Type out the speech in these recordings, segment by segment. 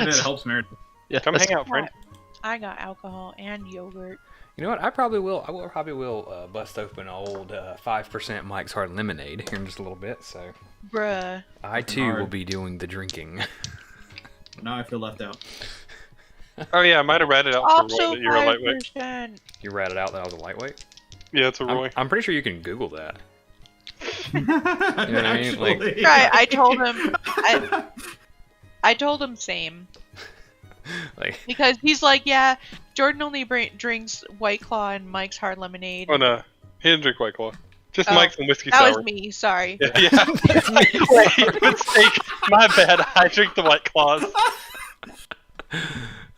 It helps, Mary. Yeah, Come hang out, friend. I got alcohol and yogurt. You know what? I probably will bust open old 5% Mike's Hard Lemonade here in just a little bit. So, Bruh. I too will be doing the drinking. Now I feel left out. Oh yeah, I might have ratted out to Also Roy that you're a lightweight. 5%. You ratted out that I was a lightweight. Yeah, it's a Roy. I'm pretty sure you can Google that. You know what I mean? Like, Right, I told him. I told him same. like, Because he's like, yeah, Jordan only drinks White Claw and Mike's Hard Lemonade. Oh no, he didn't drink White Claw. Just Oh, Mike's and whiskey that sour. was me, sorry. Yeah. Wait, mistake. My bad. I drink the White Claws.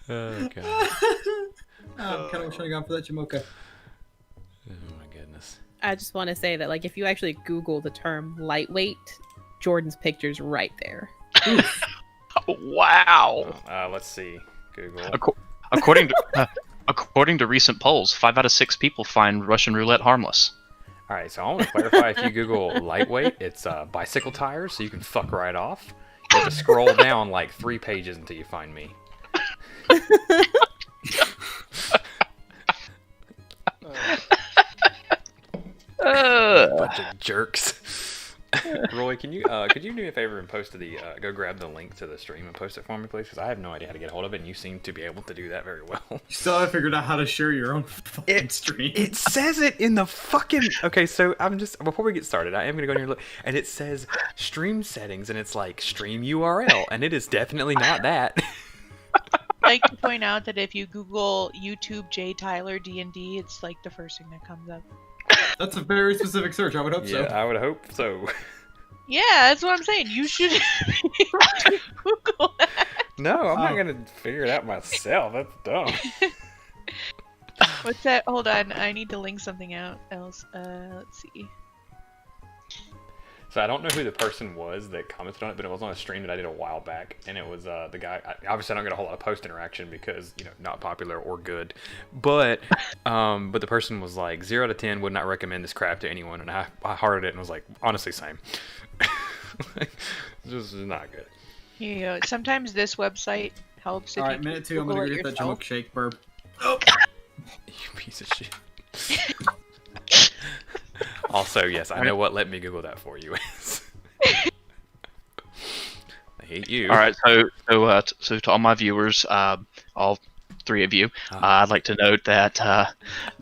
oh god. I'm kind of wishing I got for that Jamocha. Oh my goodness. I just want to say that, like, if you actually Google the term lightweight, Jordan's picture's right there. Wow. Let's see. Google. According to recent polls, 5 out of 6 people find Russian roulette harmless. All right, so I want to clarify. If you Google lightweight, it's bicycle tires, so you can fuck right off. You have to scroll down like 3 pages until you find me. Bunch of jerks. Roy, could you do me a favor and post go grab the link to the stream and post it for me, please? Because I have no idea how to get a hold of it, and you seem to be able to do that very well. You still haven't figured out how to share your own fucking stream. It says it in the fucking... Okay, so before we get started, I am going to go in here and look, and it says stream settings, and it's like stream URL, and it is definitely not that. I'd like to point out that if you Google YouTube J Tyler D&D, it's like the first thing that comes up. That's a very specific search. I would hope so. Yeah, I would hope so. Yeah, that's what I'm saying. You should Google that. No, I'm not going to figure it out myself. That's dumb. What's that? Hold on. I need to link something out else. Let's see. So I don't know who the person was that commented on it, but it was on a stream that I did a while back, and it was the guy. Obviously, I don't get a whole lot of post interaction because not popular or good, but the person was like 0 to 10 would not recommend this crap to anyone, and I hearted it and was like, honestly, same. This is not good. Here you go. Sometimes this website helps. If All right, you minute 2. I'm Google gonna it go get that yourself. Jamocha shake burp. You piece of shit. Also, yes, I know what let me Google that for you is. I hate you. All right, so to all my viewers, all 3 of you, I'd like to note that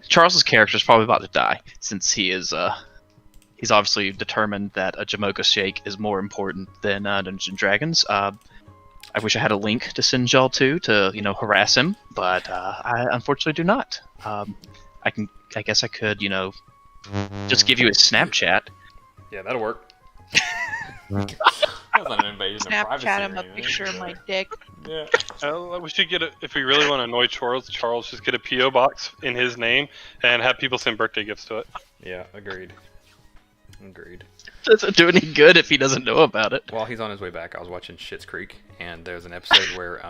Charles's character is probably about to die, since he's obviously determined that a Jamocha shake is more important than Dungeons and Dragons. I wish I had a link to send y'all to harass him, but I unfortunately do not. I guess I could, just give you a Snapchat. Yeah, that'll work. That's not an invasion of privacy Snapchat or him a anything. picture of my dick. Yeah. We should get if we really want to annoy Charles, just get a PO box in his name and have people send birthday gifts to it. Yeah, agreed. Doesn't do any good if he doesn't know about it. While he's on his way back, I was watching Schitt's Creek, and there's an episode where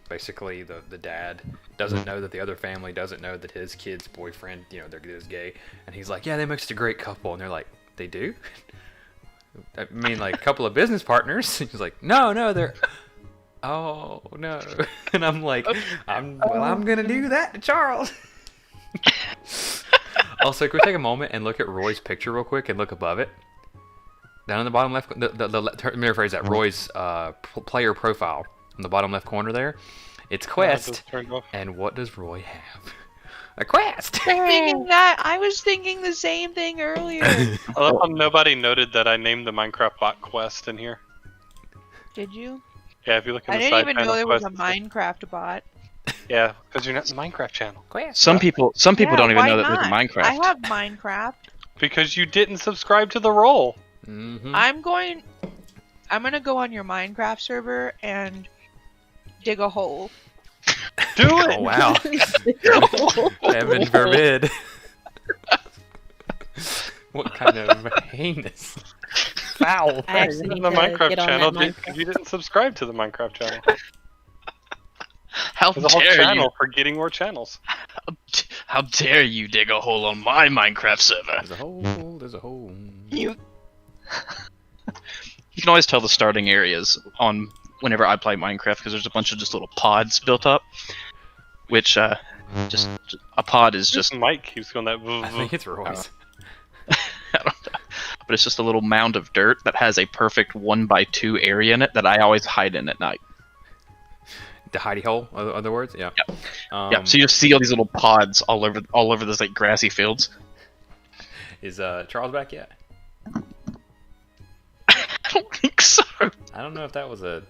basically the dad doesn't know that the other family doesn't know that his kid's boyfriend, is gay, and he's like, yeah, they make such a great couple, and they're like, they do? I mean, like, a couple of business partners. He's like, no, they're... Oh, no. And I'm like, I'm gonna do that to Charles. Also, can we take a moment and look at Roy's picture real quick and look above it? Down in the bottom left, let me rephrase that. Roy's player profile in the bottom left corner there. It's quest. And what does Roy have? A quest. I was thinking the same thing earlier. I love how nobody noted that I named the Minecraft bot Quest in here. Did you? Yeah, if you look in I the didn't side even panel, know there was a Quest- Minecraft bot. Yeah, because you're not in the Minecraft channel. Quest. Some people Yeah, don't even why know that there's a not? Minecraft. I have Minecraft. Because you didn't subscribe to the role. Mm-hmm. I'm gonna go on your Minecraft server and dig a hole. Do it! Oh, wow. Heaven forbid. What kind of heinous, foul I This actually is need the to Minecraft get on channel. that Minecraft. You didn't subscribe to the Minecraft channel. How There's a whole dare channel you? for getting more channels. How dare you dig a hole on my Minecraft server? There's a hole. You can always tell the starting areas on whenever I play Minecraft because there's a bunch of just little pods built up, which just a pod is just Mike keeps going that. I think it's Roy's. I don't know, but it's just a little mound of dirt that has a perfect 1x2 area in it that I always hide in at night. The hidey hole, other words, yeah. Yeah, so you just see all these little pods all over this like grassy fields. Is Charles back yet? I don't think so. I don't know if that was a.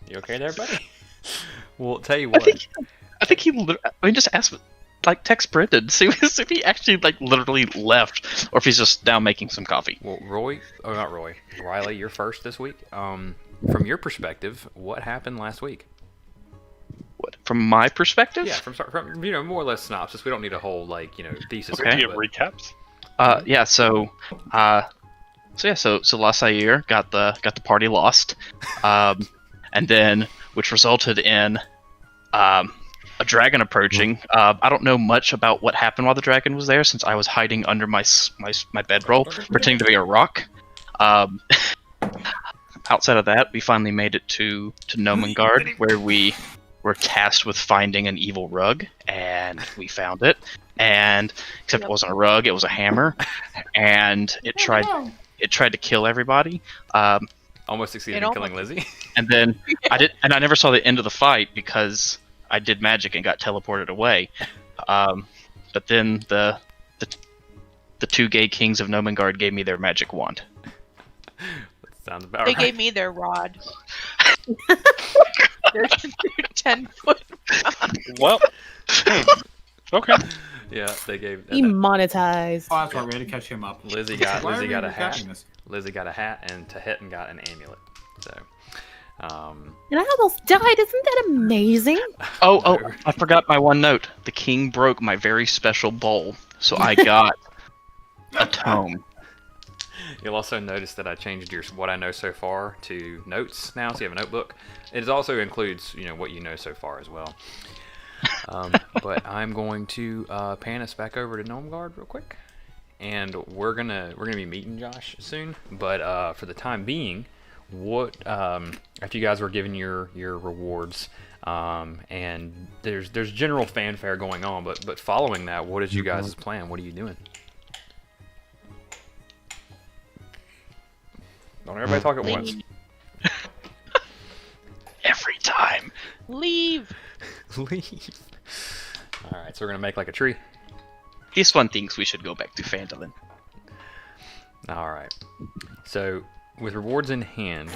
You okay there, buddy? Well, tell you what. I think he. I mean, just ask, like, text Brendan, see if he actually like literally left, or if he's just down making some coffee. Well, not Roy. Riley, you're first this week. From your perspective, what happened last week? What, from my perspective? Yeah, from more or less synopsis. We don't need a whole thesis. Okay. Do you have recaps? Yeah. So La Salle got the party lost, and then which resulted in a dragon approaching. I don't know much about what happened while the dragon was there, since I was hiding under my bedroll, pretending to be a rock. Outside of that, we finally made it to Nomengard, where we were tasked with finding an evil rug, and we found it. And except it wasn't a rug, it was a hammer, and it tried to kill everybody. Almost succeeded in killing Lizzie. And then I never saw the end of the fight because I did magic and got teleported away. But then the two gay kings of Nomengard gave me their magic wand. Sounds about They right. gave me their rod. They're 10-foot. Well. Okay. Yeah, they gave. Demonetized. Oh, that's right. We had to catch him up. Lizzie got Why are we a even hat. catching this? Lizzie got a hat, and Tahetan got an amulet. So. And I almost died. Isn't that amazing? Oh, I forgot my one note. The king broke my very special bowl, so I got a tome. You'll also notice that I changed your what I know so far to notes now, so you have a notebook. It also includes, what you know so far as well. But I'm going to pan us back over to Nomengard real quick, and we're gonna be meeting Josh soon. But for the time being, what after you guys were given your rewards, and there's general fanfare going on, but following that, what is you guys' plan? What are you doing? Don't everybody talk at once. Every time. Leave. Leave. Alright, so we're gonna make like a tree. This one thinks we should go back to Phandalin. Alright. So, with rewards in hand,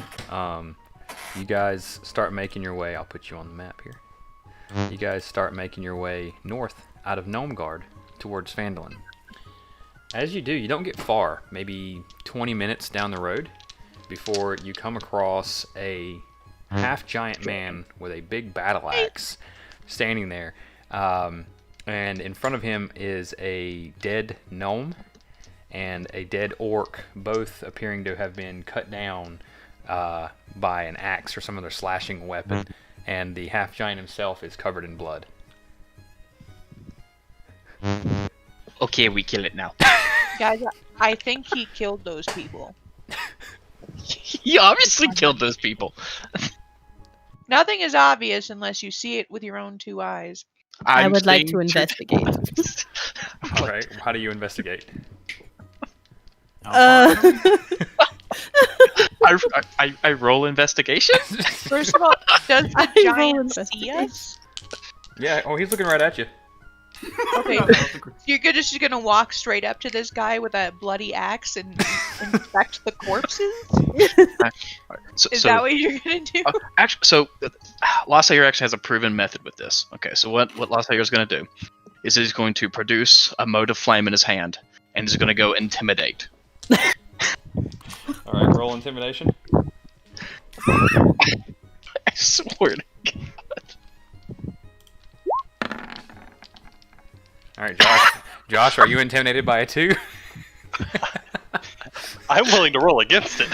you guys start making your way. I'll put you on the map here. You guys start making your way north out of Nomengard towards Phandalin. As you do, you don't get far, maybe 20 minutes down the road, before you come across a half-giant man with a big battle axe standing there. And in front of him is a dead gnome and a dead orc, both appearing to have been cut down by an axe or some other slashing weapon. And the half-giant himself is covered in blood. Okay, we kill it now. Guys, I think he killed those people. He obviously killed those people. Nothing is obvious unless you see it with your own two eyes. I would like to investigate. Alright, how do you investigate? I roll investigation. First of all, does the I roll giant see investigation. us? Yeah, he's looking right at you. Okay, you're just gonna walk straight up to this guy with a bloody axe and inspect the corpses? Is that what you're gonna do? Actually, La Salle actually has a proven method with this. Okay, so what La Salle is going to do is he's going to produce a mote of flame in his hand, and he's going to go intimidate. Alright, roll intimidation. I swear to God. Alright, Josh, are you intimidated by a 2? I'm willing to roll against it.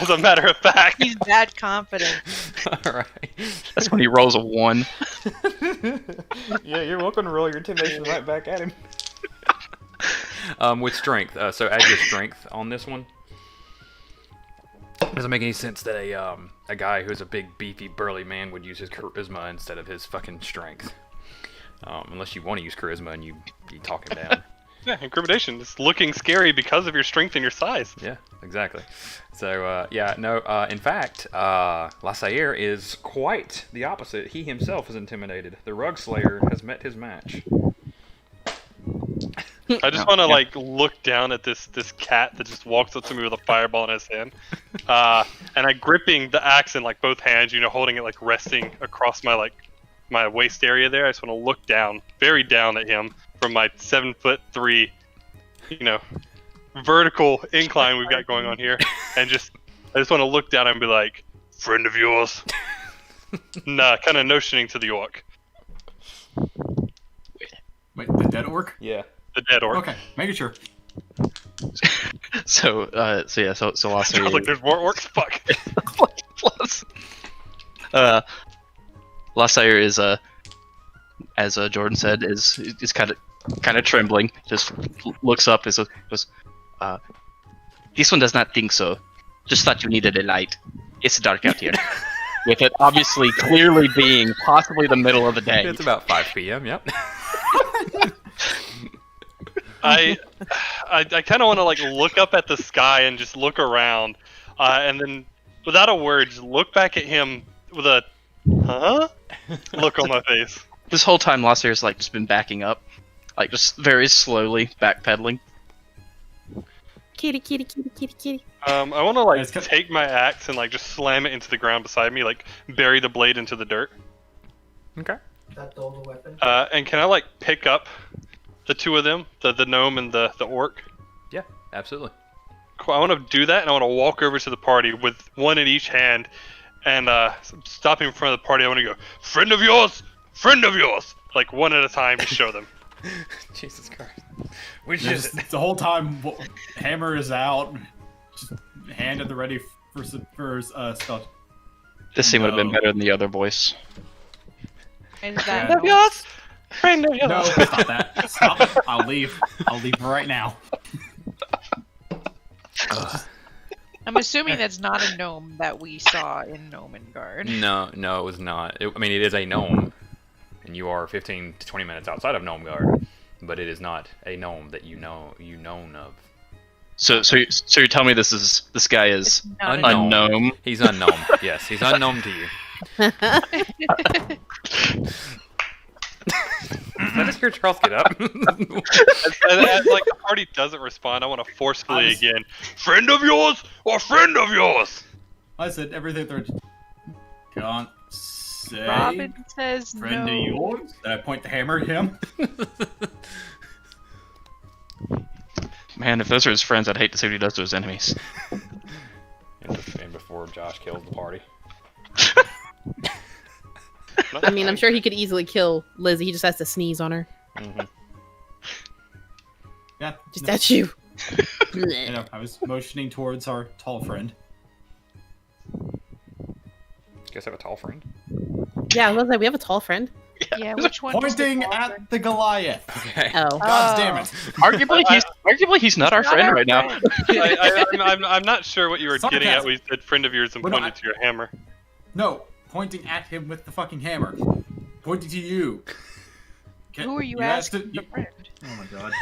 As a matter of fact. He's that confident. Alright. That's when he rolls a 1. Yeah, you're welcome to roll your intimidation right back at him. With strength. So add your strength on this one. Doesn't make any sense that a guy who's a big, beefy, burly man would use his charisma instead of his fucking strength. Unless you want to use charisma and you talk him down. Yeah, incrimination. It's looking scary because of your strength and your size. Yeah, exactly. So, in fact, Lassaire is quite the opposite. He himself is intimidated. The Rug Slayer has met his match. I just want to look down at this cat that just walks up to me with a fireball in his hand, and I gripping the axe in both hands, holding it resting across my waist area there. I just want to look down, very down at him from my 7'3", vertical incline we've got going on here, and I just want to look down and be like, "Friend of yours?" Nah, kind of notioning to the orc. Wait, the dead orc? Yeah. The dead orc. Okay, making sure. So Lassaire. Sounds like there's more orcs. Fuck. Lassaire is as Jordan said, is kind of trembling. Just looks up. Goes, this one does not think so. Just thought you needed a light. It's dark out here. With it obviously clearly being possibly the middle of the day. It's about 5 p.m. Yep. I kind of want to look up at the sky and just look around, and then without a word, just look back at him with a look on my face. This whole time, Lassaire's just been backing up, just very slowly backpedaling. Kitty, kitty, kitty, kitty, kitty. I want to take my axe and just slam it into the ground beside me, bury the blade into the dirt. Okay. That dull weapon. And can I pick up the two of them, the gnome and the orc? Yeah, absolutely. Cool. I want to do that, and I want to walk over to the party with one in each hand, and stopping in front of the party. I want to go, friend of yours, one at a time to show them. Jesus Christ. The whole time, hammer is out, just hand at the ready for spell. This scene would have been better than the other voice. Is Friend that of yours, friend of yours. No, stop that. Stop it. I'll leave right now. I'm assuming that's not a gnome that we saw in Gnomengard. No, it was not. It is a gnome, and you are 15 to 20 minutes outside of Gnomengard, but it is not a gnome that you know of. So you're telling me this guy is unknown? He's unknown. Yes, he's unknown to you. I just hear Charles get up. As the party doesn't respond, I want to forcefully again, friend of yours or friend of yours. I said everything they're can't say. Robin says friend no. of yours. Did I point the hammer at him? Man, if those are his friends, I'd hate to see what he does to his enemies. And before Josh kills the party. I mean, I'm sure he could easily kill Lizzie. He just has to sneeze on her. Mm-hmm. Yeah. Just at you. I know. I was motioning towards our tall friend. You guys have a tall friend? Yeah, I was like, we have a tall friend. Yeah, which one? Pointing at the Goliath. Okay. Oh. God damn it. Arguably, he's not our friend right now. I'm not sure what you were getting at. We said friend of yours and pointed to your hammer. No, pointing at him with the fucking hammer. Pointing to you. Who are you asking? The friend? Oh my god.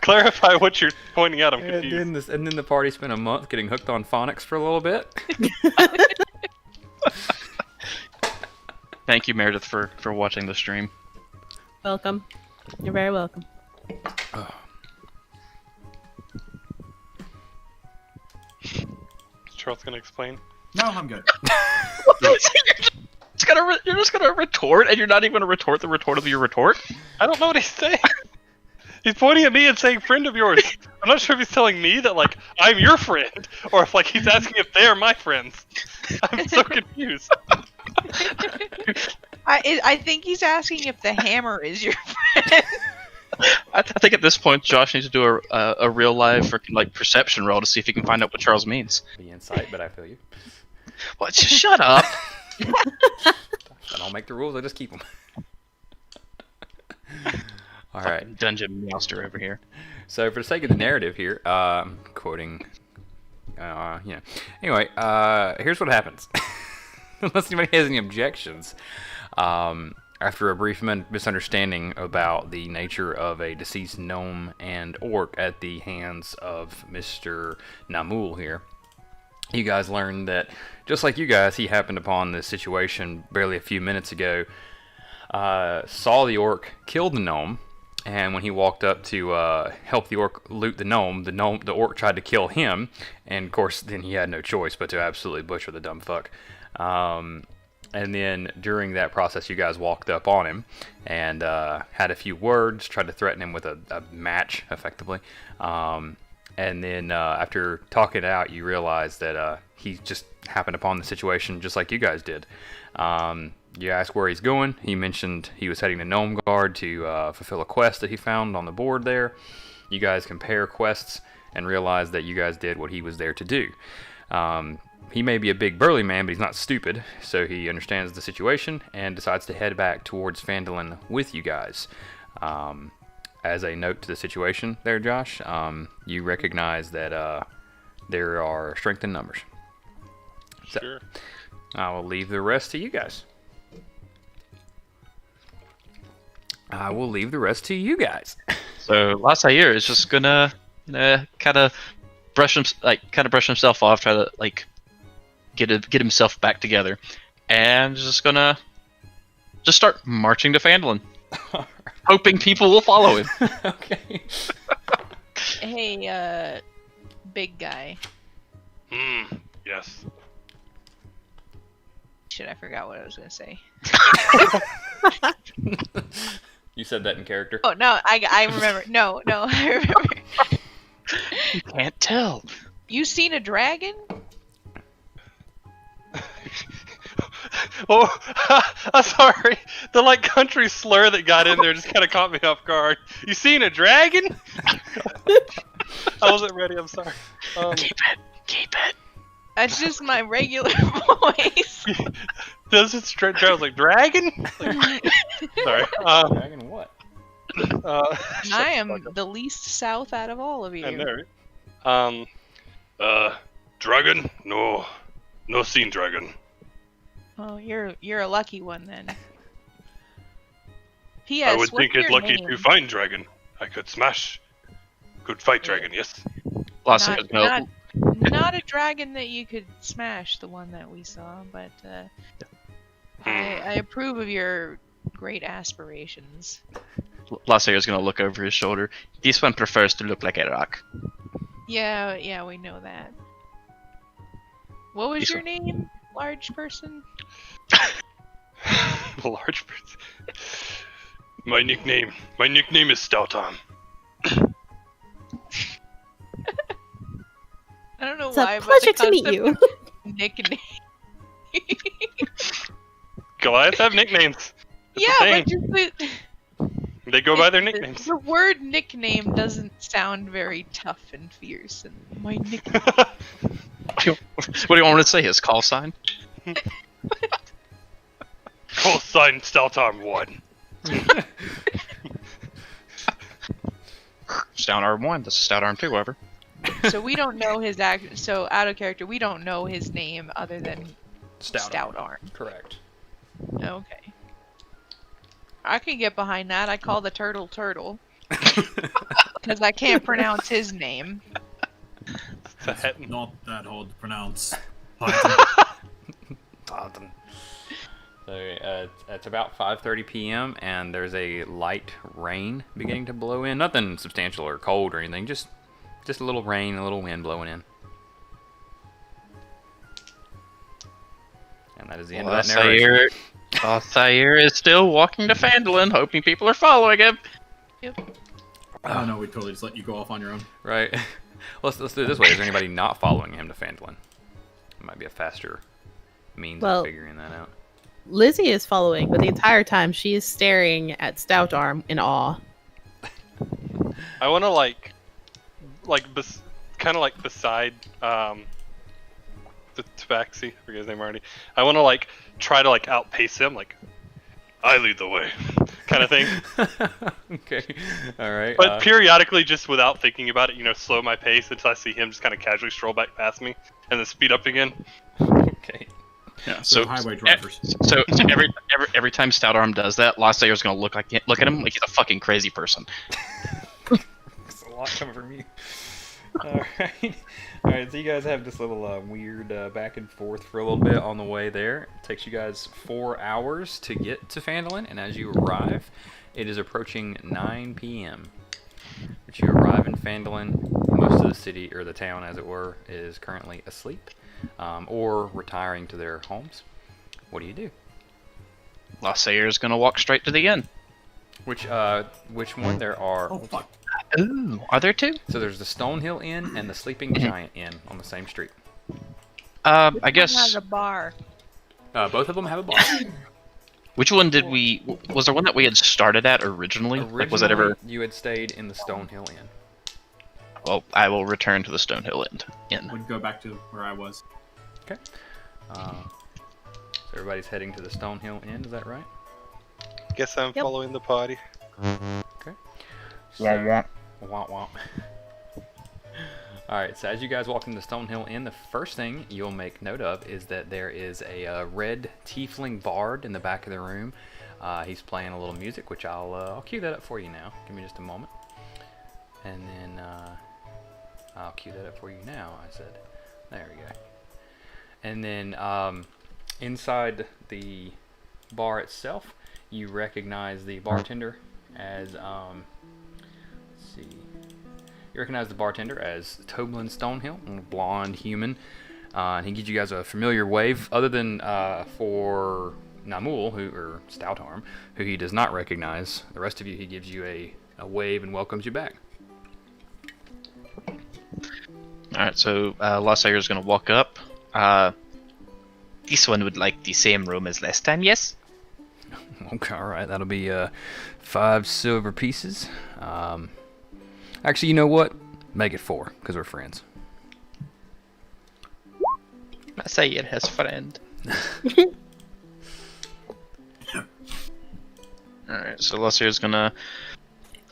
Clarify what you're pointing at. I'm confused. And then the party spent a month getting hooked on phonics for a little bit. Thank you, Meredith, for watching the stream. Welcome. You're very welcome. Is Charles gonna explain? No, I'm good. You're just gonna retort, and you're not even gonna retort the retort of your retort? I don't know what he's saying. He's pointing at me and saying friend of yours. I'm not sure if he's telling me that I'm your friend, or if he's asking if they're my friends. I'm so confused. I think he's asking if the hammer is your friend. I think at this point, Josh needs to do a real live perception roll to see if he can find out what Charles means. Be insight, but I feel you. What? Just shut up. I don't make the rules, I just keep them. Alright. Dungeon master over here. So for the sake of the narrative here, quoting, Anyway, here's what happens. Unless anybody has any objections. After a brief misunderstanding about the nature of a deceased gnome and orc at the hands of Mr. Namul here, you guys learned that, just like you guys, he happened upon this situation barely a few minutes ago, saw the orc kill the gnome, and when he walked up to help the orc loot the orc tried to kill him, and of course then he had no choice but to absolutely butcher the dumb fuck. And then during that process, you guys walked up on him and had a few words, tried to threaten him with a match, effectively. And then after talking it out, you realized that he just happened upon the situation just like you guys did. You asked where he's going. He mentioned he was heading to Gnome Guard to fulfill a quest that he found on the board there. You guys compare quests and realize that you guys did what he was there to do. He may be a big burly man, but he's not stupid, so he understands the situation and decides to head back towards Phandalin with you guys. As a note to the situation there, Josh, you recognize that there are strength in numbers. So, Sure. I will leave the rest to you guys. So Lasair is just gonna kind of brush himself off, try to get himself back together, and just gonna start marching to Phandalin, hoping people will follow him. Okay. Hey, big guy. Yes. Shit, I forgot what I was gonna say. You said that in character? Oh no, I remember. No, I remember. You can't tell. You seen a dragon? Oh, I'm sorry. The country slur that got in there just kind of caught me off guard. You seen a dragon? I wasn't ready. I'm sorry. Keep it. That's just my regular voice. Does it stretch out like dragon? Sorry. Dragon what? I am the least south out of all of you. And there. Dragon? No seen dragon. Oh, you're a lucky one then. P.S. I would what's think it's your lucky name? to find dragon. I could smash. Could fight dragon, yes. Lasair, Not a dragon that you could smash, the one that we saw, but I approve of your great aspirations. Lasair is gonna look over his shoulder. This one prefers to look like a rock. Yeah, we know that. What was This your one- name, large person? Large person. My nickname is Stoutarm. I don't know It's why, a but pleasure the to meet concept you. of nickname. Goliaths have nicknames. It's Yeah, a but thing. just They go by their the- nicknames. The word nickname doesn't sound very tough and fierce, and my nickname. What do you want me to say? His call sign? Call sign Stoutarm 1. Stout Arm 1, this is Stout Arm 2, however. So we don't know his so out of character, we don't know his name other than Stout Arm. Correct. Okay. I can get behind that. I call the turtle turtle. Because I can't pronounce his name. Not that hard to pronounce. So it's about 5:30 p.m. and there's a light rain beginning to blow in. Nothing substantial or cold or anything. Just a little rain, a little wind blowing in. And that is the end of that narration. Lasair is still walking to Phandalin, hoping people are following him. Oh no, we totally just let you go off on your own. Right. Let's do it this way. Is there anybody not following him to Phandalin? It might be a faster means of figuring that out. Lizzie is following, but the entire time she is staring at Stout Arm in awe. I want to kind of beside the Tabaxi, I forget his name already. I want to try to outpace him. I lead the way. kind of thing. Okay. All right. But periodically, just without thinking about it, slow my pace until I see him just kind of casually stroll back past me, and then speed up again. Okay. Yeah, so highway drivers. So every time Stout Arm does that, Lost Sayer's gonna look at him like he's a fucking crazy person. It's a lot coming from you. All right. All right. So you guys have this little weird back and forth for a little bit on the way there. It takes you guys 4 hours to get to Phandalin, and as you arrive, it is approaching 9 p.m. But you arrive in Phandalin. Most of the city, or the town as it were, is currently asleep. Or retiring to their homes. What do you do? Lost Sayer's gonna walk straight to the inn. Which one? There are. Oh fuck. Ooh, are there two? So there's the Stonehill Inn and the Sleeping Giant Inn on the same street. I guess. Has a bar. Both of them have a bar. Which one did we? Was there one that we had started at originally? Like, was that ever? You had stayed in the Stonehill Inn. Well, I will return to the Stonehill Inn. Would go back to where I was. Okay. So everybody's heading to the Stonehill Inn, is that right? Guess I'm following the party. Okay. So, wah. Alright, so as you guys walk into the Stonehill Inn, the first thing you'll make note of is that there is a red tiefling bard in the back of the room. He's playing a little music, which I'll cue that up for you now. Give me just a moment. And then, I'll cue that up for you now, I said. There we go. And then, inside the bar itself, you recognize the bartender as, let's see. You recognize the bartender as Toblin Stonehill, a blonde human. And he gives you guys a familiar wave, other than for Namul, or Stoutarm, who he does not recognize. The rest of you, he gives you a wave and welcomes you back. Alright, so Lost Sayer's gonna walk up. This one would like the same room as last time, yes? Okay, alright, that'll be 5 silver pieces. Actually, you know what? Make it 4, because we're friends. Sayer has friend. Alright, so Lost Sayer's gonna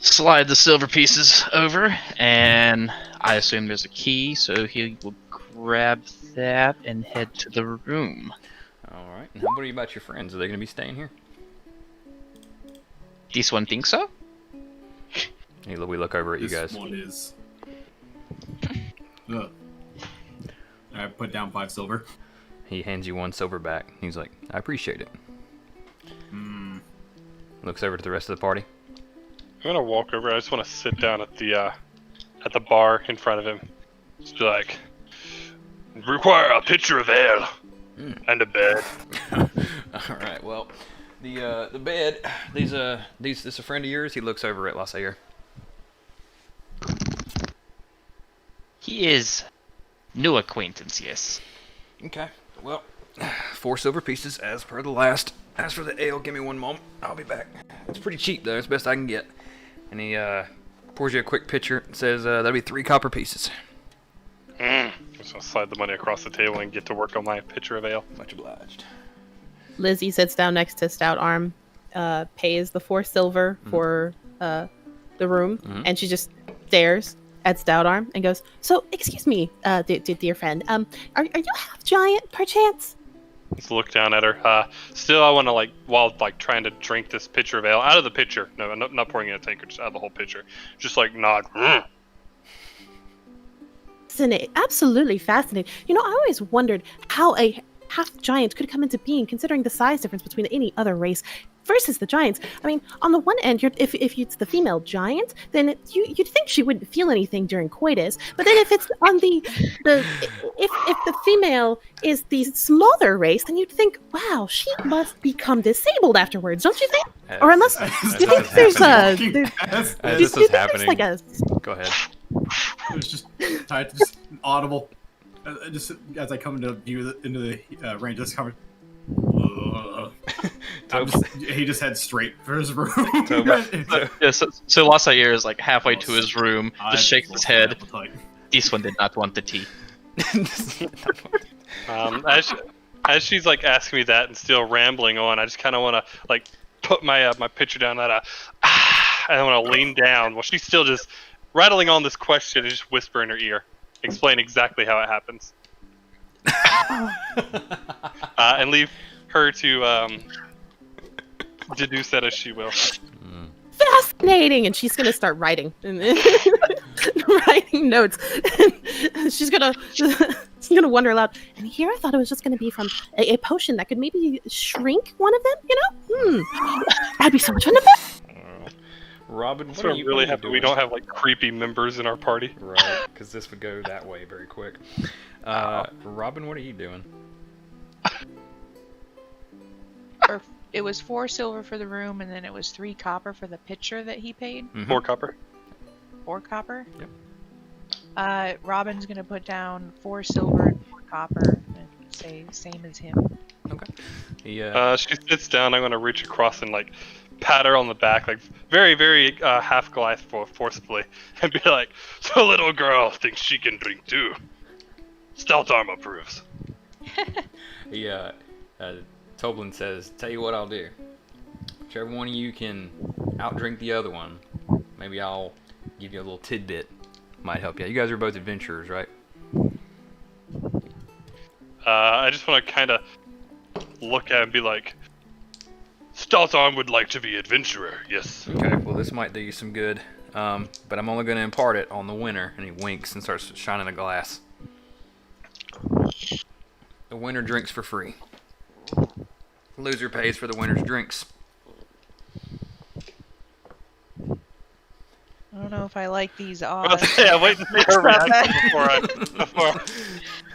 slide the silver pieces over, and I assume there's a key, so he will grab that and head to the room. Alright, and what are you about your friends? Are they going to be staying here? This one thinks so? We look over at you guys. This one is. Ugh. I put down 5 silver. He hands you 1 silver back. He's like, I appreciate it. Looks over to the rest of the party. I'm gonna walk over. I just want to sit down at the bar in front of him. Just be like, require a pitcher of ale and a bed. All right. Well, the bed. This a friend of yours? He looks over at Lost Sayer. He is new acquaintance, yes. Okay. Well, 4 silver pieces as per the last. As for the ale, give me 1 moment. I'll be back. It's pretty cheap though. It's the best I can get. And he pours you a quick pitcher and says that'll be 3 copper pieces. I'm just gonna slide the money across the table and get to work on my pitcher of ale. Much obliged. Lizzie sits down next to Stout Arm, pays the 4 silver for the room, and she just stares at Stout Arm and goes, "So, excuse me, dear friend, are you half giant, perchance?" Let's look down at her. Still, I want to while trying to drink this pitcher of ale out of the pitcher. No, not pouring in a tanker, just out of the whole pitcher. Just nod. Fascinating, absolutely fascinating. I always wondered how a half giant could come into being, considering the size difference between any other race versus the giants. I mean, on the one end, if it's the female giant, then you'd think she wouldn't feel anything during coitus. But then if it's on if the female is the smaller race, then you'd think, wow, she must become disabled afterwards, don't you think? Or unless do you think there's as this is happening, go ahead. It's just audible. Just as I come into view into the range of this conversation. He just head straight for his room. So Lost Sayer is halfway to his room, just shakes his head. This one did not want the tea. As she's asking me that and still rambling on, I just kind of want to put my my pitcher down and I want to lean down while she's still just rattling on this question and just whisper in her ear, explain exactly how it happens, and leave her to deduce that as she will. Fascinating, and she's gonna start writing writing notes. she's gonna wonder aloud, and here I thought it was just gonna be from a potion that could maybe shrink one of them, that'd be so much fun to play. Robin, So I'm really happy we don't have like creepy members in our party. Right, because this would go that way very quick. Robin, what are you doing? It was 4 silver for the room, and then it was 3 copper for the pitcher that he paid. Mm-hmm. 4 copper. 4 copper? Yep. Robin's gonna put down 4 silver and 4 copper, and say same as him. Okay. She sits down. I'm gonna reach across and like pat her on the back, like very, very half glass forcibly, and be like, "So little girl thinks she can drink too. Stout arm approves." Toblin says, "Tell you what I'll do. Whichever one of you can outdrink the other one, maybe I'll give you a little tidbit. Might help you. You guys are both adventurers, right?" I just want to kind of look at it and be like, "Stout arm would like to be adventurer, yes." Okay, well this might do you some good, but I'm only going to impart it on the winner. And he winks and starts shining a glass. The winner drinks for free. Loser pays for the winner's drinks. I don't know if I like these odds. Yeah, wait to see her reaction before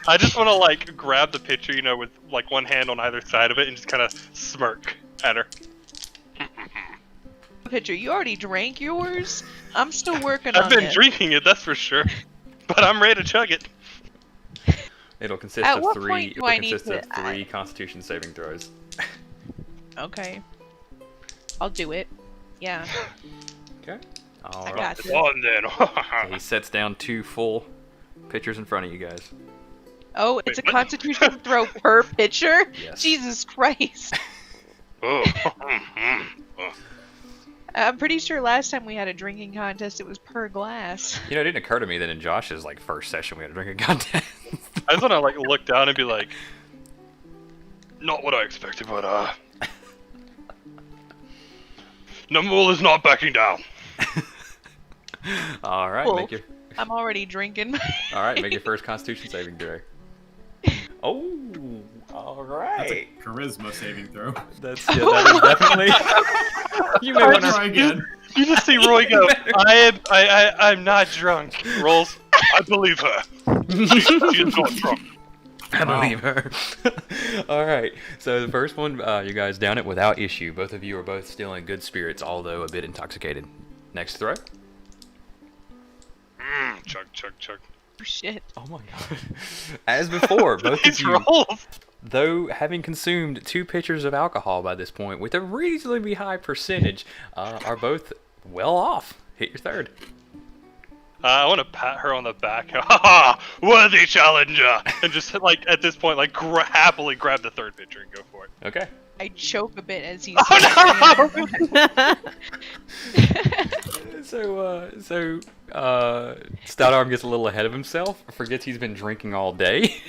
I just want to like grab the pitcher, with like one hand on either side of it and just kind of smirk at her. Pitcher, you already drank yours? I'm still working on it. I've been drinking it, that's for sure. But I'm ready to chug it. It'll consist At of what 3. point It'll do I need consist of to 3 Constitution saving throws. Okay. I'll do it. Yeah. Okay. All I right. got It's you. on then. So he sets down 2 full pitchers in front of you guys. Oh, it's Wait, a what? constitution throw per pitcher? Yes. Jesus Christ. Oh. I'm pretty sure last time we had a drinking contest, it was per glass. It didn't occur to me that in Josh's first session we had a drinking contest. I just want to look down and be like, not what I expected, but Namul is not backing down. All right, Cool. make your I'm already drinking. make your first Constitution saving throw. Oh, all That's a right. charisma saving throw. That is definitely. You may want Try again. You just see Roy go, I'm not drunk. Rolls, I believe her. She is not drunk. I believe her. All right. So the first one, you guys down it without issue. Both of you are both still in good spirits, although a bit intoxicated. Next throw. Chug, chug, chug. Oh, shit. Oh my god. As before, both of These you, rolls. though having consumed 2 pitchers of alcohol by this point with a reasonably high percentage, are both well off. Hit your third. I want to pat her on the back. Ha! Worthy challenger! And just at this point, happily grab the third pitcher and go for it. Okay. I choke a bit as he's. So Stout Arm gets a little ahead of himself, forgets he's been drinking all day,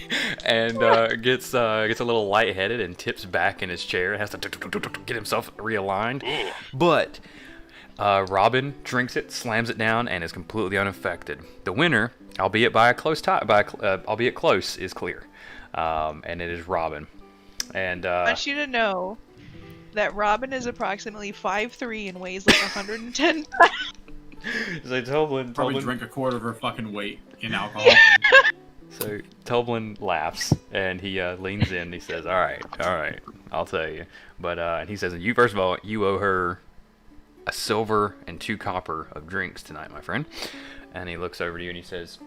and gets a little lightheaded and tips back in his chair. Has to get himself realigned. But Robin drinks it, slams it down, and is completely unaffected. The winner, albeit by a close albeit close, is clear, and it is Robin. And I want you to know that Robin is approximately 5'3" and weighs like 110 pounds. So Toblin Probably drink a quarter of her fucking weight in alcohol. So Toblin laughs and he leans in and he says, all right, I'll tell you. But and he says, first of all, you owe her a silver and 2 copper of drinks tonight, my friend. And he looks over to you and he says,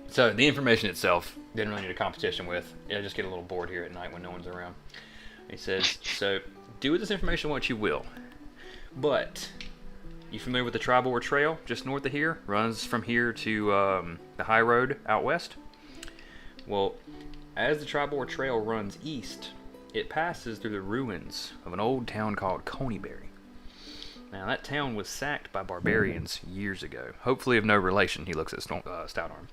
so the information itself, didn't really need a competition with. I just get a little bored here at night when no one's around. He says, so do with this information what you will. But you familiar with the Tribal Trail just north of here? Runs from here to the high road out west. Well, as the Tribal Trail runs east, it passes through the ruins of an old town called Coneyberry. Now, that town was sacked by barbarians years ago. Hopefully of no relation, he looks at Stout Arm.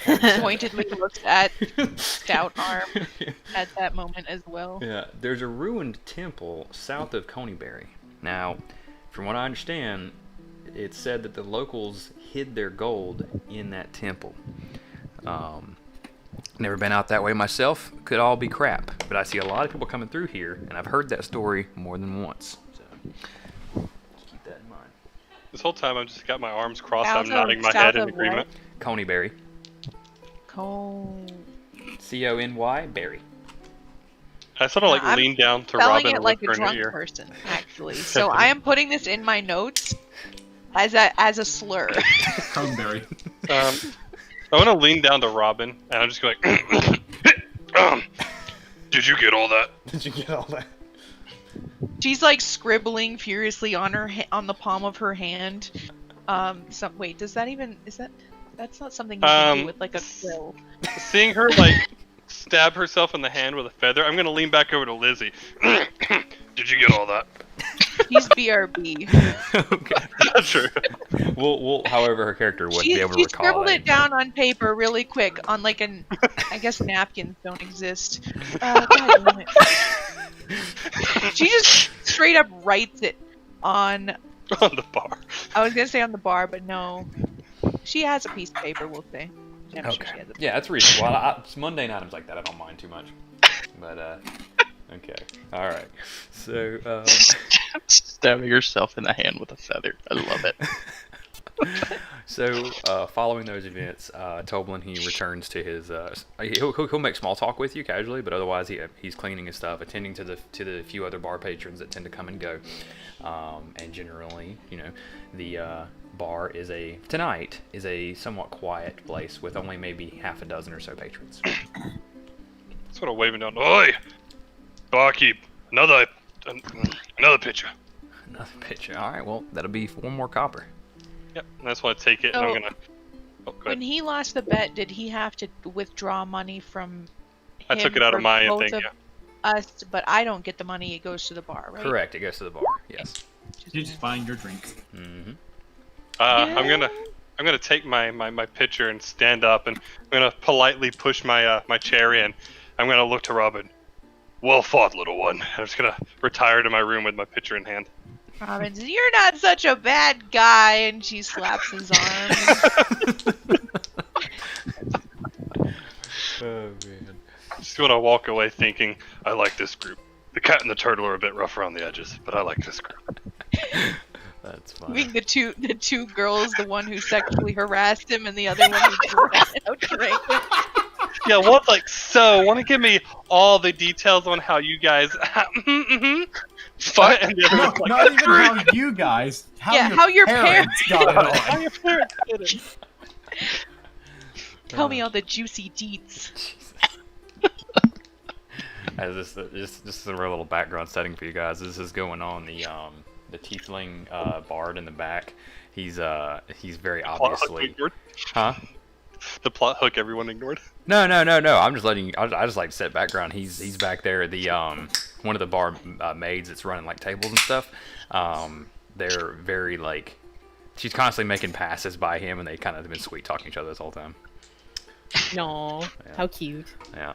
Pointedly looks at Stout Arm at that moment as well. Yeah, there's a ruined temple south of Coneyberry. Now, from what I understand, it's said that the locals hid their gold in that temple. Never been out that way myself. Could all be crap. But I see a lot of people coming through here, and I've heard that story more than once. So, just keep that in mind. This whole time I've just got my arms crossed. I'm nodding my head in agreement. Coneyberry. C-O-N-Y, Berry. I sort of like lean down to Robin it and like a whisper in her drunk ear. person, actually. So I am putting this in my notes as a slur. Cranberry. I want to lean down to Robin, and I'm just going like, did you get all that? Did you get all that? She's like scribbling furiously on her on the palm of her hand. Wait, does that even that's not something you can do with like a quill. Seeing her like stab herself in the hand with a feather, I'm gonna lean back over to Lizzie. Did you get all that? She's BRB. Okay. Sure. We'll, however, her character would be able to recall She scribbled that. it down on paper really quick on like I guess napkins don't exist. God damn it. She just straight up writes it on the bar. I was gonna say on the bar, but no. She has a piece of paper, we'll say. I'm sure she has a Yeah, that's reasonable. It's mundane items like that I don't mind too much. But, okay. Alright. So, Stabbing yourself in the hand with a feather. I love it. So, following those events, Toblin, he returns to his, he'll make small talk with you casually, but otherwise he's cleaning his stuff, attending to the few other bar patrons that tend to come and go. And generally, the bar tonight is a somewhat quiet place with only maybe half a dozen or so patrons. Sort of waving down. Oi, barkeep, another pitcher. Another pitcher. All right, well, that'll be 4 more copper. Yep, and that's why I take it, and I'm gonna. Oh, go When ahead. he lost the bet, did he have to withdraw money from I took it out of my both thing. of Yeah. us? But I don't get the money; it goes to the bar, right? Correct. It goes to the bar. Yes. You're just buying your drink. Mm-hmm. I'm gonna take my pitcher and stand up, and I'm gonna politely push my my chair in. I'm gonna look to Robin. Well fought, little one. I'm just gonna retire to my room with my pitcher in hand. Robin's, you're not such a bad guy, and she slaps his arm. Oh man. Just wanna walk away thinking, I like this group. The cat and the turtle are a bit rough around the edges, but I like this group. That's fine. Being the two girls, the one who sexually harassed him, and the other one who drank him. Yeah, one's like, so, wanna give me all the details on how you guys fight? And the other No, one's like, not even how you guys. How your parents got it on. how your parents did it. Tell me all the juicy deets. As this is a real little background setting for you guys. This is going on. The tiefling bard in the back. He's very obviously. Ignored? Huh? The plot hook everyone ignored. No. I'm just letting you. I just like to set background. He's back there. The one of the bar maids that's running like tables and stuff. They're very like. She's constantly making passes by him, and they kind of have been sweet talking each other this whole time. No, Yeah. how cute. Yeah.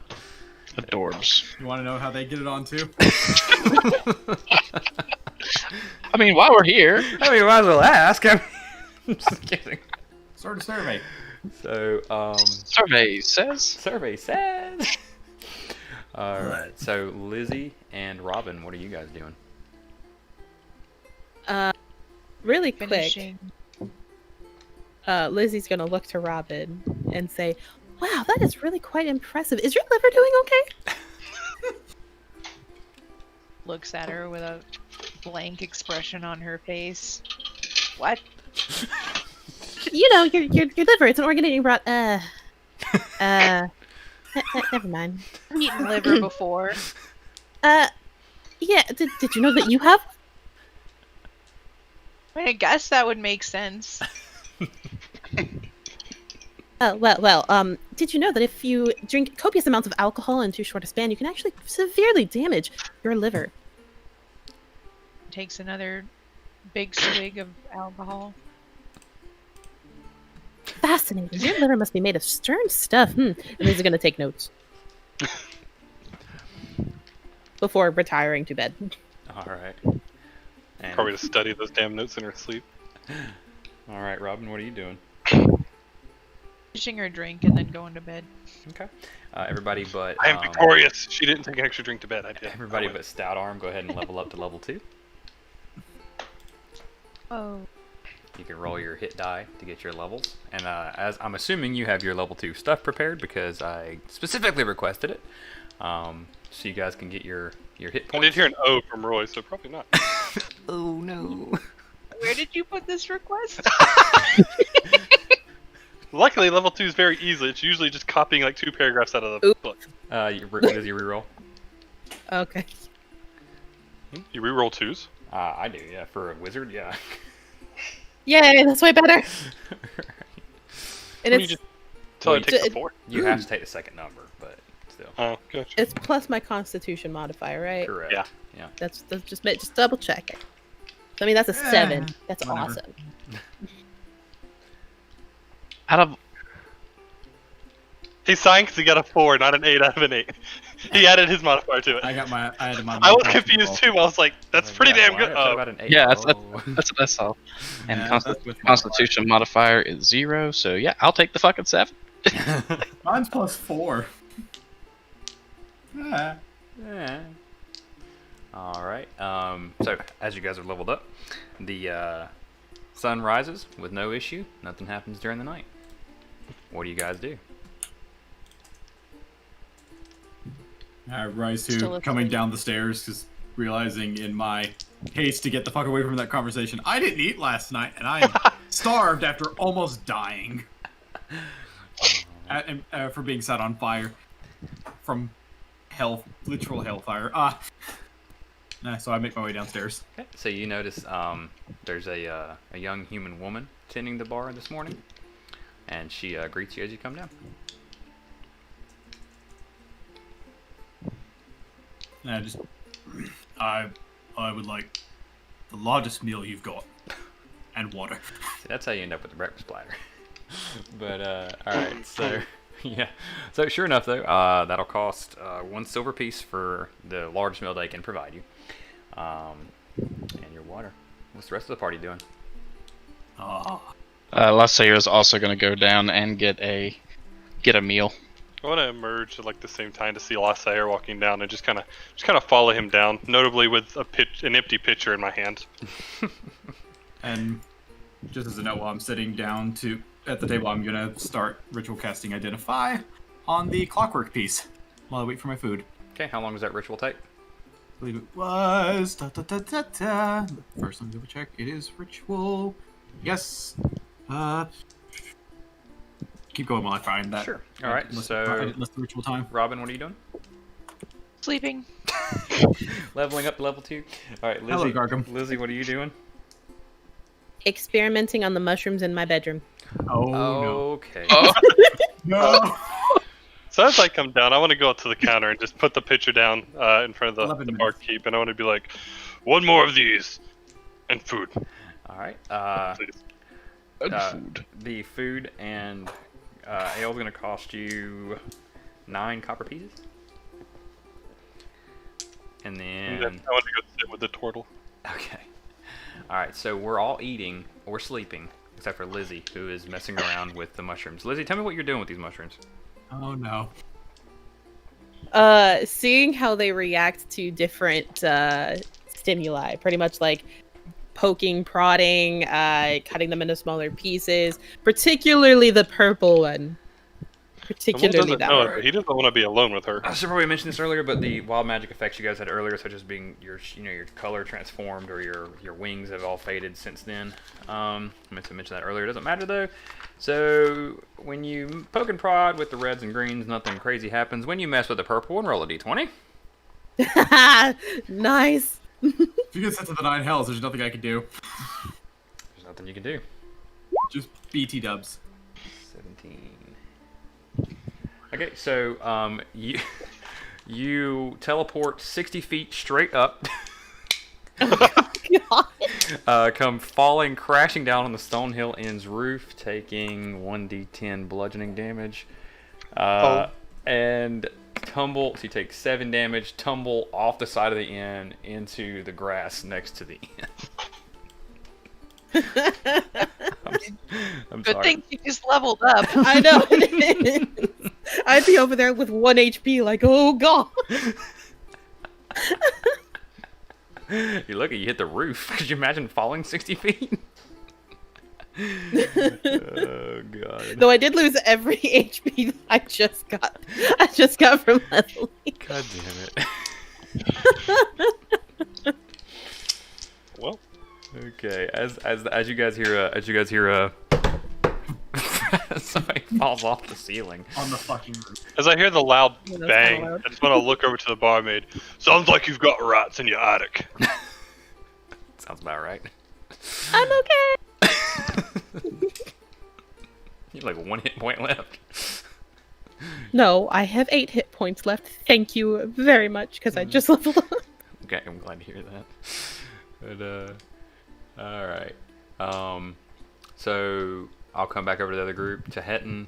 Adorbs. You want to know how they get it on too? I mean, while we're here, I mean, might as well ask. I'm just kidding. Start a survey. So, survey says. survey says. All right. So, Lizzie and Robin, what are you guys doing? Really quick, Finishing. Lizzie's gonna look to Robin and say, "Wow, that is really quite impressive. Is your liver doing okay?" Looks at her with a blank expression on her face. What? You know, your liver. It's an organ that you brought. Never mind. I've eaten liver before. Yeah. Did you know that you have? I mean, I guess that would make sense. Did you know that if you drink copious amounts of alcohol in too short a span, you can actually severely damage your liver? Takes another big swig of alcohol. Fascinating. Your liver must be made of stern stuff. And these are going to take notes. Before retiring to bed. All right. And... Probably to study those damn notes in her sleep. All right, Robin, what are you doing? Finishing her drink and then going to bed. Okay. Everybody but... I am victorious. She didn't take an extra drink to bed. I did. Everybody but Stout Arm, go ahead and level up to level 2. Oh. You can roll your hit die to get your levels. And as I'm assuming you have your level 2 stuff prepared because I specifically requested it. So you guys can get your hit points. I did hear an O from Roy, so probably not. Oh no. Where did you put this request? Luckily, level 2 is very easy. It's usually just copying like 2 paragraphs out of the book. Does you reroll? Okay. You reroll 2s? I do, yeah. For a wizard, yeah. Yay, that's way better. And it's Until I take the 4? You have to take the second number, but still. Oh, gotcha. it's plus my Constitution modifier, right? Correct. Yeah. That's just double check it. I mean, that's a 7. That's whatever. awesome. Out of He signed because he got a 4, not an 8 out of an 8. He added his modifier to it. I added my. I was confused too. I was like, "That's pretty damn good." Oh. About an 8. yeah, Oh. that's all. And Yeah, that's with Constitution modifier is 0, so yeah, I'll take the fucking 7. Mine's plus 4. Yeah. All right. So as you guys are leveled up, the sun rises with no issue. Nothing happens during the night. What do you guys do? I rise Still to a coming three. down the stairs because realizing in my haste to get the fuck away from that conversation, I didn't eat last night and I am starved after almost dying. For being set on fire from literal hellfire. So I make my way downstairs. Okay. So you notice there's a young human woman tending the bar this morning, and she greets you as you come down. And I would like the largest meal you've got, and water. See, that's how you end up with the breakfast platter. But all right, so yeah, so sure enough though, that'll cost 1 silver piece for the largest meal they can provide you, and your water. What's the rest of the party doing? Lasair is also going to go down and get a meal. I want to emerge at like the same time to see Lasair walking down and just kind of follow him down, notably with an empty pitcher in my hand. And just as a note, while I'm sitting down at the table, I'm gonna start ritual casting Identify on the clockwork piece while I wait for my food. Okay, how long does that ritual take? I believe it was First, let me double check. It is ritual. Yes. Keep going while I find that. Sure. All right. Unless So, the ritual time. Robin, what are you doing? Sleeping. Leveling up to level 2. All right, Lizzie. Hello, Gargum. Lizzie, what are you doing? Experimenting on the mushrooms in my bedroom. Oh no. Okay. Oh, No. So as I come down, I want to go up to the counter and just put the pitcher down in front of 11 the minutes. barkeep, and I want to be like, "1 more of these, and food." All right. Please. food. The food and ale is going to cost you 9 copper pieces. And And then... then I want to go sit with the turtle. Okay. Alright, so we're all eating or sleeping, except for Lizzie, who is messing around with the mushrooms. Lizzie, tell me what you're doing with these mushrooms. Oh no. Seeing how they react to different stimuli, pretty much like poking, prodding, cutting them into smaller pieces, particularly the purple one. Particularly that one. He doesn't want to be alone with her. I should probably mention this earlier, but the wild magic effects you guys had earlier, such as being your color transformed or your wings have all faded since then. I meant to mention that earlier. It doesn't matter though. So when you poke and prod with the reds and greens, nothing crazy happens. When you mess with the purple one, roll a d20. Nice. If you get sent to the 9 hells, there's nothing I can do. There's nothing you can do. Just BT dubs. 17. Okay, so you teleport 60 feet straight up. Come falling, crashing down on the Stonehill Inn's roof, taking 1d10 bludgeoning damage. And tumble, so you take 7 damage, tumble off the side of the inn into the grass next to the inn. I'm Good sorry. thing you just leveled up. I know. I'd be over there with 1 HP, like, oh god. You're lucky you hit the roof. Could you imagine falling 60 feet? Oh god. Though I did lose every HP that I just got. I just got from leveling. God damn it. Well, Okay, as you guys hear somebody falls off the ceiling. On the fucking roof. as I hear the loud Yeah, that's bang, kinda loud. I just want to look over to the barmaid. Sounds like you've got rats in your attic. Sounds about right. I'm okay. You have like 1 hit point left. No, I have 8 hit points left. Thank you very much, because I just leveled up. Okay, I'm glad to hear that. But alright. So I'll come back over to the other group. Tehetin,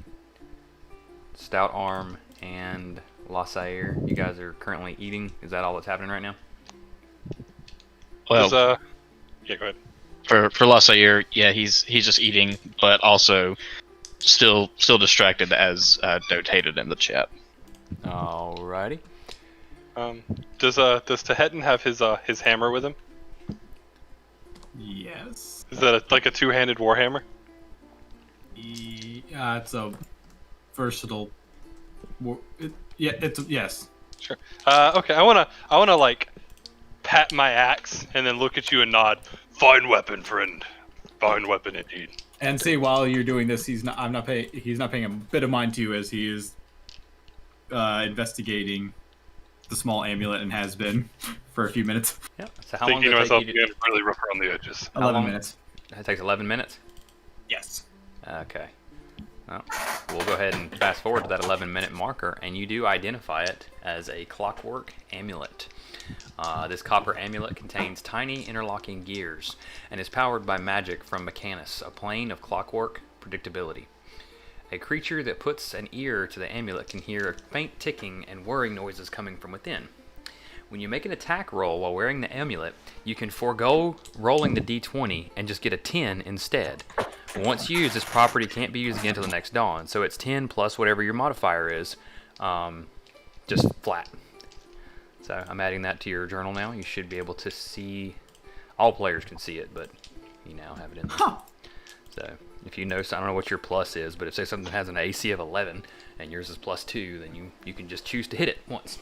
Stout Arm, and Lassair. You guys are currently eating. Is that all that's happening right now? Well, Yeah, go ahead. for Lassair, yeah, he's just eating, but also still distracted as notated in the chat. Alrighty. Does Tehetin have his hammer with him? Yes. Is that like a two-handed warhammer? It's a versatile. Yes. Sure. Okay. I wanna like pat my axe and then look at you and nod. Fine weapon, friend. Fine weapon indeed. And see, while you're doing this, he's not paying a bit of mind to you as he is investigating the small amulet and has been for a few minutes. Yeah. So how long Thinking to does it myself, take you being really rough around the edges. 11 minutes. That takes 11 minutes? Yes. Okay. Well, we'll go ahead and fast forward to that 11-minute marker, and you do identify it as a clockwork amulet. This copper amulet contains tiny interlocking gears and is powered by magic from Mechanus, a plane of clockwork predictability. A creature that puts an ear to the amulet can hear a faint ticking and whirring noises coming from within. When you make an attack roll while wearing the amulet, you can forego rolling the d20 and just get a 10 instead. Once used, this property can't be used again until the next dawn, so it's 10 plus whatever your modifier is, just flat. So I'm adding that to your journal now. You should be able to see, all players can see it, but you now have it in there. Huh. So if you notice, I don't know what your plus is, but if say something has an AC of 11 and yours is plus 2, then you can just choose to hit it once.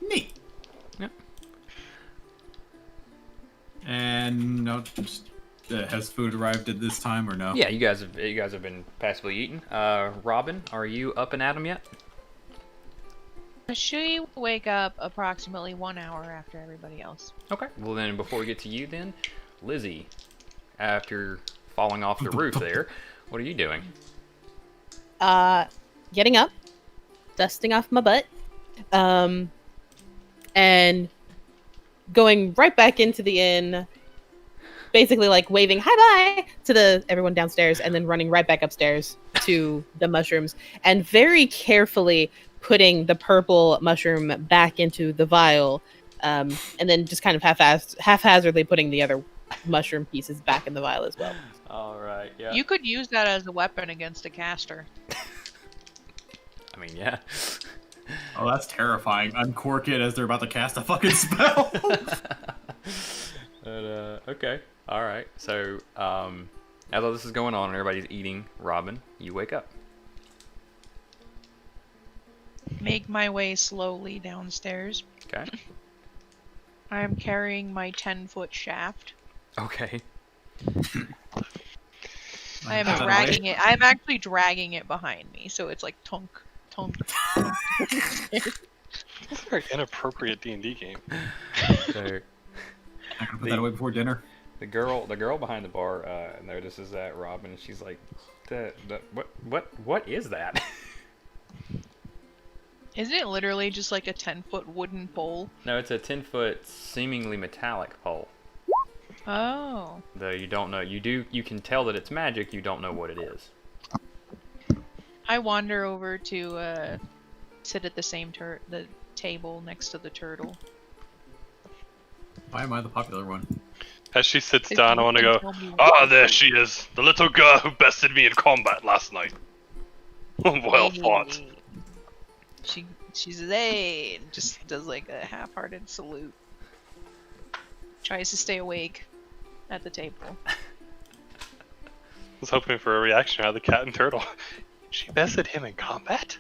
Neat. Yep. And no, has food arrived at this time or no? Yeah, you guys have been passively eaten. Robin, are you up and at 'em yet? She will wake up approximately 1 hour after everybody else. Okay. Well then, before we get to you, then Lizzie, after falling off the roof there, what are you doing? Getting up, dusting off my butt, and going right back into the inn, basically like waving hi bye to everyone downstairs, and then running right back upstairs to the mushrooms, and very carefully putting the purple mushroom back into the vial, and then just kind of haphazardly putting the other mushroom pieces back in the vial as well. All right. Yeah. You could use that as a weapon against a caster. I mean, yeah. Oh, that's terrifying. Uncork it as they're about to cast a fucking spell. But, okay. All right. So, as all this is going on and everybody's eating, Robin, you wake up. Make my way slowly downstairs. Okay. I am carrying my 10-foot shaft. Okay. I am dragging it. I'm actually dragging it behind me, so it's like tunk, tunk. That's a very inappropriate D&D game. So, I'm gonna put that away before dinner. The girl behind the bar notices that Robin, and she's like, what is that? Isn't it literally just like a 10-foot wooden pole? No, it's a 10-foot seemingly metallic pole. Oh. Though you don't know, you can tell that it's magic. You don't know what it is. I wander over to sit at the same the table next to the turtle. Why am I the popular one? As she sits If down, I you want to can go, tell me what ah, it there is. she is. The little girl who bested me in combat last night. Well fought. She says, "Hey," and just does like a half-hearted salute. Tries to stay awake at the table. I was hoping for a reaction out of the cat and turtle. She bested him in combat?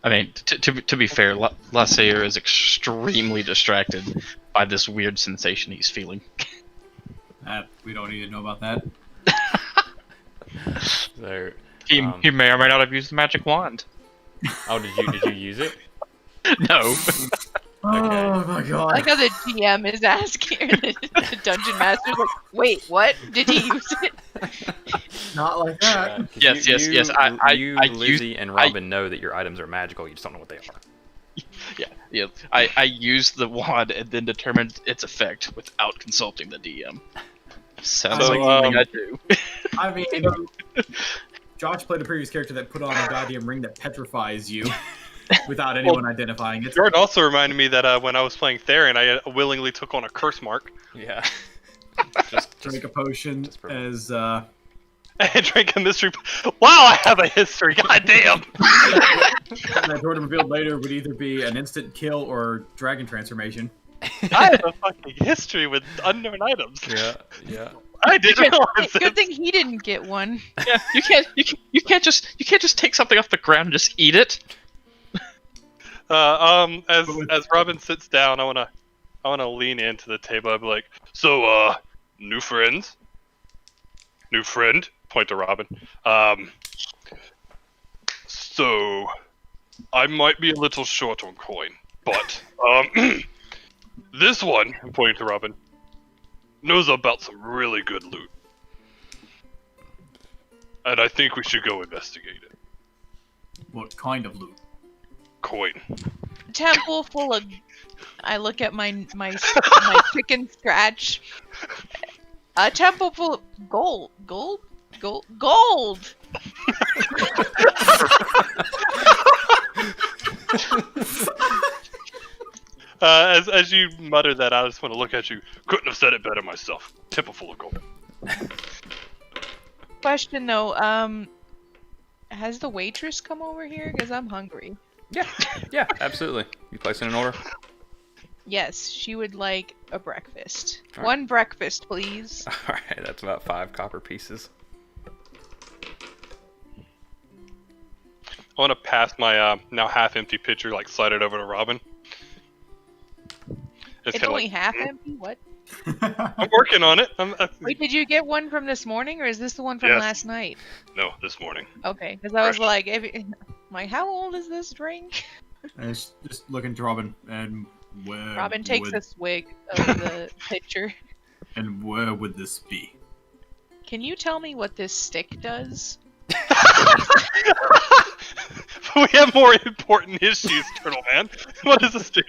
I mean, to be fair, Lassair is extremely distracted by this weird sensation he's feeling. We don't need to know about that. So, He may or may not have used the magic wand. oh, did you use it? No. Oh my I god. like how the GM is asking, the dungeon master's like, "Wait, what? Did he use it?" Not like that. 'Cause Yes, you, yes, you, yes, you, I Lizzie, used- and Robin know that your items are magical. You just don't know what they are. Yeah. I used the wand and then determined its effect without consulting the DM. Sounds So, like something I do. I mean, Josh played a previous character that put on a goddamn ring that petrifies you without anyone identifying it. Jordan also reminded me that when I was playing Theron, I willingly took on a curse mark. Yeah. Drink a potion just perfect. as And drank a mystery. Wow, I have a history. God damn. that Jordan revealed later would either be an instant kill or dragon transformation. I have a fucking history with unknown items. Yeah. I didn't realize Good it. thing he didn't get one. Yeah, you can't just take something off the ground and just eat it. As Robin sits down, I wanna lean into the table. I'll be like, so, new friends? New friend? Point to Robin. So, I might be a little short on coin, but, this one, I'm pointing to Robin, knows about some really good loot. And I think we should go investigate it. What kind of loot? Coin. Temple full of. I look at my chicken scratch. A temple full of gold. As you mutter that, I just want to look at you. Couldn't have said it better myself. Temple full of gold. Question though, has the waitress come over here? Because I'm hungry. Yeah, absolutely. You placing an order? Yes, she would like a breakfast. All right. One breakfast, please. Alright, that's about 5 copper pieces. I want to pass my now half-empty pitcher, like slide it over to Robin. It's kinda only like, half empty? What? I'm working on it. Wait, did you get one from this morning, or is this the one from Yes. last night? No, this morning. Okay, because I was Fresh. like, how old is this drink? And it's just looking to Robin and where Robin takes would, a swig of the pitcher. and where would this be? Can you tell me what this stick does? We have more important issues, Turtle Man. What does this do?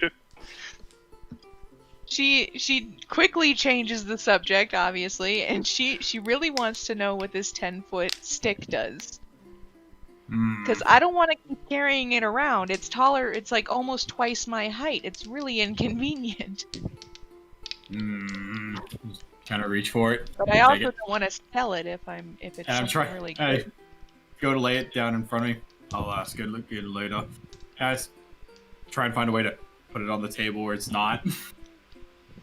She quickly changes the subject, obviously, and she really wants to know what this 10-foot stick does. Because I don't want to keep carrying it around. It's taller. It's like almost twice my height. It's really inconvenient. Trying to reach for it. But I Take also it. don't want to sell it if it's And I'm something trying. really I good. go to lay it down in front of me. I'll ask it later. I just try and find a way to put it on the table where it's not.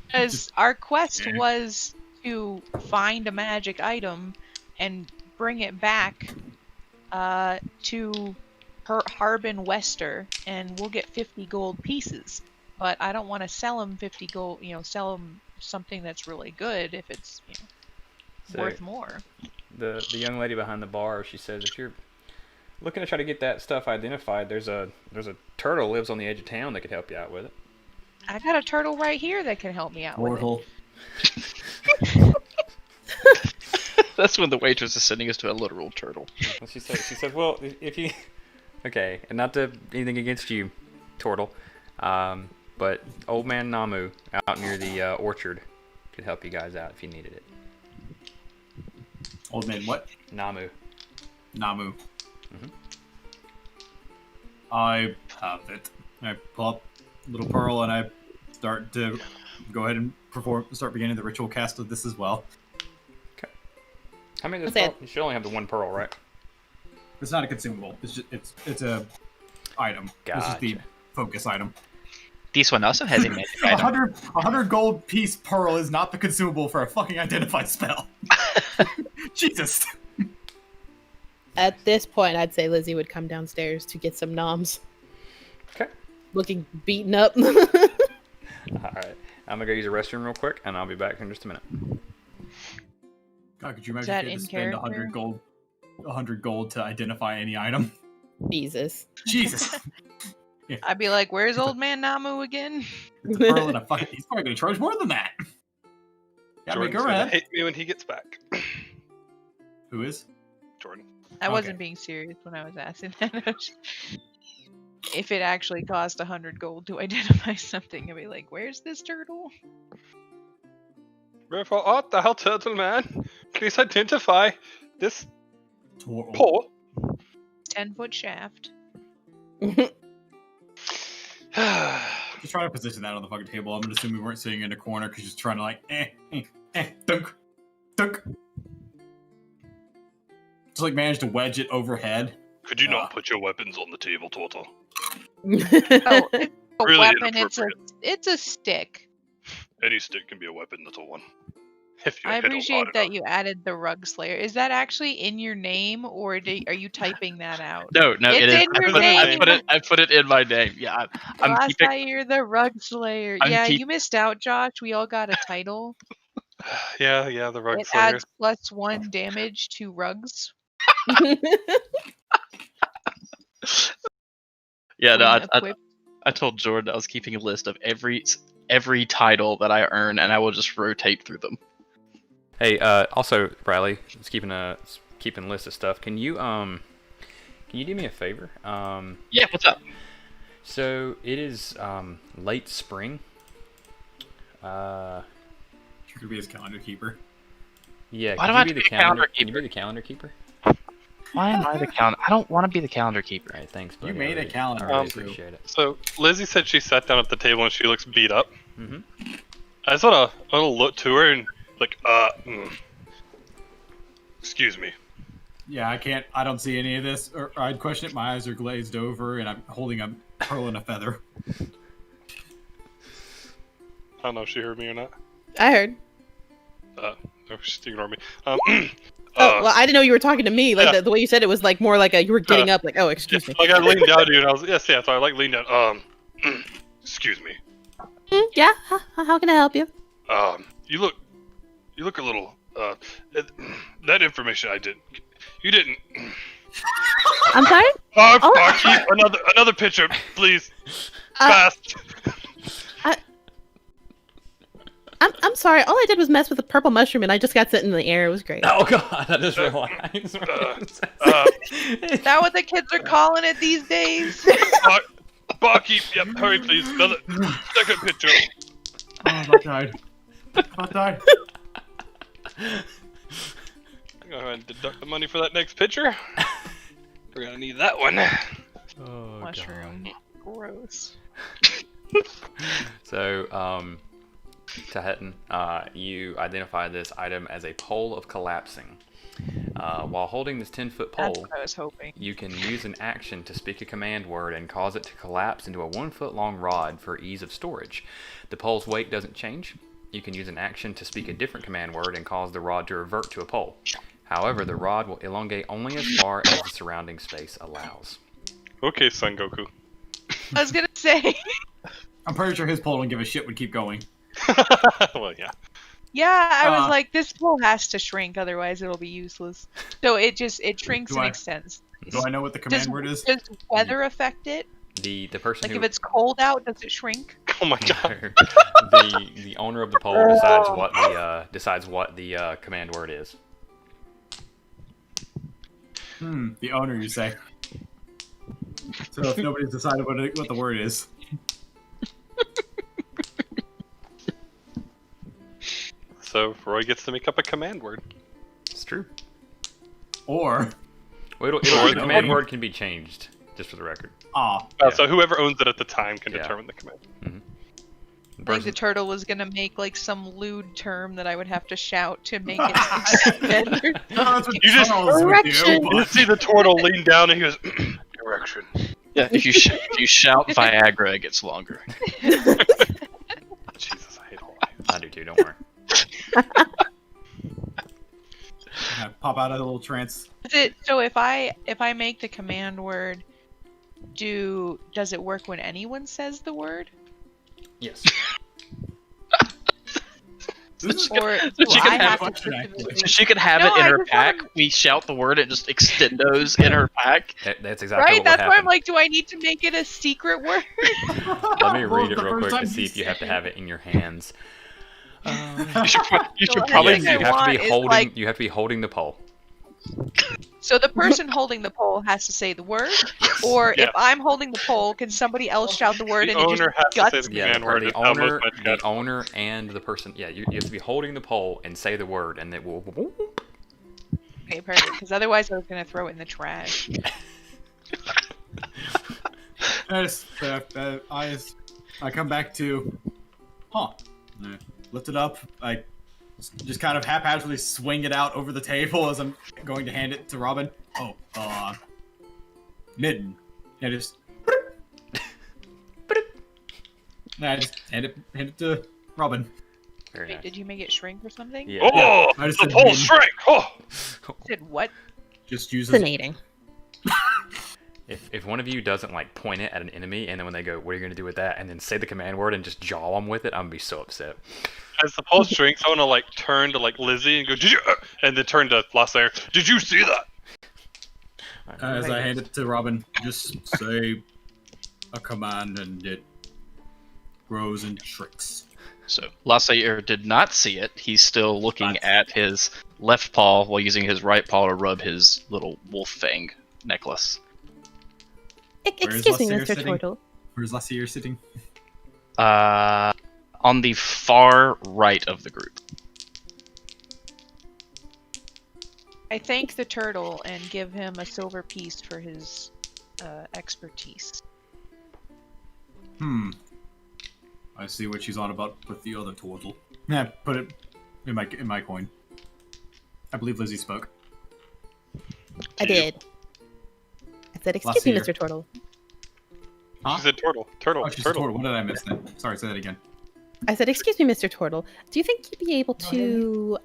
Because our quest Yeah. was to find a magic item and bring it back to Harbin Wester, and we'll get 50 gold pieces. But I don't want to sell them 50 gold. Sell them something that's really good if it's So, worth more. The young lady behind the bar, she says, if you're looking to try to get that stuff identified, there's a turtle lives on the edge of town that could help you out with it. I got a turtle right here that can help me out with Mortal. it. That's when the waitress is sending us to a literal turtle. What she said? She said, "Well, if you, okay, and not to anything against you, Turtle, but Old Man Namu out near the orchard could help you guys out if you needed it." Old man, what? Namu. Namu. Mhm. I have it. I pull up Little Pearl and I start to go ahead and start beginning the ritual cast of this as well. Okay. How many? That's it. You should only have the one pearl, right? It's not a consumable. It's just it's a item. This is the Gotcha. focus item. This one also has a magic item. 100 gold piece pearl is not the consumable for a fucking identify spell. Jesus. At this point, I'd say Lizzie would come downstairs to get some noms. Okay. Looking beaten up. All right. I'm gonna go use the restroom real quick, and I'll be back in just a minute. God, could you Is imagine that if you had in to spend character? 100 gold to identify any item? Jesus. Jesus. I'd be like, "Where's Old Man Namu again?" It's a pearl and a fucking. He's probably gonna charge more than that. Gotta make Jordan's her gonna red. hate me when he gets back. Who is? Jordan. I wasn't Okay. being serious when I was asking that. If it actually cost 100 gold to identify something, I'd be like, "Where's this turtle?" Wherefore art thou, turtle man? Please identify this Torl. paw. 10-foot shaft. Just trying to position that on the fucking table. I'm gonna assume we weren't sitting in a corner because just trying to like dunk, dunk. Just like managed to wedge it overhead. Could you Ah. not put your weapons on the table, Tortle? Oh, it's a Really weapon. inappropriate. It's a stick. Any stick can be a weapon, little one. If you I hit it appreciate hard that enough. you added the Rug Slayer. Is that actually in your name, or are you typing that out? No, It's it is. in your I put it in my name. Yeah, I'm Last keeping. I hear, the Rug Slayer. I'm Yeah, keep- you missed out, Josh. We all got a title. Yeah, the rug It slayer. adds +1 damage to rugs. Yeah, no, when I equipped. I told Jordan I was keeping a list of every title that I earn, and I will just rotate through them. Hey, also, Riley, just keeping a list of stuff. Can you do me a favor? Yeah, what's up? So it is late spring. You could be his calendar keeper. Yeah. Why Can do I you have be to the be a calendar calendar? Can you keeper? be the calendar keeper? Why am I the calendar? I don't want to be the calendar keeper. All right, thanks. You buddy. made I a calendar, I really too. appreciate it. So Lizzie said she sat down at the table and she looks beat up. Mhm. I just wanna look to her and like, excuse me. Yeah, I don't see any of this. Or I'd question it. My eyes are glazed over, and I'm holding a pearl and a feather. I don't know if she heard me or not. I heard. No, just ignore me. Oh, well, I didn't know you were talking to me. Like yeah. the way you said it was like more like you were getting up. Like, oh, excuse me. Like I leaned down to you and I was yes, so I like leaned down. Excuse me. Yeah. How can I help you? You look a little that information you didn't. I'm sorry. Oh, Oh. Barkeep, another picture, please. Fast. I'm sorry. All I did was mess with a purple mushroom, and I just got sent in the air. It was great. Oh God! I just realized. Is that what the kids are calling it these days? Barkeep, yep, hurry please. Another second picture. Oh, I about died. About died. Go ahead and deduct the money for that next picture. We're gonna need that one. Oh, Mushroom. Gross. So, Tahetan, you identify this item as a pole of collapsing. While holding this 10-foot That's pole, what I was hoping. you can use an action to speak a command word and cause it to collapse into a 1-foot-long rod for ease of storage. The pole's weight doesn't change. You can use an action to speak a different command word and cause the rod to revert to a pole. However, the rod will elongate only as far as the surrounding space allows. Okay, Son Goku. I was gonna say. I'm pretty sure his pole don't give a shit would keep going. Well, yeah. Yeah, I was Uh, like, this pole has to shrink, otherwise it'll be useless. So it shrinks Do and I- extends. Do I know what the command word is? Does weather affect it? The person Like who if it's cold out, does it shrink? Oh my god. the owner of the pole decides what the command word is. The owner, you say. So if nobody's decided what the word is. So Roy gets to make up a command word. It's true. Or... Well, Or the the command owner. word can be changed, just for the record. Ah. Yeah. So whoever owns it at the time can Yeah. determine the command. I think the turtle was gonna make like some lewd term that I would have to shout to make it better. That's what You just- Charles would do, Correction. You but... see the turtle lean down and he goes, direction. Yeah, if you shout Viagra, it gets longer. Jesus, I hate Hawaii. I do too. Don't worry. Pop out of a little trance. So if I make the command word, does it work when anyone says the word? Yes. This is Or she do can I have have to question, specifically- So she could have No, it in I her just pack. wanna- We shout the word, it just extendos in her pack. That's exactly Right? what That's would why I'm happen. like, do I need to make it a secret word? Let me read it The real first quick to time see you if you have to said have it in your hands. You should So probably Yes, everything I you have to want be is, holding. like- You have to be holding the pole. So the person holding the pole has to say the word, or Yeah. if I'm holding the pole, can somebody else shout the word The and it owner just has to guts? say the Yeah, command word. the is how most owner, magic the items- owner, and the person. Yeah, you have to be holding the pole and say the word, and it will. Okay, perfect. Because otherwise, I was gonna throw it in the trash. I come back to, I lift it up. I just kind of haphazardly swing it out over the table as I'm going to hand it to Robin. Midden. And just. And I just hand it to Robin. Very Wait, nice. did you make it shrink or something? Yeah. Oh, I just the said pole midden. shrink! Oh! Said what? Just use it. Fascinating. If one of you doesn't like point it at an enemy, and then when they go, "What are you gonna do with that?" and then say the command word and just jaw them with it, I'm gonna be so upset. As the pole shrinks, I want to like turn to like Lizzie and go, "Did you?" And then turn to Lasser. Did you see that? As I hand it to Robin, just say a command and it grows and shrinks. So Lassair did not see it. He's still looking at his left paw while using his right paw to rub his little wolf fang necklace. Where is Excuse me, Lassair Mr. sitting? Turtle. Where's Lassie sitting? On the far right of the group. I thank the turtle and give him a silver piece for his expertise. I see what she's on about with the other turtle. Yeah, put it in my coin. I believe Lizzie spoke. I did. I said, excuse me, Lassie. Mr. Turtle. Huh? She said turtle. Turtle. Oh, she's a turtle. turtle. What did I miss then? Sorry, say that again. I said, excuse me, Mr. Turtle. Do you think you'd be able to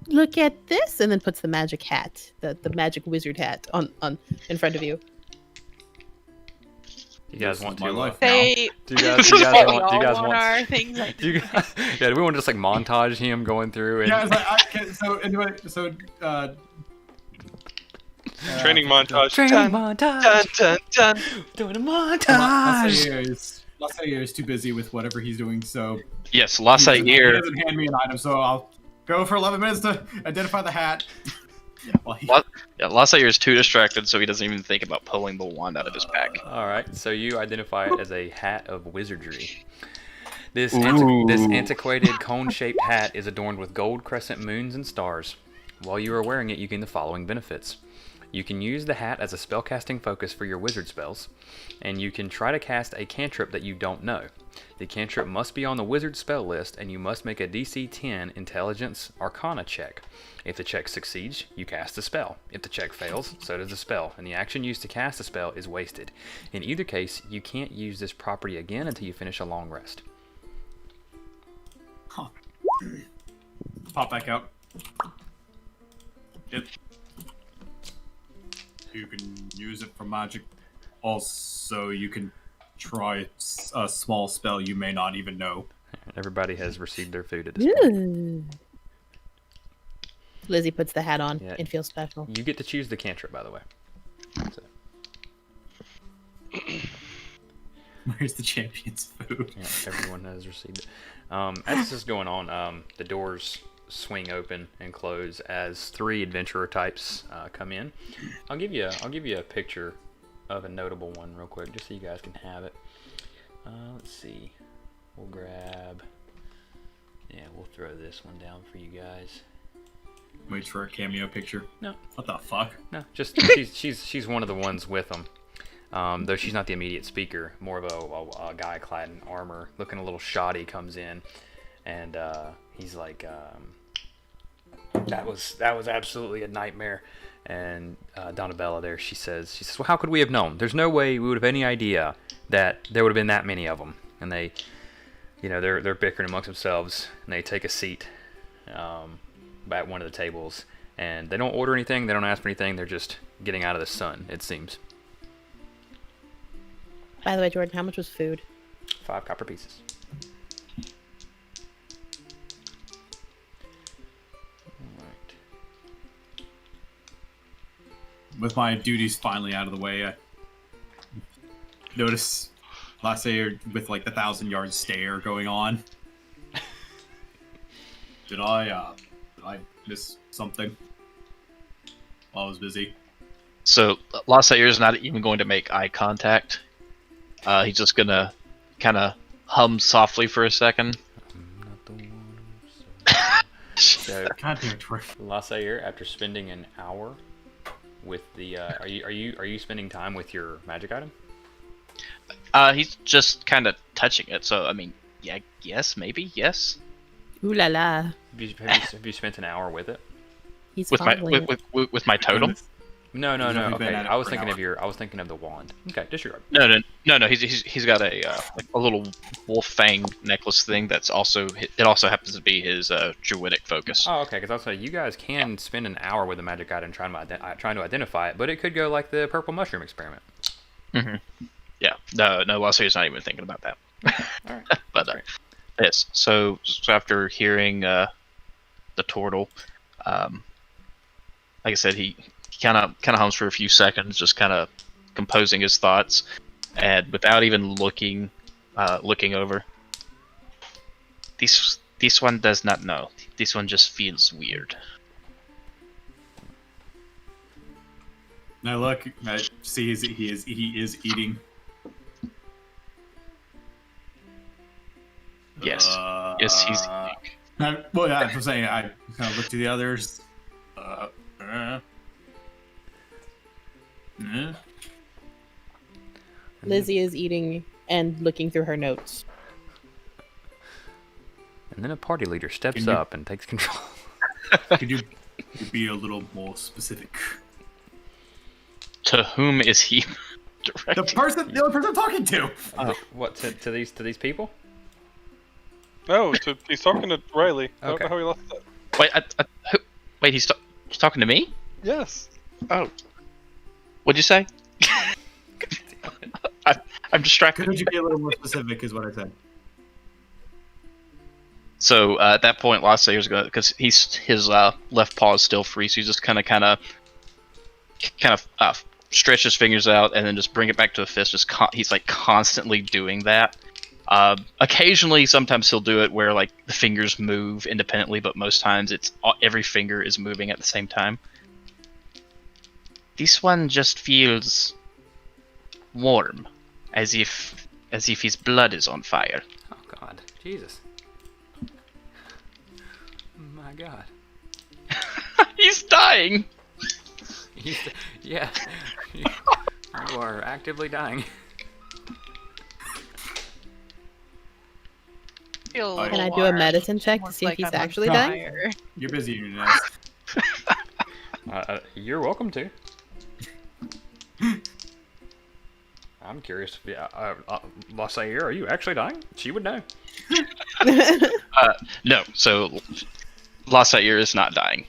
look at this? And then puts the magic hat, the magic wizard hat on in front of you. You guys This want is my to? life. Say, Do you guys we want? all Do you guys want our want? things. Do you guys, yeah, do we want to just like montage him going through and? Yeah, it's like, Training montage. Training Dun, montage. dun, dun, dun. Doing a montage. Lassair is too busy with whatever he's doing, so Yes, he Lassair. doesn't hand me an item, so I'll go for 11 minutes to identify the hat. Yeah, well, Lassair is too distracted, so he doesn't even think about pulling the wand out of his pack. All right, so you identify it as a hat of wizardry. This Ooh. this antiquated cone-shaped hat is adorned with gold crescent moons and stars. While you are wearing it, you gain the following benefits. You can use the hat as a spellcasting focus for your wizard spells, and you can try to cast a cantrip that you don't know. The cantrip must be on the wizard spell list, and you must make a DC 10 Intelligence Arcana check. If the check succeeds, you cast the spell. If the check fails, so does the spell, and the action used to cast the spell is wasted. In either case, you can't use this property again until you finish a long rest. pop back out. Yep. You can use it for magic. Also, you can try a small spell you may not even know. Everybody has received their food at this point. Ooh. Lizzie puts the hat on Yeah. and feels special. You get to choose the cantrip, by the way. So, Where's the champion's food? yeah, everyone has received it. As this is going on, the doors swing open and close as 3 adventurer types come in. I'll give you a picture of a notable one real quick, just so you guys can have it. Let's see. We'll grab. Yeah, we'll throw this one down for you guys. Wait for a cameo picture. No. What the fuck? No, just she's one of the ones with them. Though she's not the immediate speaker. More of a guy clad in armor, looking a little shoddy, comes in, and he's like, "That was absolutely a nightmare." And Donabella there, she says, "Well, how could we have known? There's no way we would have any idea that there would have been that many of them." And they, they're bickering amongst themselves, and they take a seat at one of the tables, and they don't order anything, they don't ask for anything, they're just getting out of the sun, it seems. By the way, Jordan, how much was food? 5 copper pieces. Alright. With my duties finally out of the way, I notice Lassair with like the 1,000-yard stare going on. Did I miss something while I was busy? So Lassair is not even going to make eye contact. He's just gonna kind of hum softly for a second. I'm not the one so, God damn it, Troy. Lassair, after spending an hour with the, are you spending time with your magic item? He's just kind of touching it. So I mean, yeah, yes, maybe, yes. Ooh la la. Have you spent an hour with it? He's With my fondling it. with my totem. No. He's only been Okay, at it I was for an thinking hour. I was thinking of the wand. Okay, disregard. No. He's got a like a little wolf fang necklace thing. That's also it. Also happens to be his druidic focus. Oh, okay. Because I'll say you guys can spend an hour with a magic item trying to identify it, but it could go like the purple mushroom experiment. Mm-hmm. Yeah. No. Lassair's not even thinking about that. All right. But yes. So after hearing the turtle, like I said, he kind of hums for a few seconds, just kind of composing his thoughts, and without even looking over. This one does not know. This one just feels weird. Now look, I see he is eating. Yes. Yes, he's eating. Well, yeah, I'm saying I kind of look to the others. Lizzie is eating and looking through her notes. And then a party leader steps Can you- up and takes control. Could you be a little more specific? To whom is he The directing? other person I'm talking to. What to these people? No, he's talking to Riley. I don't Okay. know how he lost that. Wait, he's talking to me? Yes. Oh. What'd you say? I'm distracted. Could you be a little more specific? Is what I said. So at that point, Lassair's gonna, because his left paw is still free, so he's just kind of stretch his fingers out and then just bring it back to a fist. He's like constantly doing that. Occasionally, sometimes he'll do it where like the fingers move independently, but most times every finger is moving at the same time. This one just feels warm, as if his blood is on fire. Oh God, Jesus! My God, He's dying. yeah, you are actively dying. Feel Can Can I little do a alarmed, medicine check to almost see if like he's I'm on actually dying? fire. You're busy in your nest. You're welcome to. I'm curious. Lassair, are you actually dying? She would know. No, so Lassair is not dying.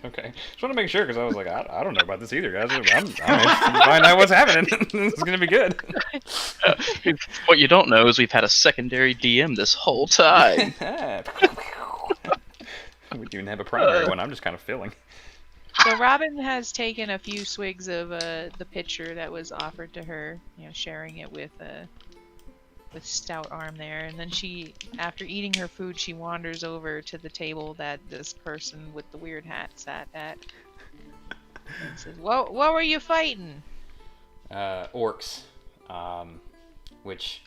Okay, just want to make sure because I was like, I don't know about this either, guys. I'm interested to find out what's happening. This is gonna be good. What you don't know is we've had a secondary DM this whole time. We didn't even have a primary one. I'm just kind of filling. So Robin has taken a few swigs of the pitcher that was offered to her, sharing it with with Stout Arm there, and then she, after eating her food, she wanders over to the table that this person with the weird hat sat at. And says, what were you fighting? Orcs, which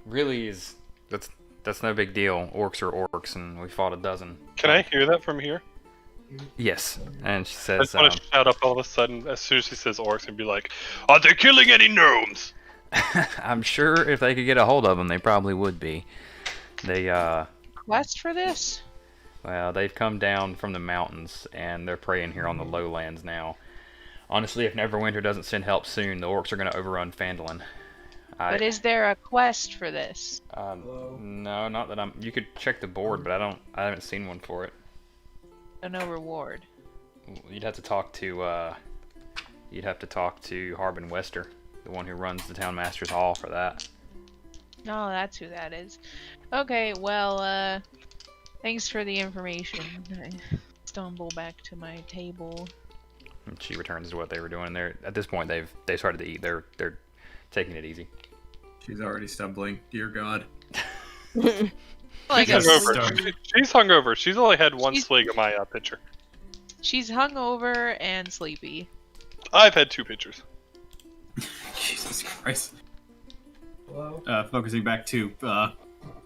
really is that's no big deal. Orcs are orcs, and we fought a dozen. Can I hear that from here? Yes, and she I says, just want to shout up all of a sudden as soon as she says orcs and be like, "Are they killing any gnomes?" I'm sure if they could get a hold of them, they probably would be. They Quest for this? well, they've come down from the mountains, and they're preying here on the lowlands now. Honestly, if Neverwinter doesn't send help soon, the orcs are going to overrun Phandalin. But is there a quest for this? No, not that I'm. You could check the board, but I haven't seen one for it. So no reward. You'd have to talk to Harbin Wester, the one who runs the Town Master's Hall, for that. No, that's who that is. Okay, well, thanks for the information. I stumble back to my table. And she returns to what they were doing. At this point, they started to eat. They're taking it easy. She's already stumbling. Dear God. Like She's a hungover. sleeper. She's hungover. She's only had one She's- swig of my pitcher. She's hungover and sleepy. I've had 2 pitchers. Jesus Christ. Hello? Focusing back to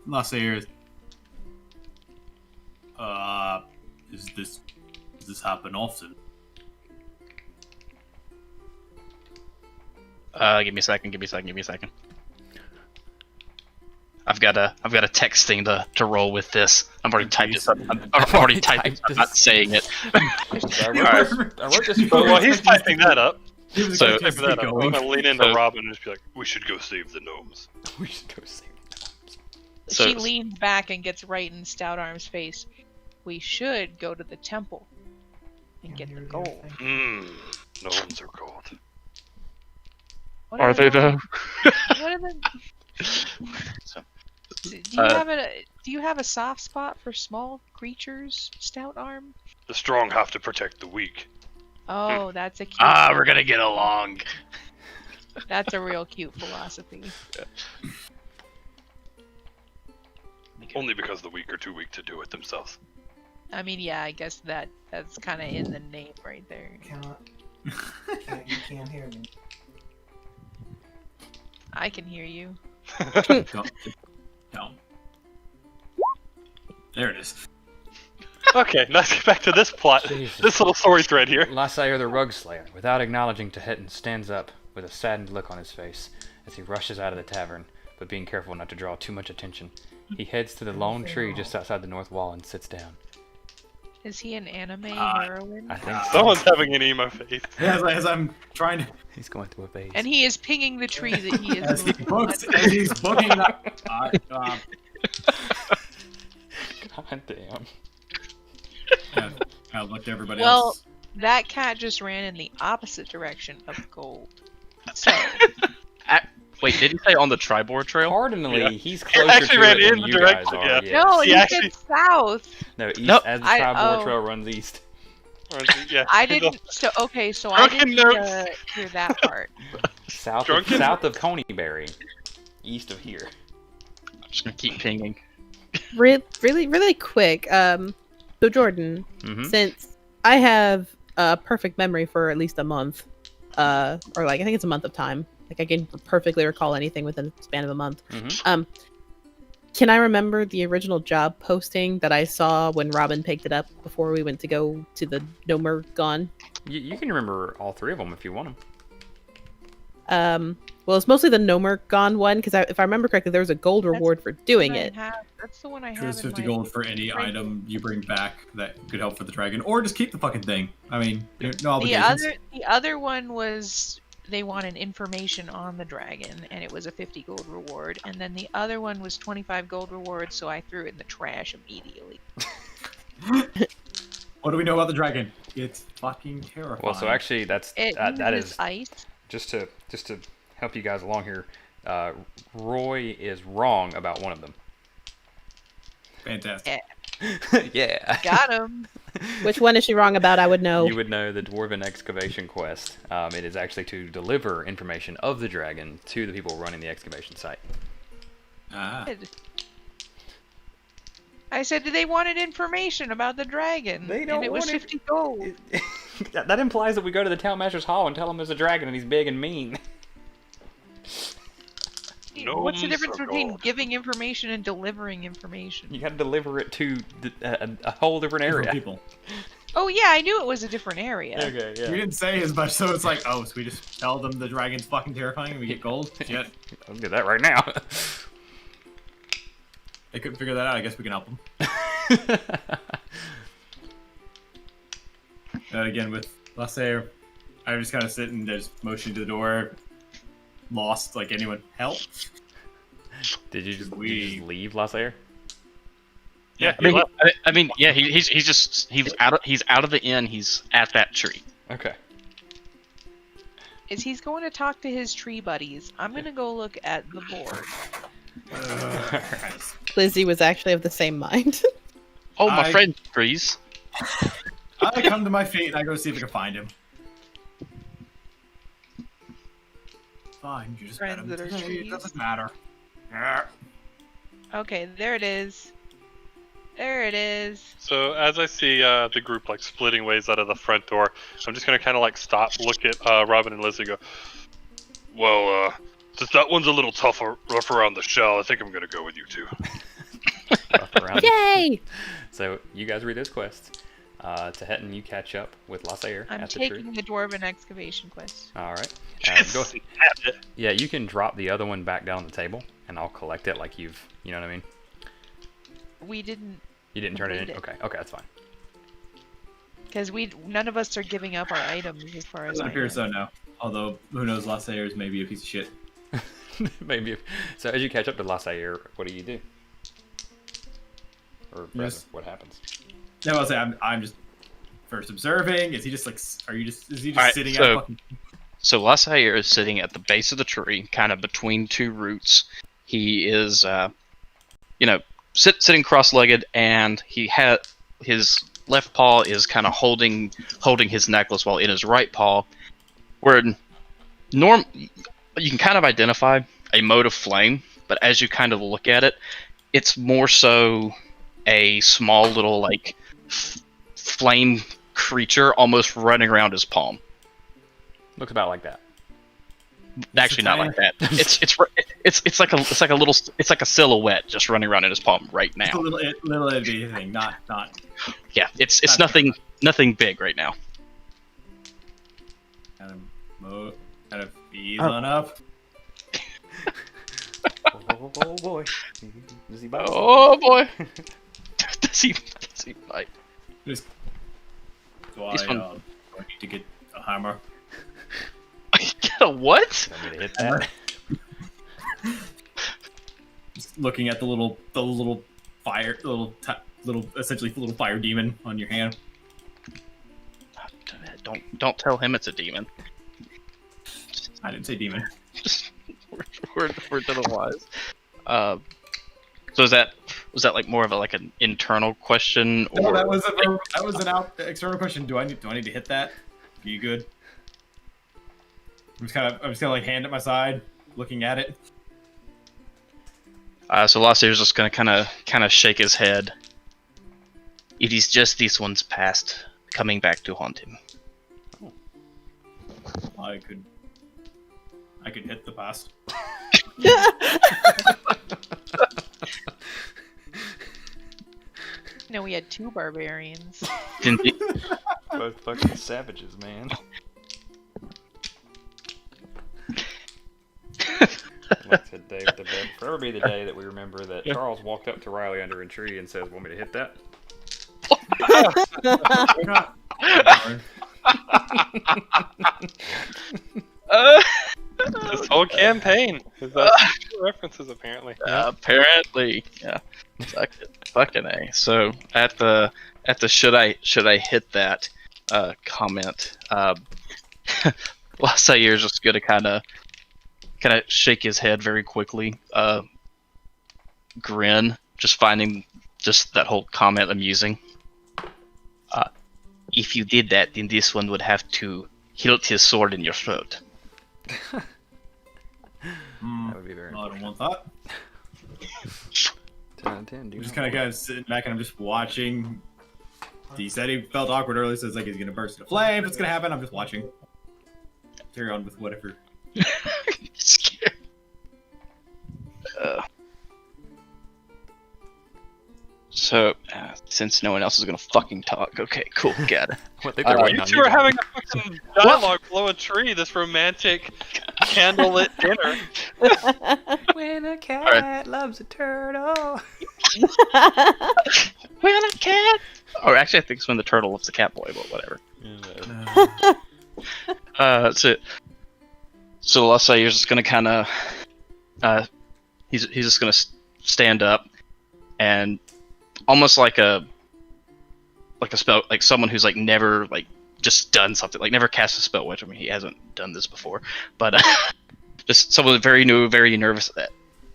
Las Ayers. Does this happen often? Give me a second. I've got a text thing to roll with this. I've already typed it. I've already typed it. I'm not saying it. I wrote this But while he's typing that up, So- typing that up, I'm gonna lean into Robin and just be like, "We should go save the gnomes." We should go save them. So- She leans back and gets right in Stout Arm's face. We should go to the temple and get the gold. Gnomes are gold. What Are they though? What are the... So, Do you have a soft spot for small creatures, Stout Arm? The strong have to protect the weak. Oh, that's a cute. we're gonna get along. That's a real cute philosophy. Only because the weak are too weak to do it themselves. I mean, yeah, I guess that's kind of in the name right there. You can't hear me. I can hear you. No. There it is. Okay, let's get back to this plot. Jesus. This little story thread here. Lasair the Rug Slayer, without acknowledging Tehetin, stands up with a saddened look on his face as he rushes out of the tavern, but being careful not to draw too much attention. He heads to the lone tree just outside the north wall and sits down. Is he an anime heroine? I think Someone's having an emo face. As I'm trying to, he's going through a phase. And he is pinging the tree that he is as moving. he's booking up. God damn. I looked at everybody Well, else. that cat just ran in the opposite direction of gold. So, Wait, did he say on the Tribord Trail? Cardinally, Yeah. he's He closer actually to ran it than in the you guys direction, are. yeah. no, He he actually- said south. No, east, Nope. as the I- Tribord oh. Trail runs east. Yeah, I didn't. So okay, so I Drunken didn't notes. hear that part. South of Coneyberry. East of here. I'm just gonna keep pinging. Really quick. So Jordan, Mm-hmm. since I have a perfect memory for at least a month, or like I think it's a month of time. Like I can perfectly recall anything within the span of a month. Mm-hmm. Can I remember the original job posting that I saw when Robin picked it up before we went to go to the Nomergon? You can remember all 3 of them if you want Well, it's mostly the Nomergon one because if I remember correctly, there was a gold reward for doing it. That's the one I have. There's in 50 my- gold for any item you bring back that could help for the dragon, or just keep the fucking thing. I mean, no obligations. The other one was they wanted information on the dragon, and it was a 50 gold reward. And then the other one was 25 gold reward, so I threw it in the trash immediately. What do we know about the dragon? It's fucking terrifying. Well, so actually, that uses is ice. just to help you guys along here. Roy is wrong about one of them. fantastic. Yeah. Got him. Which one is she wrong about? I would know. You would know the Dwarven Excavation Quest. It is actually to deliver information of the dragon to the people running the excavation site. Ah. I said they wanted information about the dragon. They don't and it was want it. 50 gold. That implies that we go to the Town Master's Hall and tell him there's a dragon and he's big and mean. What's the Gnomes difference are between gold. giving information and delivering information? You gotta deliver it to a whole different area. Different people. Oh yeah, I knew it was a different area. Okay, We didn't say as much, so it's like, oh, so we just tell them the dragon's fucking terrifying and we get gold? Shit. I'll do that right now. They couldn't figure that out. I guess we can help them. Again, with Lasser, I just kind of sit and just motion to the door. Lost, like anyone. Help? Did you just We- leave Lasser? Yeah, I mean, yeah, he's out of the inn. He's at that tree. Okay. Is he's going to talk to his tree buddies. I'm gonna go look at the board. Lizzie was actually of the same mind. Oh, my I- friend, trees. I come to my feet and I go see if I can find him. Fine, you just met Friends him. that are Hey, it trees. doesn't matter. Yeah. Okay, there it is. There it is. So as I see the group like splitting ways out of the front door, I'm just gonna kind of like stop, look at Robin and Lizzie, and go, well, since that one's a little tougher, rough around the shell, I think I'm gonna go with you two. Rough around. Yay! So you guys read those quests. To Hetton, you catch up with Lasser I'm at the tree. taking the dwarven excavation quest. All right. Yes, Go. have it. Yeah, you can drop the other one back down on the table, and I'll collect it like you know what I mean? We didn't, You didn't turn it in? Complete Okay, that's fine. because none of us are giving up our items as far as Doesn't I appear know. so, no. Although, who knows, Lasser is maybe a piece of shit. Maybe. So as you catch up to Lasser, what do you do? Or rather, Yes. what happens? No, I'll say I'm just first observing. Is he just like? Is he just Alright, sitting so- at fucking? So Lassair is sitting at the base of the tree, kind of between two roots. He is, sitting cross-legged, and he had his left paw is kind of holding his necklace, while in his right paw, where you can kind of identify a mode of flame, but as you kind of look at it, it's more so a small little like flame creature almost running around his palm. Looks about like that. Actually, not like that. It's like a silhouette just running around in his palm right It's a now. little itty thing, not. Yeah, it's nothing big right now. Kind of ease on up. Oh boy. Does he bite? Oh boy, does he bite? Just. Do I, This one- do I need to get a hammer? Get a what? Want me to hit that? Just looking at the little fire, essentially little fire demon on your hand. Don't tell him it's a demon. I didn't say demon. we're otherwise. So was that like more of like an internal question, or No, that was an external question. Do I need to hit that? Are you good? I'm just gonna like hand at my side, looking at it. So Lasser's just gonna kind of shake his head. It is just this one's past coming back to haunt him. I could hit the past. No, we had 2 barbarians. Indeed. Both fucking savages, man. Like today, the day, forever be the day that we remember that Charles walked up to Riley under a tree and says, "Want me to hit that?" This whole campaign is references apparently. Apparently, yeah. Fucking A. So at the should I hit that comment, Lassair's just gonna kind of shake his head very quickly, grin, just finding just that whole comment amusing. If you did that, then this one would have to hilt his sword in your throat. That would be very. I don't want that. 10 out of 10, dude. I'm just kind of sitting back and I'm just watching. He said he felt awkward earlier, so it's like he's gonna burst into flame. What's gonna happen? I'm just watching. Carry on with whatever. Scared. So, since no one else is gonna fucking talk, okay, cool, got it. What, they they're waiting You on two you. are having a fucking dialogue below a tree, this romantic candlelit dinner. When a cat loves a turtle. When a cat. Or actually, I think it's when the turtle loves the cat boy, but whatever. So Lasayer's just gonna kind of, he's just gonna stand up, and almost like a spell, like someone who's like never like just done something, like never cast a spell, which I mean he hasn't done this before, but just someone very new, very nervous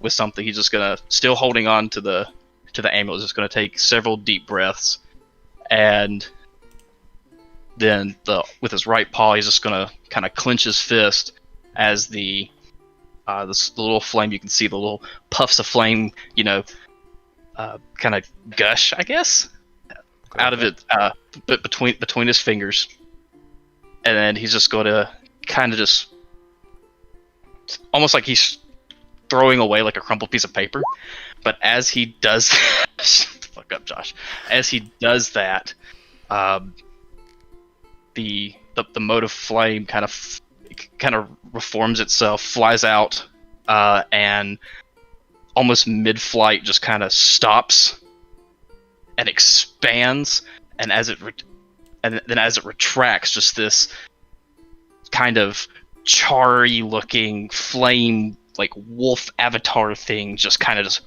with something. He's just gonna, still holding on to the amulet, just gonna take several deep breaths, and then with his right paw, he's just gonna kind of clench his fist as the little flame. You can see the little puffs of flame, kind of gush, I guess, out of it, but between his fingers, and then he's just going to kind of just, almost like he's throwing away like a crumpled piece of paper. But as he does, fuck up, Josh. As he does that, the mote of flame kind of reforms itself, flies out, and almost mid-flight just kind of stops and expands, and as it retracts, just this kind of charry looking flame, like wolf avatar thing, just kind of just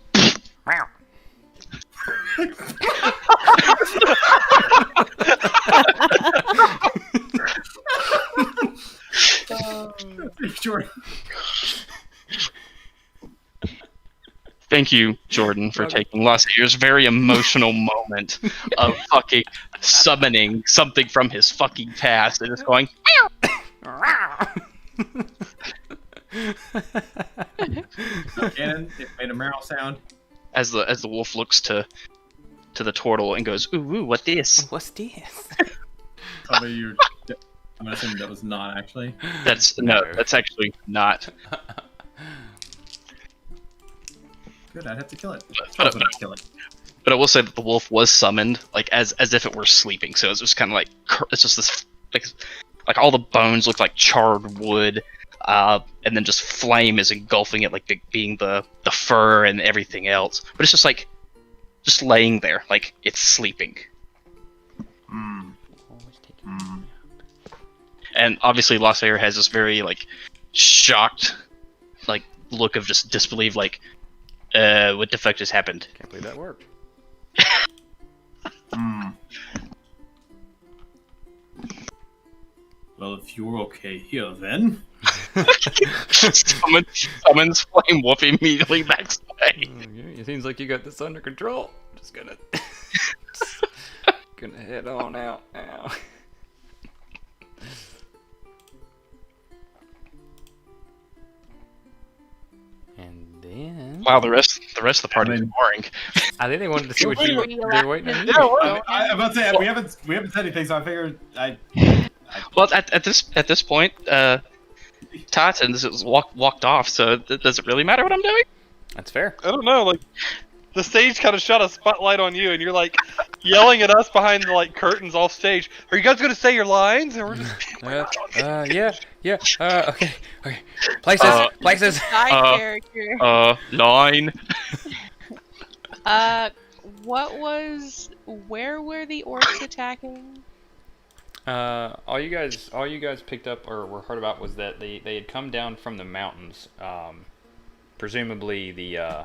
Thank you, Jordan, for taking Lasayer's very emotional moment of fucking summoning something from his fucking past and just going. Cannon, it made a meow sound. As the wolf looks to the turtle and goes, ooh, what this? What's this? Tell me you're. I'm gonna assume that was not actually. That's actually not. Good, I'd have to kill it. But Kill it. I will say that the wolf was summoned like as if it were sleeping. So it's just kind of like, it's just this like all the bones look like charred wood, and then just flame is engulfing it, like being the fur and everything else. But it's just like just laying there, like it's sleeping. And obviously Lasayer has this very like shocked like look of just disbelief, like what the fuck just happened? Can't believe that worked. Well, if you're okay here, then. Summons Flame Wolf immediately backs away. It seems like you got this under control. Just gonna head on out now. And then Wow, the rest of the party is boring. I think they wanted to see what you were waiting on. I'm about to say we haven't said anything, so I figured Well, at this point, Titan has walked off. So does it really matter what I'm doing? That's fair. I don't know, like, the stage kind of shot a spotlight on you, and you're like yelling at us behind the like curtains off stage. Are you guys gonna say your lines? And we're just yeah. Okay. Places. Side character. Line. Where were the orcs attacking? All you guys picked up or were heard about was that they had come down from the mountains, presumably the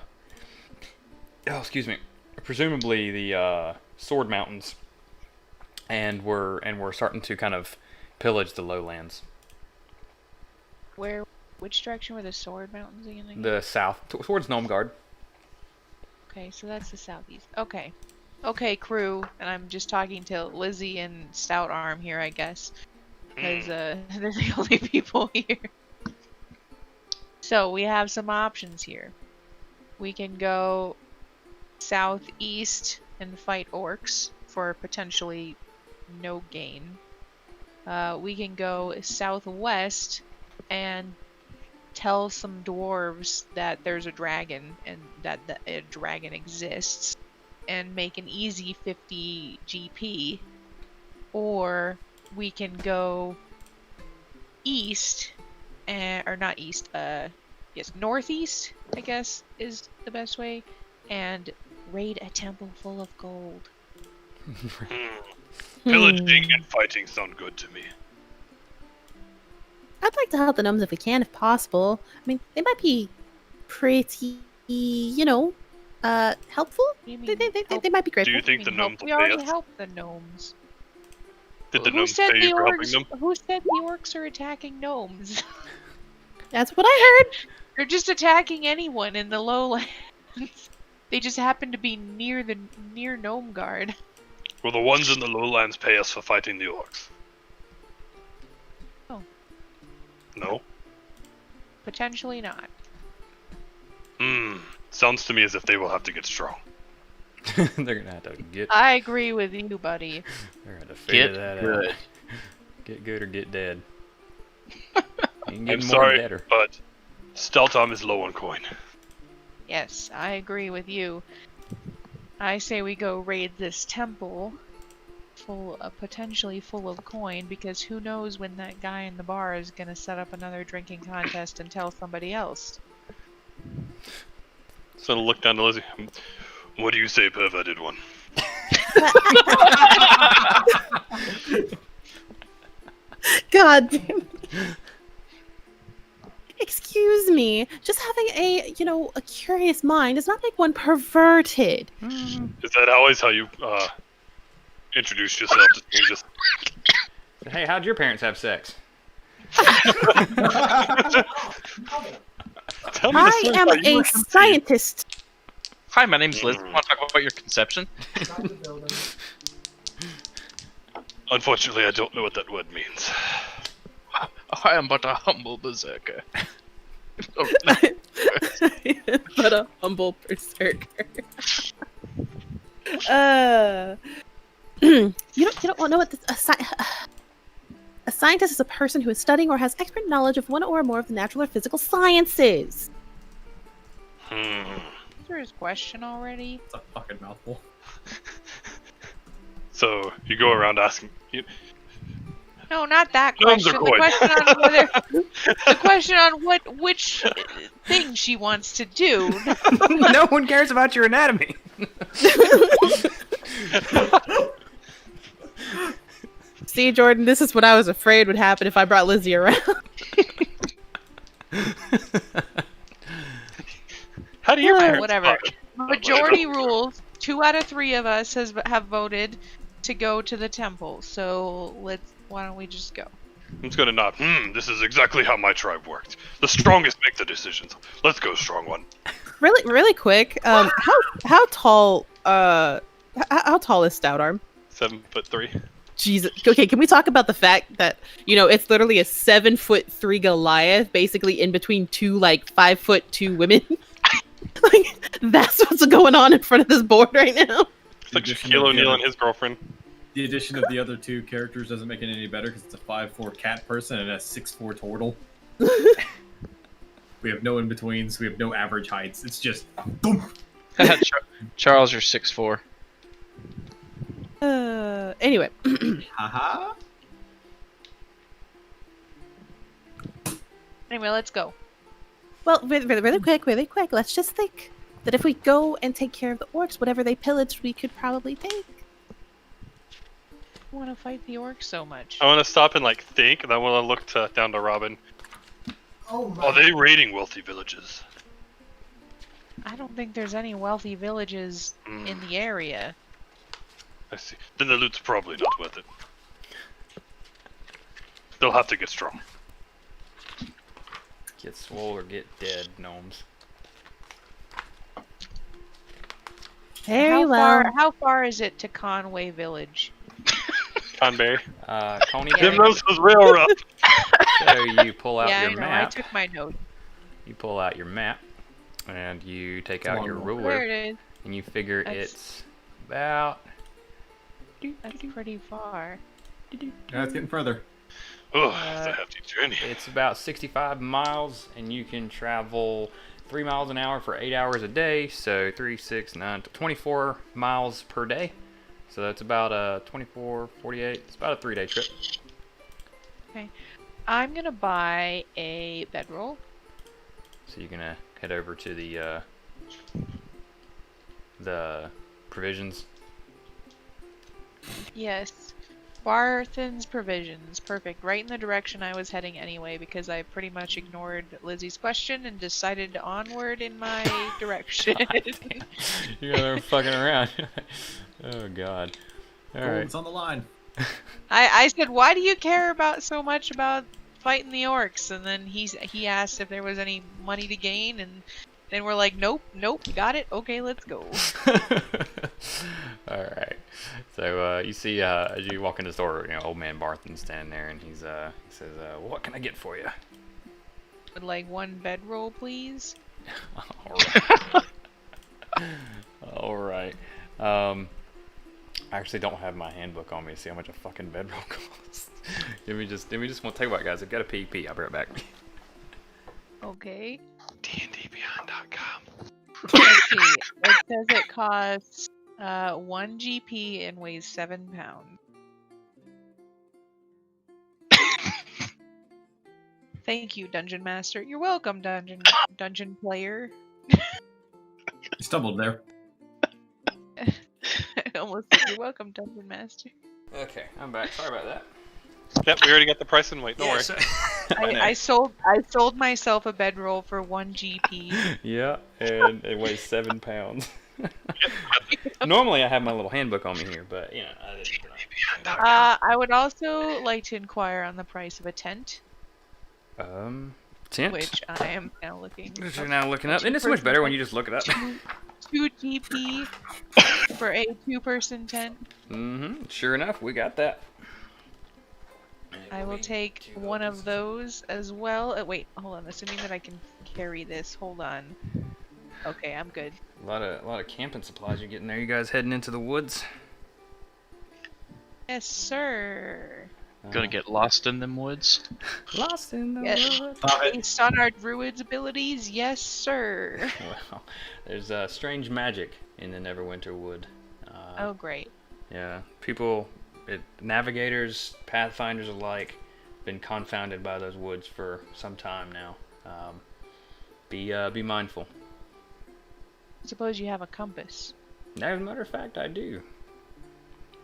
Sword Mountains, and were starting to kind of pillage the lowlands. Which direction were the Sword Mountains again? The south towards Gnomeguard. Okay, so that's the southeast. Okay, crew, and I'm just talking to Lizzie and Stout Arm here, I guess, because they're the only people here. So we have some options here. We can go southeast and fight orcs for potentially no gain. We can go southwest and tell some dwarves that there's a dragon and that a dragon exists and make an easy 50 GP. Or we can go east, or not east, yes, northeast, I guess, is the best way, and raid a temple full of gold. Pillaging and fighting sound good to me. I'd like to help the gnomes if we can, if possible. I mean, they might be pretty, helpful. You mean They might be Do grateful. you think the gnomes we will pay already us? helped the gnomes. Did the Who gnomes said pay the you for helping orcs? them? Who said the orcs are attacking gnomes? That's what I heard. They're just attacking anyone in the lowlands. They just happen to be near Gnome Guard. Will the ones in the lowlands pay us for fighting the orcs? No. No? Potentially not. Sounds to me as if they will have to get strong. They're gonna have to get. I agree with you, buddy. They're gonna figure Get that good. out. Get good or get dead. You can I'm get more sorry, better. but Steltom is low on coin. Yes, I agree with you. I say we go raid this temple, potentially full of coin, because who knows when that guy in the bar is gonna set up another drinking contest and tell somebody else. So I'll look down to Lizzie. What do you say, perverted one? God damn. Excuse me. Just having a curious mind does not make one perverted. Is that always how you introduce yourself to strangers? Hey, how'd your parents have sex? Tell me the I story am about you a and Steve. scientist. Hi, my name's Liz. Want to talk about your conception? Unfortunately, I don't know what that word means. I am but a humble berserker. But a humble berserker. You don't know what a scientist is a person who is studying or has expert knowledge of one or more of the natural or physical sciences. Answer his question already. It's a fucking mouthful. So you go around asking. No, not that Gnomes are question. The question on which thing she wants to do. No one cares about your anatomy. See, Jordan, this is what I was afraid would happen if I brought Lizzie around. How do your parents? Whatever. talk? Majority rules. 2 out of 3 of us have voted to go to the temple. So why don't we just go? I'm just gonna nod. This is exactly how my tribe worked. The strongest make the decisions. Let's go, strong one. Really quick. How tall? How tall is Stout Arm? 7'3". Jesus. Okay, can we talk about the fact that it's literally a 7'3" Goliath, basically in between two 5'2" women. That's what's going on in front of this board right now. It's like Shaquille O'Neal and his girlfriend. The addition of the other 2 characters doesn't make it any better because it's a 5'4" cat person and a 6'4" turtle. We have no in-betweens. We have no average heights. It's just boom. Charles, you're 6'4". Anyway. Haha. Anyway, let's go. Well, really quick. Let's just think that if we go and take care of the orcs, whatever they pillaged, we could probably take. I want to fight the orcs so much. I want to stop and think, and I want to look down to Robin. Oh my. Are they raiding wealthy villages? I don't think there's any wealthy villages in the area. I see. Then the loot's probably not worth it. They'll have to get strong. Get swole or get dead, gnomes. How far is it to Conway Village? Conberry. Coney Yeah. Them roads was real rough. So you pull out Yeah, your I know. map. I took my note. You pull out your map, And you take It's a out long your one. ruler, There it is. and you figure That's- it's about. That's pretty far. Yeah, it's getting further. Oh, it's a hefty journey. It's about 65 miles, and you can travel 3 miles an hour for 8 hours a day. So 3, 6, 9, 24 miles per day. So that's about 24, 48. It's about a 3-day trip. I'm gonna buy a bedroll. So you're gonna head over to the provisions. Yes. Barthen's Provisions. Perfect. Right in the direction I was heading anyway, because I pretty much ignored Lizzie's question and decided onward in my direction. You guys are fucking around. Oh god. All right. It's on the line. I said, why do you care about so much about fighting the orcs? And then he asked if there was any money to gain, and then we're like, nope, got it. Okay, let's go. All right. So you see, as you walk in the store, old man Barthen's standing there, and he says, "What can I get for you?" Would like one bedroll, please. All right. All right. I actually don't have my handbook on me to see how much a fucking bedroll costs. Give me just one. Tell you what, guys, I've got a PP. I'll be right back. Okay. dndbeyond.com. Let's see. It says it costs 1 GP and weighs 7 pounds. Thank you, Dungeon Master. You're welcome, dungeon player. You stumbled there. I almost said you're welcome, Dungeon Master. Okay, I'm back. Sorry about that. Yep, we already got the price and weight. Don't worry. I sold myself a bedroll for 1 GP. Yeah, and it weighs 7 pounds. Normally I have my little handbook on me here, but I didn't. I would also like to inquire on the price of a tent, Tent. which I am now looking. Which you're now looking up. Isn't it so much better when you just look it up? 2 GP for a 2-person tent. Mm-hmm. Sure enough, we got that. I will take one of those as well. Wait, hold on. Assuming that I can carry this. Hold on. Okay, I'm good. A lot of camping supplies you're getting there. You guys heading into the woods? Yes, sir. Gonna get lost in them woods. Lost in the Yes. woods. Based on our druid's abilities, yes, sir. Well, there's strange magic in the Neverwinter Wood. Oh, great. Yeah, people, navigators, pathfinders alike, been confounded by those woods for some time now. Be mindful. Suppose you have a compass. As a matter of fact, I do.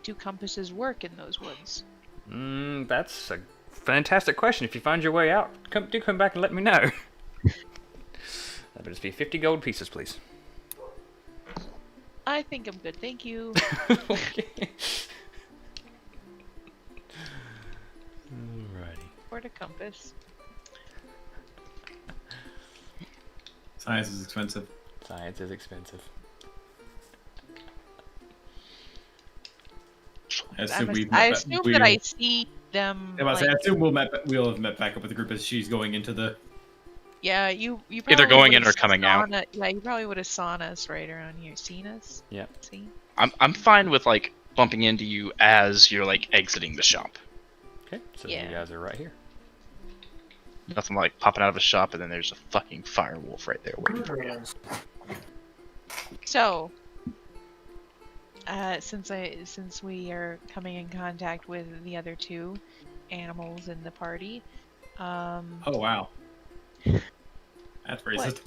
Do compasses work in those woods? That's a fantastic question. If you find your way out, come back and let me know. That'll just be 50 gold pieces, please. I think I'm good, thank you. Okay. Alrighty. For the compass. Science is expensive. Science is expensive. I assume I assume that I see them. I assume we'll have met back up with the group as she's going into the. Yeah, you probably Either going in would've or coming out. Yeah, you probably would have saw us right around here. Seen us? Yeah. See? I'm fine with like bumping into you as you're like exiting the shop. Okay, so Yeah. you guys are right here. Nothing like popping out of a shop and then there's a fucking fire wolf right there waiting for you. So, since we are coming in contact with the other 2 animals in the party, Oh wow. That's racist.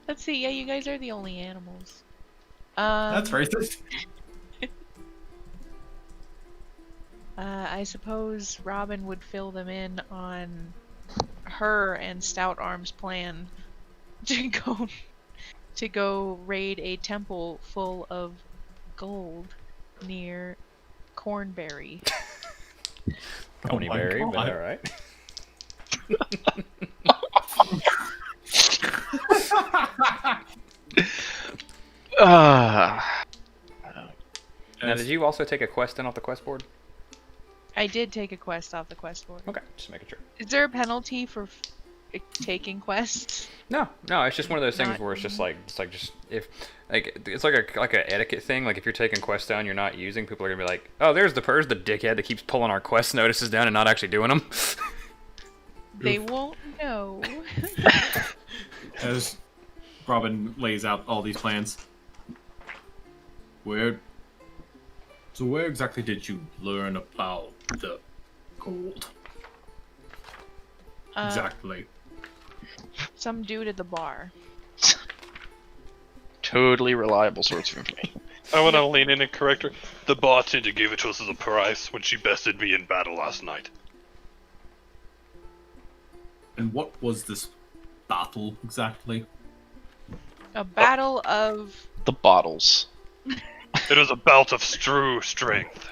let's see. Yeah, you guys are the only animals. That's racist. I suppose Robin would fill them in on her and Stout Arm's plan to go raid a temple full of gold near Cornberry. Coneyberry, God. but alright. Now, did you also take a quest in off the quest board? I did take a quest off the quest board. Okay, just making sure. Is there a penalty for taking quests? No, it's just one of those things Not where it's just even- like just if it's like a etiquette thing. Like if you're taking quests down, you're not using. People are gonna be like, oh, there's the dickhead that keeps pulling our quest notices down and not actually doing them. They won't know. As Robin lays out all these plans. Where exactly did you learn about the gold? Exactly. Some dude at the bar. Totally reliable source of information. I want to lean in and correct her. The bartender gave it to us as a price when she bested me in battle last night. And what was this battle exactly? A battle of. The bottles. It was a bout of true strength.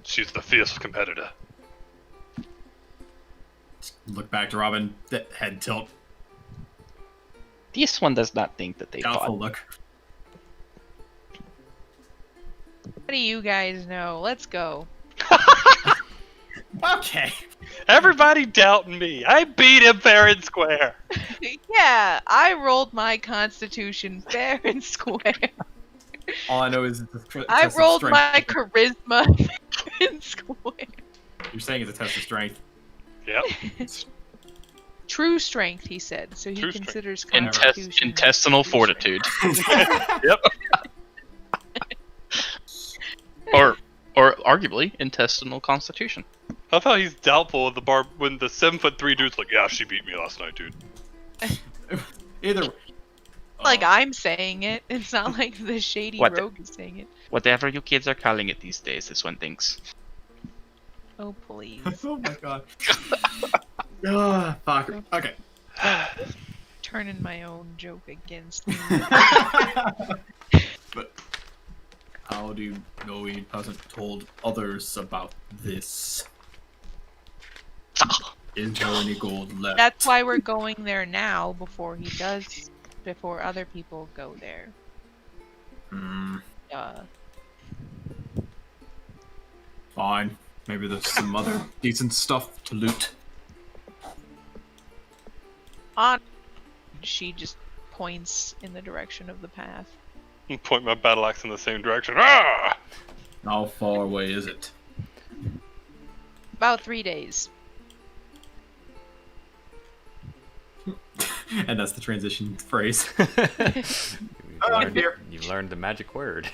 She's the fierce competitor. Look back to Robin, that head tilt, This one does not think that they doubtful fought. look. What do you guys know? Let's go. Okay. Everybody doubting me. I beat him fair and square. Yeah, I rolled my constitution fair and square. All I know is it's a I test of rolled strength. my charisma fair and square. You're saying it's a test of strength. Yep. True strength, he said. So he True strength. considers constitution Intestinal true strength. fortitude. Yep. or arguably intestinal constitution. I thought he's doubtful of the bar when the 7'3" dude's like, yeah, she beat me last night, dude. Either. Like I'm saying it. It's not like the shady What? rogue is saying it. Whatever you kids are calling it these days, this one thinks. Oh please. Oh my god. Ah, fuck. Okay. Turning my own joke against me. But how do you know he hasn't told others about this? Is there any gold left? That's why we're going there now before he does, before other people go there. Hmm, Uh, fine. Maybe there's some other decent stuff to loot. on. She just points in the direction of the path. And point my battle axe in the same direction. Ah! How far away is it? About 3 days. And that's the transition phrase. learned, dear. you learned the magic word.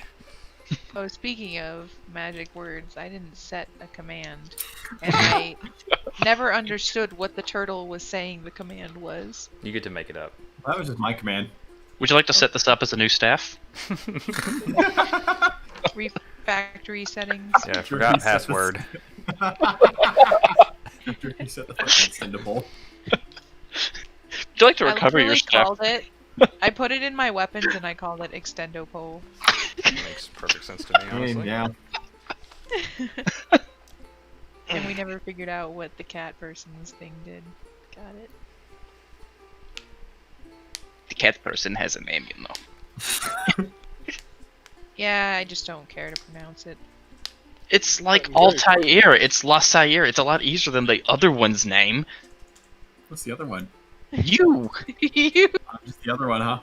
Oh, speaking of magic words, I didn't set a command. And I never understood what the turtle was saying the command was. You get to make it up. That was just my command. Would you like to set this up as a new staff? Refactory settings. Yeah, I forgot password. After you set the fucking extendable. Would you like to I recover your literally staff? called it. I put it in my weapons and I called it Extendo Pole. Makes perfect sense to me, I mean, honestly. yeah. And we never figured out what the cat person's thing did. Got it. The cat person has a name, you know. Yeah, I just don't care to pronounce it. It's like Altair. It's La Saire. It's a lot easier than the other one's name. What's the other one? You. You. Just the other one, huh?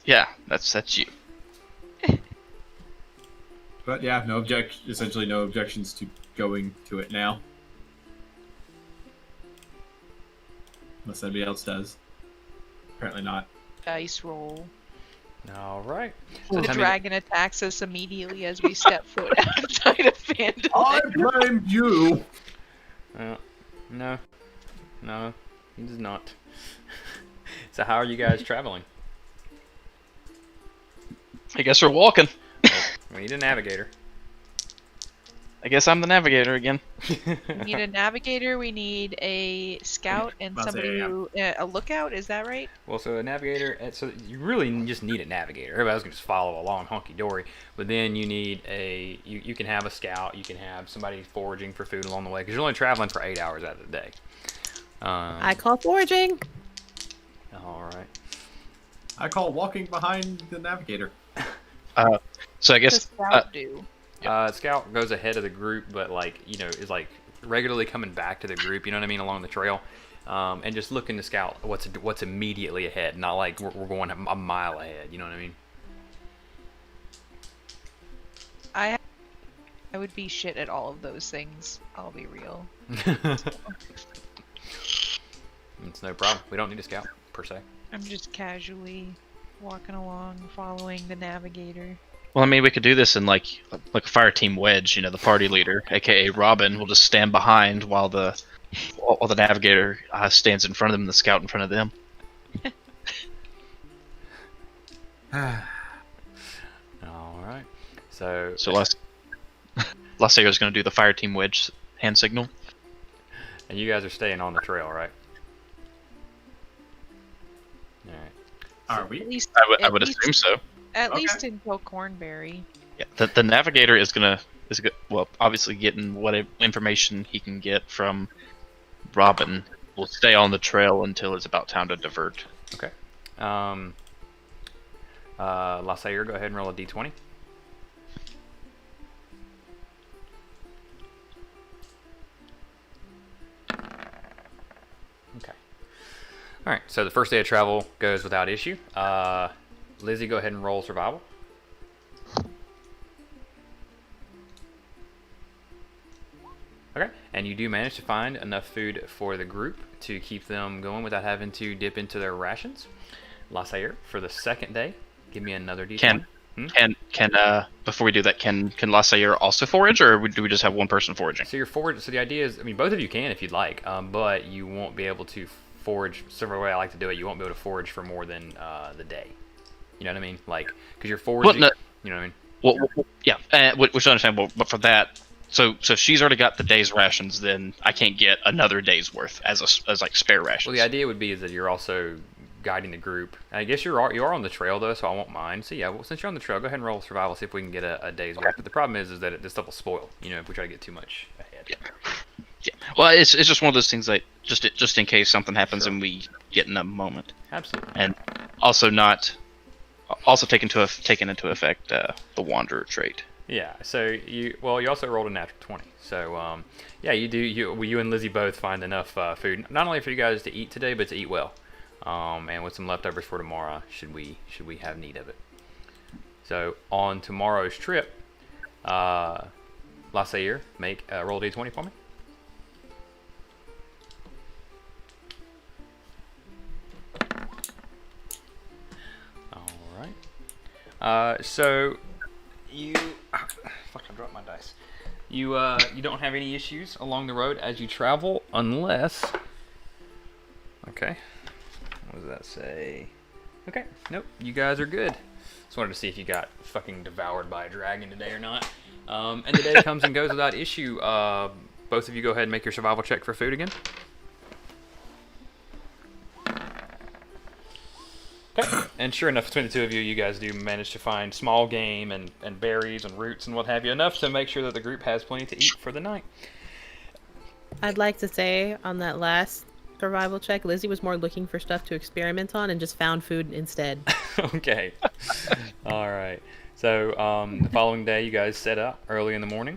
Yeah, that's you. But yeah, essentially no objections to going to it now. Unless anybody else does. Apparently not. Dice roll. All right. The tell me- dragon attacks us immediately as we step foot outside of Vandal. I blame you! No, he does not. So how are you guys traveling? I guess we're walking. We need a navigator. I guess I'm the navigator again. We need a navigator, we need a scout, and About to say, somebody yeah. who... a lookout, is that right? Well, so a navigator, so you really just need a navigator. Everybody's can just follow along honky-dory, but then you need you can have a scout, you can have somebody foraging for food along the way, because you're only traveling for 8 hours out of the day. I call foraging. All right. I call walking behind the navigator. So I The guess scout do. Scout goes ahead of the group, but like is like regularly coming back to the group, you know what I mean, along the trail, and just looking to scout what's immediately ahead, not like we're going a mile ahead, you know what I mean? I would be shit at all of those things. I'll be real. It's no problem. We don't need a scout, per se. I'm just casually walking along, following the navigator. Well, I mean, we could do this in like a fire team wedge. You know, the party leader, aka Robin, will just stand behind while the navigator stands in front of them, and the scout in front of them. All right. So Lasier's going to do the fire team wedge hand signal. And you guys are staying on the trail, right? All right. Are we? At least I would assume so. At Okay. least until Cornberry. Yeah, the navigator is obviously getting what information he can get from Robin. Will stay on the trail until it's about time to divert. Okay. Lasair, go ahead and roll a d20. Okay. All right. So the first day of travel goes without issue. Lizzie, go ahead and roll survival. Okay, and you do manage to find enough food for the group to keep them going without having to dip into their rations. Lasair, for the second day, give me another d20. Can before we do that, can Lassair also forage, or do we just have one person foraging? So you're forage. So the idea is, I mean, both of you can if you'd like, but you won't be able to forage. Several way I like to do it, you won't be able to forage for more than the day. You know what I mean? Like, because you're foraging. Well, no, you know what I mean? well yeah, which is understandable. But for that, so if she's already got the day's rations, then I can't get another day's worth as like spare rations. Well, the idea would be is that you're also guiding the group. I guess you are on the trail though, so I won't mind. So yeah, well, since you're on the trail, go ahead and roll survival, see if we can get a day's worth. But the problem is that this stuff will spoil. You know, if we try to get too much ahead. Yeah. Well, it's just one of those things that just in case something happens Sure. and we get in a moment, Absolutely. and also taking into effect the wanderer trait. Yeah. So you also rolled a natural 20. So yeah, you and Lizzie both find enough food not only for you guys to eat today, but to eat well. And with some leftovers for tomorrow, should we have need of it. So on tomorrow's trip, Lassair, roll a d20 for me. All right. So you fuck, I dropped my dice. You don't have any issues along the road as you travel, unless. Okay. What does that say? Okay, nope, you guys are good. Just wanted to see if you got fucking devoured by a dragon today or not. And the day comes and goes without issue. Both of you go ahead and make your survival check for food again. Okay, and sure enough, between the two of you, you guys do manage to find small game and berries and roots and what have you, enough to make sure that the group has plenty to eat for the night. I'd like to say on that last survival check, Lizzie was more looking for stuff to experiment on and just found food instead. Okay. All right. So the following day, you guys set up early in the morning,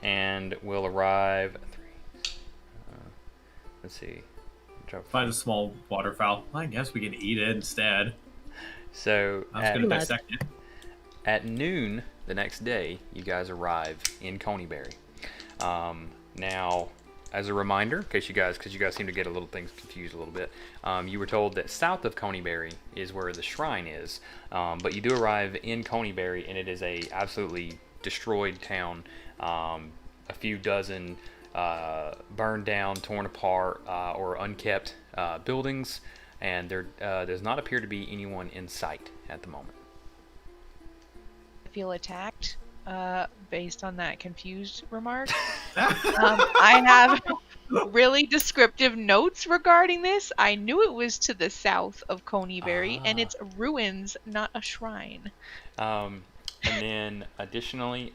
and we'll arrive. Let's see. Find a small waterfowl. I guess we can eat it instead. So I was going to dissect it. at noon the next day, you guys arrive in Coneyberry. Now, as a reminder, because you guys seem to get things confused a little bit, you were told that south of Coneyberry is where the shrine is, but you do arrive in Coneyberry, and it is a absolutely destroyed town. A few dozen burned down, torn apart, or unkept buildings, and there does not appear to be anyone in sight at the moment. I feel attacked based on that confused remark. I have really descriptive notes regarding this. I knew it was to the south of Coneyberry, and it's ruins, not a shrine. And then additionally,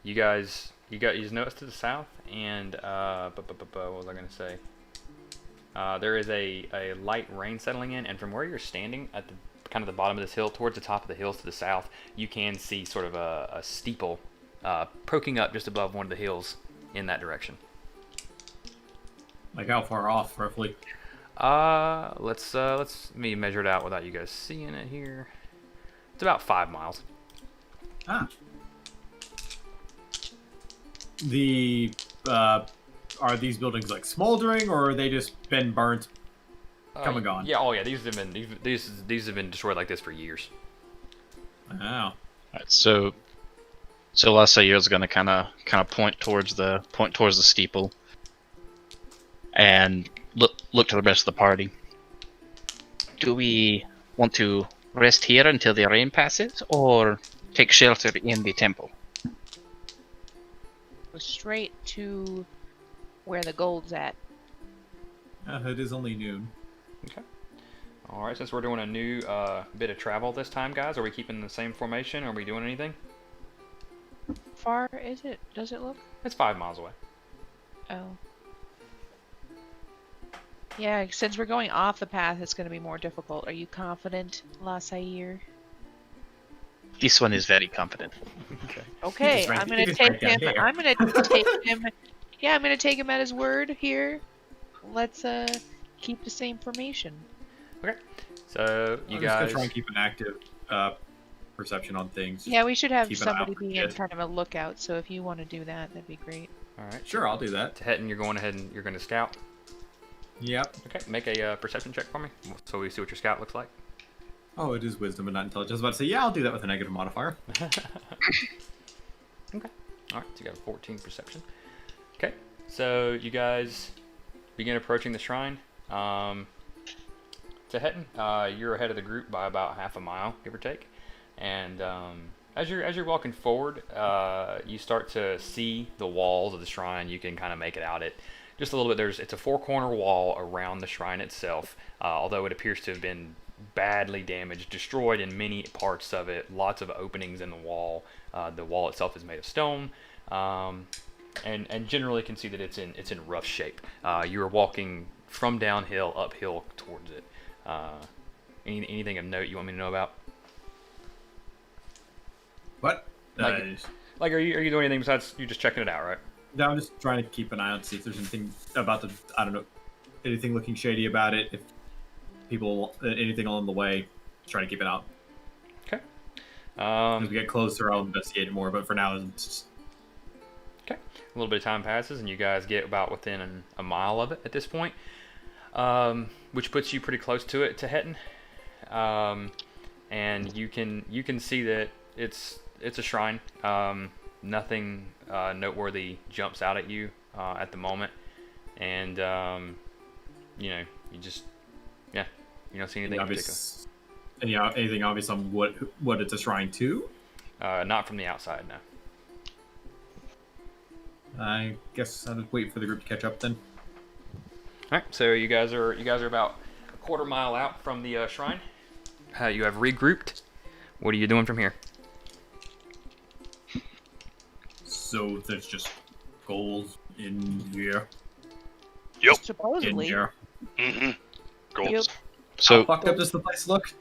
you guys notice to the south, and what was I going to say? There is a light rain settling in, and from where you're standing at the kind of the bottom of this hill, towards the top of the hills to the south, you can see sort of a steeple poking up just above one of the hills in that direction. Like how far off, roughly? Let's me measure it out without you guys seeing it here. It's about 5 miles. Ah. The are these buildings like smoldering, or are they just been burnt, come and gone? Yeah. Oh yeah. These have been destroyed like this for years. Oh. Alright, so Lasair is gonna kind of point towards the steeple, and look to the rest of the party. Do we want to rest here until the rain passes, or take shelter in the temple? Go straight to where the gold's at. It is only noon. Okay. All right. Since we're doing a new bit of travel this time, guys, are we keeping the same formation? Are we doing anything? Far is it? Does it look? It's 5 miles away. Oh. Yeah, since we're going off the path, it's going to be more difficult. Are you confident, Lasair? This one is very confident. Okay. Okay, Just right- I'm gonna just take right down him. here. I'm gonna take him. Yeah, I'm gonna take him at his word here. Let's keep the same formation. Okay. So you I'm just guys. gonna try and keep an active perception on things. Yeah, we should have Keep an eye somebody out for be in shit. kind of a lookout. So if you want to do that, that'd be great. All right. Sure, I'll do that. Hetton, you're going ahead and you're going to scout. Yep. Okay. Make a perception check for me, so we see what your scout looks like. Oh, it is wisdom and not intelligence. I was about to say, yeah, I'll do that with a negative modifier. Okay. All right. So you got a 14 perception. Okay. So you guys begin approaching the shrine. So Hetton, you're ahead of the group by about half a mile, give or take. And as you're walking forward, you start to see the walls of the shrine. You can kind of make it out it just a little bit. It's a 4-corner wall around the shrine itself, although it appears to have been badly damaged, destroyed in many parts of it. Lots of openings in the wall. The wall itself is made of stone, and generally can see that it's in rough shape. You're walking from downhill uphill towards it. Anything of note you want me to know about? What? Like, are you doing anything besides you just checking it out, right? No, I'm just trying to keep an eye on to see if there's anything about the, I don't know, anything looking shady about it. If people, anything along the way, trying to keep it out. Okay. As we get closer, I'll investigate it more. But for now, it's just... Okay. A little bit of time passes, and you guys get about within a mile of it at this point, which puts you pretty close to it, to Hetton. And you can see that it's a shrine. Nothing noteworthy jumps out at you at the moment, and you don't see anything in particular. Anything obvious on what it's a shrine to? Not from the outside, no. I guess I'll just wait for the group to catch up then. All right, so you guys are about a quarter mile out from the shrine. You have regrouped. What are you doing from here? So there's just gold in here. Yep. In Supposedly. here. Mm-hmm. Gold. Yep. So How fucked up does the place look?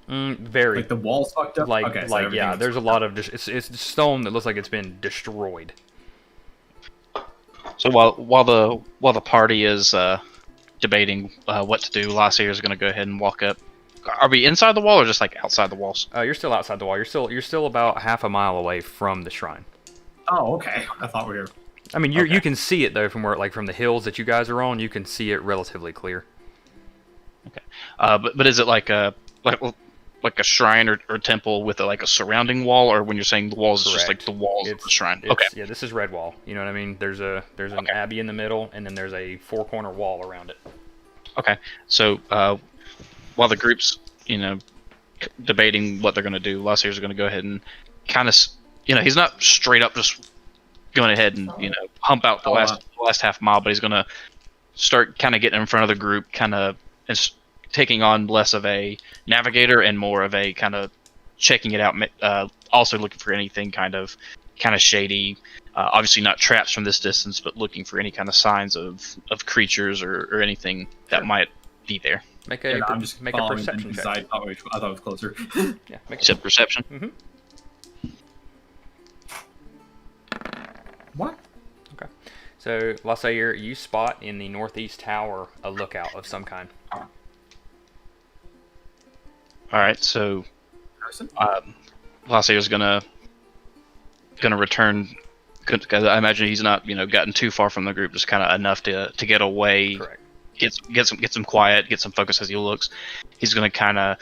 Very. Like the walls fucked up? Like, Okay, so yeah, everything's there's a fucked lot up. of it's stone that looks like it's been destroyed. So while the party is debating what to do, Lasair is going to go ahead and walk up. Are we inside the wall or just like outside the walls? You're still outside the wall. You're still about half a mile away from the shrine. Oh, okay. I thought we were... I mean, you can see it though from where, like, from the hills that you guys are on. You can see it relatively clear. Okay. But is it like a shrine or temple with a surrounding wall, or when you're saying the walls, it's just like Correct. the walls of the shrine? Okay. Yeah, this is red wall. You know what I mean? There's an abbey in the middle, and then there's a 4-corner wall around it. Okay. So while the group's debating what they're going to do, Lasair's going to go ahead and kind of he's not straight up just going ahead and hump out the last half mile, but he's going to start kind of getting in front of the group, kind of taking on less of a navigator and more of a kind of checking it out, also looking for anything kind of shady, obviously not traps from this distance, but looking for any kind of signs of creatures or anything that might be there. Make a I'm just make a following perception because check. I thought it was closer. Yeah, make Except perception. Mm-hmm. What? So, Lassair, you spot in the northeast tower a lookout of some kind. All right, so Person? Lassair's gonna return. Cause I imagine he's not, gotten too far from the group, just kind of enough to get away, Correct. get some quiet, get some focus as he looks. He's gonna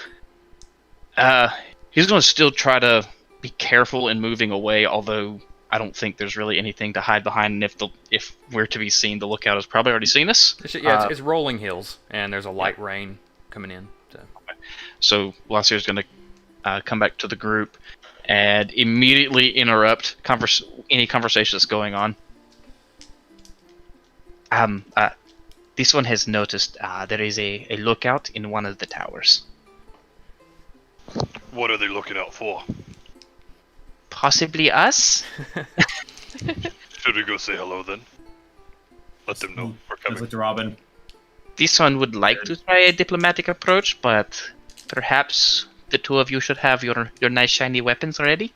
he's gonna still try to be careful in moving away, although I don't think there's really anything to hide behind. And if we're to be seen, the lookout has probably already seen us. It's rolling hills, and there's a light rain coming in. So Lassair's gonna come back to the group and immediately interrupt any conversation that's going on. This one has noticed there is a lookout in one of the towers. What are they looking out for? Possibly us? Should we go say hello then? Let them know we're I coming. look to Robin. This one would like to try a diplomatic approach, but perhaps the two of you should have your nice shiny weapons ready.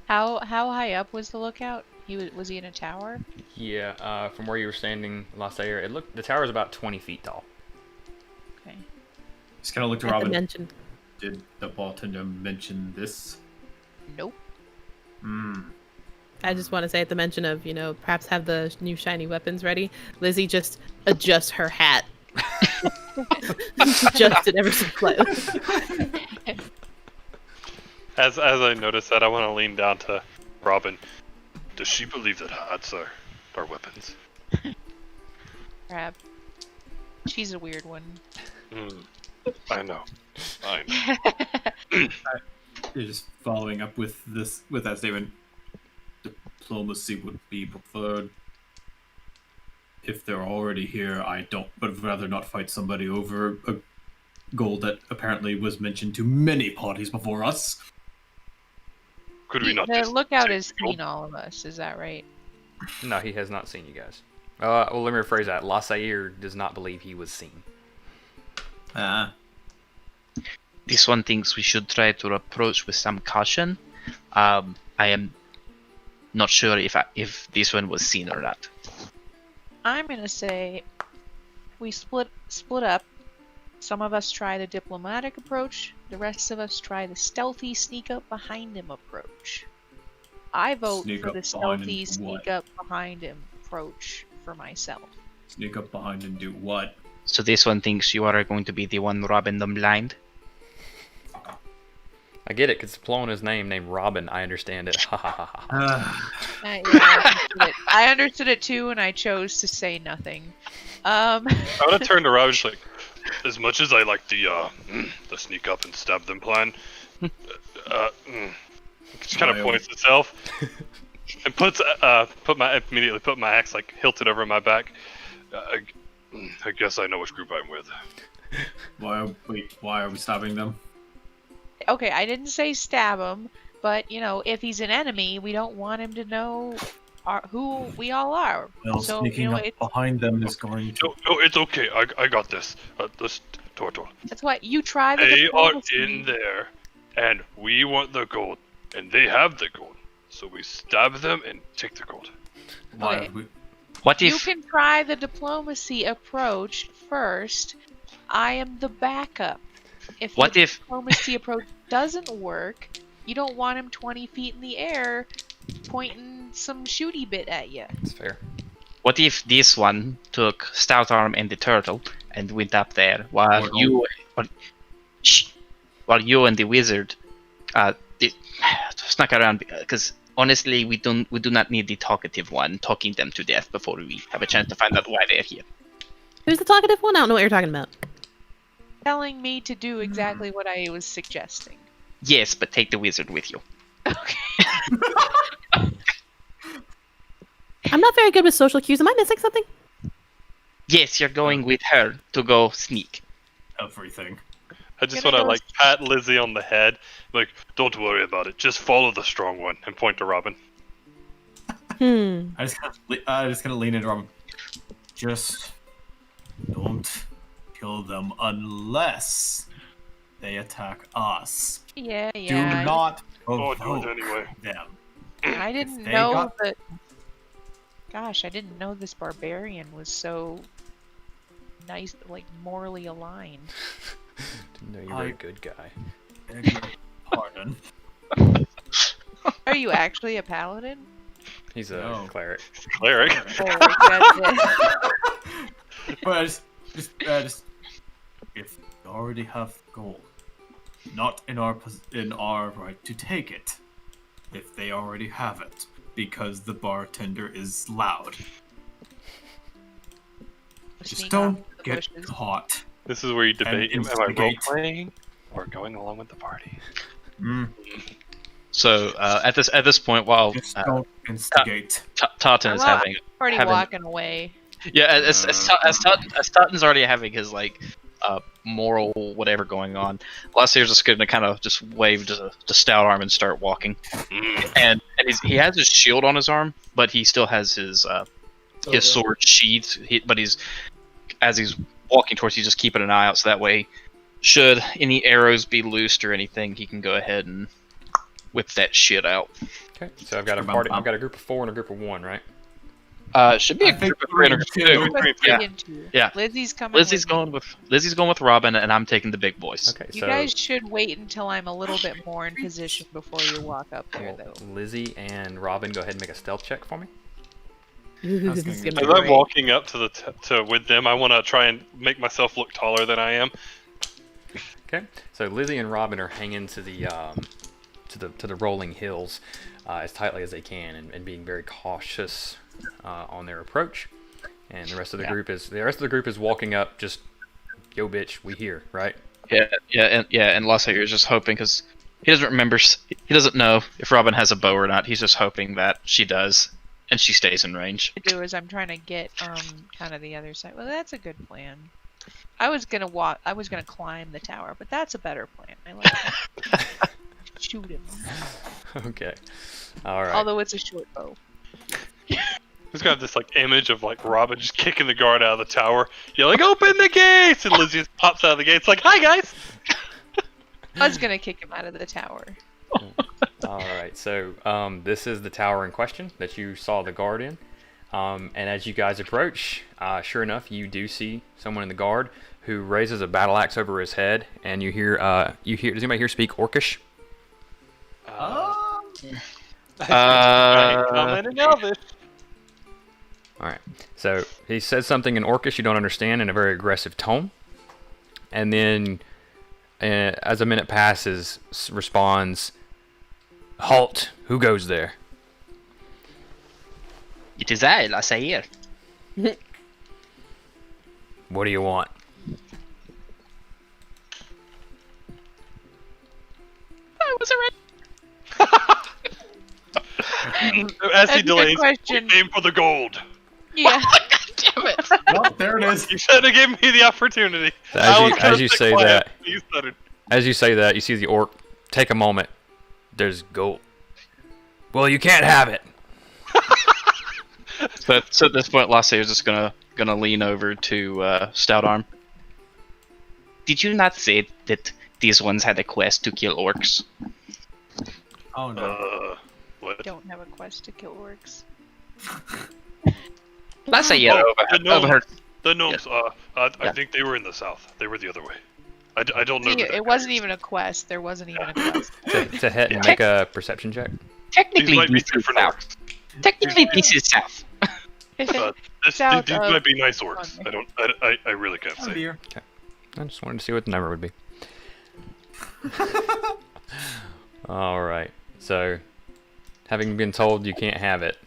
How high up was the lookout? Was he in a tower? Yeah, from where you were standing, Lassair, the tower is about 20 feet tall. Okay. Just kind of look to At the Robin. mention. Did the bartender mention this? Nope. I just want to say at the mention of, perhaps have the new shiny weapons ready, Lizzie just adjusts her hat. Adjusts it ever so close. As I notice that, I want to lean down to Robin. Does she believe that hats are weapons? Crap. She's a weird one. I know. You're just following up with that statement. Diplomacy would be preferred. If they're already here, I don't, but rather not fight somebody over a goal that apparently was mentioned to many parties before us. Could we not? The just lookout take has the gold? seen all of us, is that right? No, he has not seen you guys. Well, let me rephrase that. Lassair does not believe he was seen. This one thinks we should try to approach with some caution. I am not sure if this one was seen or not. I'm gonna say we split up. Some of us try the diplomatic approach. The rest of us try the stealthy sneak up behind him approach. I vote Sneak for up the behind him stealthy to sneak what? up behind him approach for myself. Sneak up behind and do what? So this one thinks you are going to be the one robbing them blind. I get it, because it's blowing his name named Robin. I understand it. Ha ha ha ha. Yeah, I understood it too, and I chose to say nothing. I would have turned around just like, as much as I like the sneak up and stab them plan, just kind of points itself and immediately put my axe like hilted over my back. I guess I know which group I'm with. Why are we stopping them? Okay, I didn't say stab him, but if he's an enemy, we don't want him to know who we all are. Well, So, sneaking up behind them is going to... No, it's okay. I got this. This Tortor. That's what you try the They are diplomacy. in there, and we want the gold, and they have the gold. So we stab them and take the gold. Why Okay. are we... What You if can try the diplomacy approach first. I am the backup. If What the if- diplomacy approach doesn't work, you don't want him 20 feet in the air pointing some shooty bit at you. That's fair. What if this one took Stout Arm and the Turtle and went up there while you and the Wizard snuck around? Because honestly, we do not need the talkative one talking them to death before we have a chance to find out why they're here. Who's the talkative one? I don't know what you're talking about. Telling me to do exactly what I was suggesting. Yes, but take the Wizard with you. Okay. I'm not very good with social cues. Am I missing something? Yes, you're going with her to go sneak. Everything. I just Gonna want to go like pat Lizzie on the head, like, don't worry about it. Just follow the strong one, and point to Robin. I just kind of lean into Robin. Just don't kill them unless they attack us. Yeah. Do not Oh, provoke do it anyway. them. I didn't they know got- that. Gosh, I didn't know this barbarian was so nice, like morally aligned. Didn't know you were a good guy. Beg your pardon. Are you actually a paladin? He's a No. cleric. Cleric. Oh, that's it. But just if you already have gold, not in our right to take it. If they already have it, because the bartender is loud. Just Sneak don't off the get bushes. caught. This is where you debate: am I role instigate. playing or going along with the party? So at this point, while Just don't instigate. Totten is Well, having Already having- walking away. yeah, as Totten's already having his like moral whatever going on. Lasier's just gonna kind of just wave to Stout Arm and start walking, and he has his shield on his arm, but he still has his sword sheathed. But as he's walking towards, he's just keeping an eye out, so that way, should any arrows be loosed or anything, he can go ahead and whip that shit out. Okay, so I've got a group of 4 and a group of 1, right? Should be I a think group of 3 and a group of 2. Let's Yeah. dig into. Yeah. Lizzie's coming. Lizzie's with me. going with Robin, and I'm taking the big boys. Okay, You so guys should wait until I'm a little bit more in position before you walk up there, though. Lizzie and Robin, go ahead and make a stealth check for me. This is thinking- gonna As be I'm great. walking up to with them, I want to try and make myself look taller than I am. Okay, so Lizzie and Robin are hanging to the rolling hills as tightly as they can, and being very cautious on their approach. And the rest of the group is walking up, just yo bitch, we here, right? And Lasser is just hoping because he doesn't remember, he doesn't know if Robin has a bow or not. He's just hoping that she does, and she stays in range. What I do is I'm trying to get kind of the other side. Well, that's a good plan. I was gonna climb the tower, but that's a better plan. I like that. Shoot him. Okay, all right. Although it's a short bow. He's got this like image of like Robin just kicking the guard out of the tower. You're like, open the gates, and Lizzie just pops out of the gates like, hi guys. I was gonna kick him out of the tower. All right, so this is the tower in question that you saw the guard in. And as you guys approach, sure enough, you do see someone in the guard who raises a battle axe over his head, and you hear. Does anybody here speak Orcish? Comment in Elvish. All right. So he says something in Orcish you don't understand in a very aggressive tone, and then, as a minute passes, responds, "Halt! Who goes there?" It is I, Lasser. What do you want? I was already. As That's he a good delays, question. aim for the gold. Yeah. Damn it! Well, there it is. You should have given me the opportunity. As I you- was gonna as you stay say quiet that- when you started. As you say that, you see the orc take a moment. There's gold. Well, you can't have it. So at this point, Lasser is just gonna lean over to Stout Arm. Did you not say that these ones had a quest to kill orcs? Oh no. What? Don't have a quest to kill orcs. Lasser the gnomes. overheard. The gnomes. I Yeah. think they were in the south. They were the other way. I don't know. See, the it wasn't even a quest. There wasn't even a quest. To hit and make a perception check. These Technically, might be this is different south. orcs. Technically, this is south. These South these of- might be nice orcs. I really can't Oh say. dear. I just wanted to see what the number would be. All right. So, having been told you can't have it,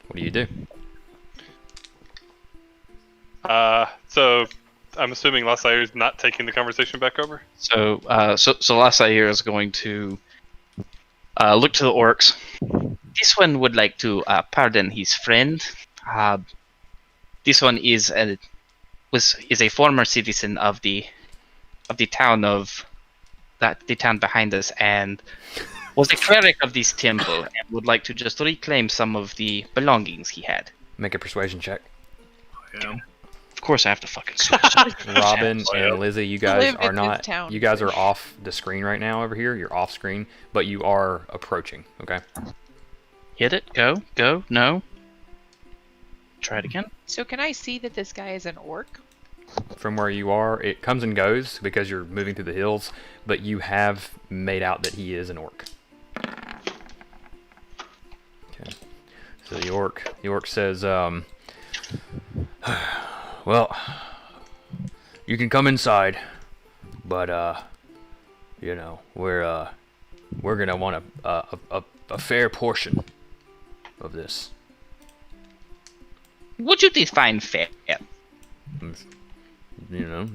what do you do? So I'm assuming Lasire is not taking the conversation back over. So Lasser is going to look to the orcs. This one would like to pardon his friend. This one is a former citizen of the town the town behind us, and was a cleric of this temple, and would like to just reclaim some of the belongings he had. Make a persuasion check. Yeah. Of course, I have to fucking switch. Robin Oh, yeah. and Lizzie, you guys live are in this not. town. You guys are off the screen right now over here. You're off screen, but you are approaching. Okay. Hit it. Go. No. Try it again. So can I see that this guy is an orc? From where you are, it comes and goes because you're moving through the hills, but you have made out that he is an orc. Okay. So the orc says, well, you can come inside, but you know, we're gonna want a fair portion of this. Would you define fair? You know,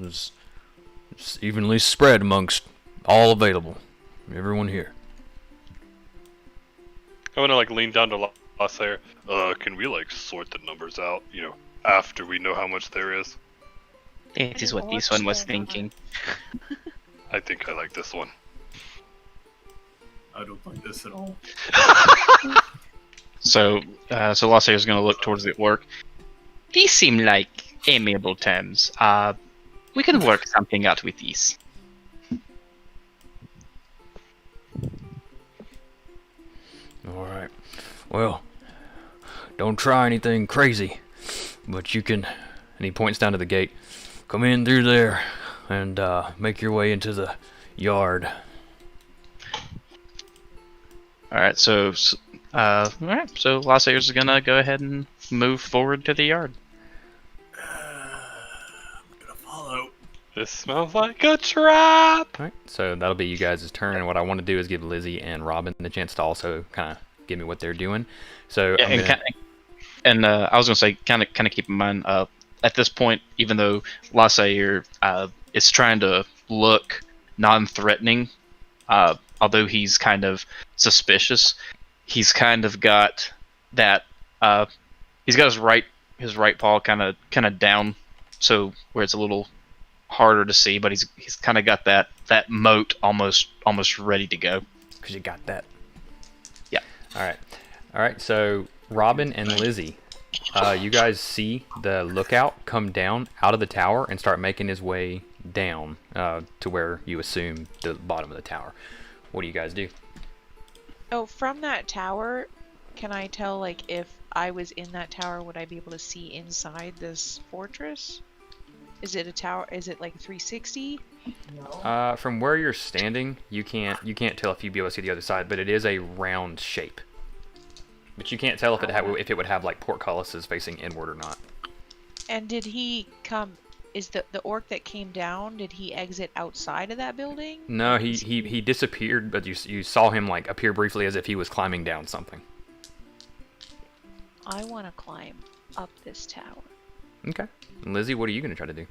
it's evenly spread amongst all available, everyone here. I want to like lean down to Lassair. Can we like sort the numbers out? You know, after we know how much there is. That is what this one was thinking. I think I like this one. I don't like this at all. So Lassair is going to look towards the orc. These seem like amiable terms. We can work something out with these. Alright. Well, don't try anything crazy, but you can, and he points down to the gate, come in through there and make your way into the yard. Alright, so Lassair is going to go ahead and move forward to the yard. I'm gonna follow. This smells like a trap. Alright, so that'll be you guys' turn, and what I want to do is give Lizzie and Robin the chance to also kind of give me what they're doing. So Yeah, I was going to say, kind of keep in mind, at this point, even though Lassair is trying to look non-threatening, although he's kind of suspicious, he's kind of got that. He's got his right paw kind of down, so where it's a little harder to see, but he's kind of got that moat almost ready to go. because you got that. Yeah. All right. So Robin and Lizzie, you guys see the lookout come down out of the tower and start making his way down to where you assume the bottom of the tower. What do you guys do? Oh, from that tower, can I tell, like, if I was in that tower, would I be able to see inside this fortress? Is it a tower? Is it like 360? No. From where you're standing, you can't tell if you'd be able to see the other side, but it is a round shape. But you can't tell if it would have like portcullises facing inward or not. And did he come? Is the orc that came down? Did he exit outside of that building? No, he disappeared, but you saw him like appear briefly as if he was climbing down something. I want to climb up this tower. Okay. Lizzie, what are you gonna try to do?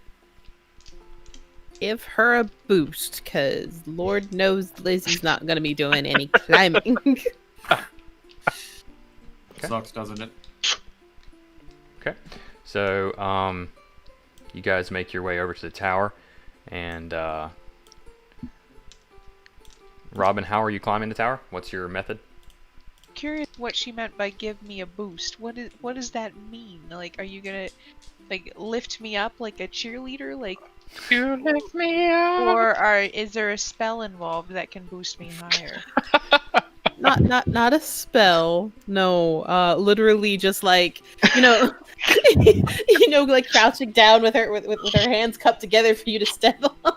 Give her a boost, because Lord knows Lizzie's not going to be doing any climbing. Sucks, doesn't it? Okay. So, you guys make your way over to the tower, and Robin, how are you climbing the tower? What's your method? Curious what she meant by give me a boost. What does that mean? Like, are you gonna like lift me up like a cheerleader? Like, You lift me up. or is there a spell involved that can boost me higher? Not a spell. No. Literally just like, like crouching down with her with her hands cupped together for you to step on.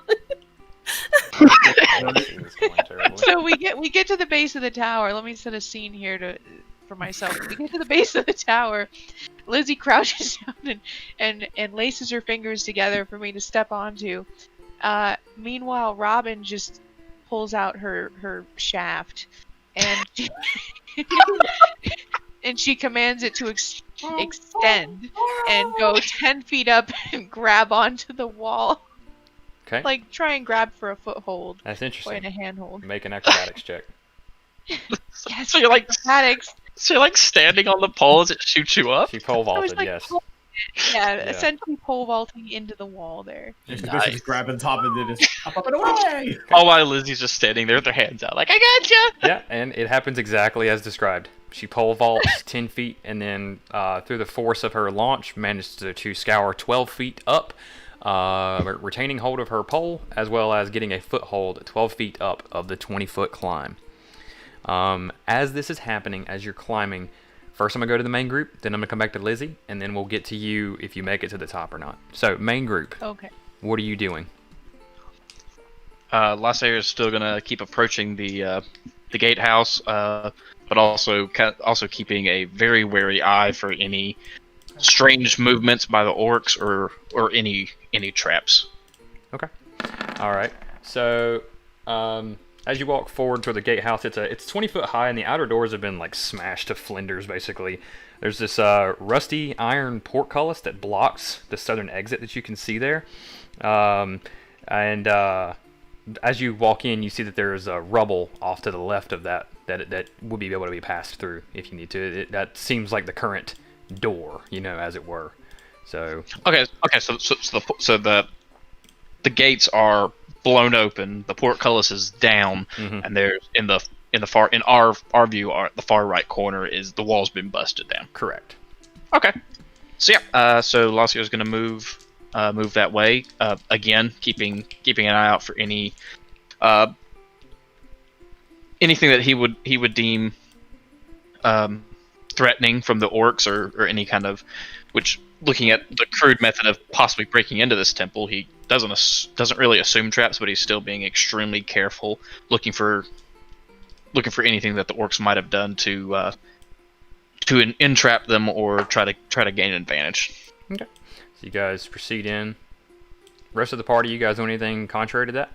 So we get to the base of the tower. Let me set a scene here for myself. We get to the base of the tower. Lizzie crouches down and laces her fingers together for me to step onto. Meanwhile, Robin just pulls out her shaft and and she commands it to extend and go 10 feet up and grab onto the wall. Okay. Like, try and grab for a foothold. That's Or interesting. in a handhold. Make an acrobatics check. Yes, So you're like acrobatics. standing on the pole as it shoots you up. She pole I was vaulted, like, yes. Yeah, Yeah. essentially pole vaulting into the wall there. She's Nice. basically just grabbing top and then just up and away. All while Lizzie's just standing there with her hands out, like, I gotcha. Yeah, and it happens exactly as described. She pole vaults 10 feet and then, through the force of her launch, managed to scour 12 feet up, retaining hold of her pole, as well as getting a foothold 12 feet up of the 20-foot climb. As this is happening, as you're climbing, First, I'm gonna go to the main group. Then I'm gonna come back to Lizzie, and then we'll get to you if you make it to the top or not. So, main group. Okay. What are you doing? Lassair is still gonna keep approaching the gatehouse, but also keeping a very wary eye for any strange movements by the orcs or any traps. Okay. All right. So, as you walk forward toward the gatehouse, it's 20 foot high, and the outer doors have been like smashed to flinders. Basically, there's this rusty iron portcullis that blocks the southern exit that you can see there, and as you walk in, you see that there is rubble off to the left of that would be able to be passed through if you need to. That seems like the current door, as it were. So okay. So the gates are blown open. The portcullis is down, and there's in our view, the far right corner is the wall's been busted down. Correct. Okay. So yeah. So Lasio is going to move that way. Again, keeping an eye out for any anything that he would deem threatening from the orcs or any kind of, which, looking at the crude method of possibly breaking into this temple, he doesn't really assume traps, but he's still being extremely careful, looking for anything that the orcs might have done to entrap them or try to gain an advantage. Okay. So you guys proceed in. Rest of the party, you guys do anything contrary to that?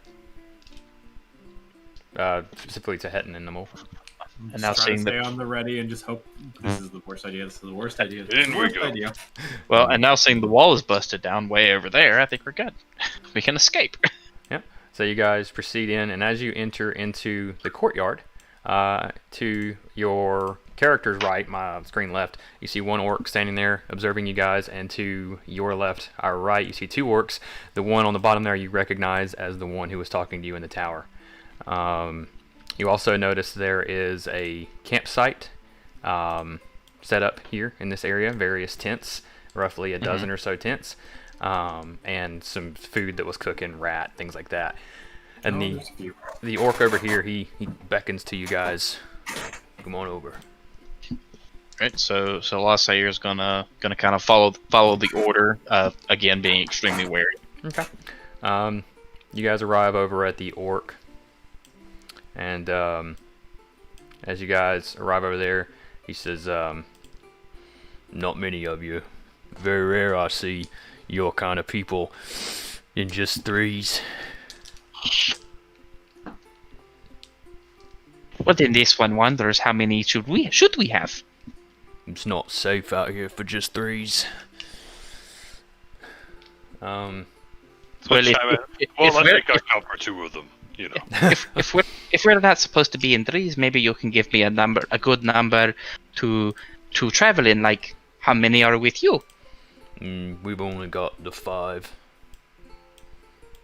Specifically to Hetton and Nimble. And now seeing stay on the ready and just hope this is the worst idea. This is the worst idea. This is the worst idea. Well, and now seeing the wall is busted down way over there, I think we're good. We can escape. Yep. So you guys proceed in, and as you enter into the courtyard, to your character's right, my screen left, you see one orc standing there observing you guys, and to your left, our right, you see two orcs. The one on the bottom there you recognize as the one who was talking to you in the tower. You also notice there is a campsite set up here in this area, various tents, roughly a dozen or so tents, and some food that was cooking, rat, things like that. And the orc over here, he beckons to you guys. Come on over. Right, so Lassair is gonna kind of follow the order, again being extremely wary. Okay. You guys arrive over at the orc, and as you guys arrive over there, he says, "Not many of you. Very rare I see your kind of people in just threes." Well, then this one wonders how many should we have? It's not safe out here for just threes. Well, let's make a count for two of them. if we're not supposed to be in threes, maybe you can give me a good number to travel in. Like, how many are with you? We've only got the 5.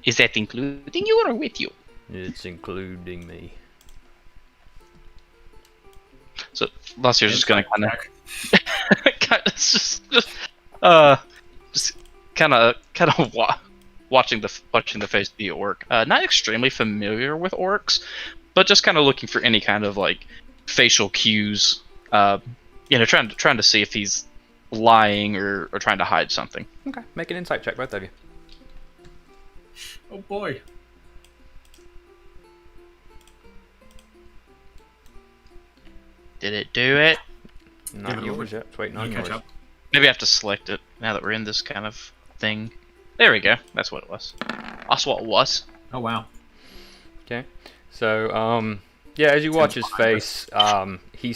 Is that including you or with you? It's including me. So Lassair's just gonna watching the face of the orc. Not extremely familiar with orcs, but just kind of looking for any kind of like facial cues. Trying to see if he's lying or trying to hide something. Okay, make an insight check, both of you. Oh boy. Did it do it? Not yours yet. It's waiting on yours. Maybe I have to select it now that we're in this kind of thing. There we go. That's what it was. That's what it was. Oh wow. Okay. So yeah, as you watch his face, he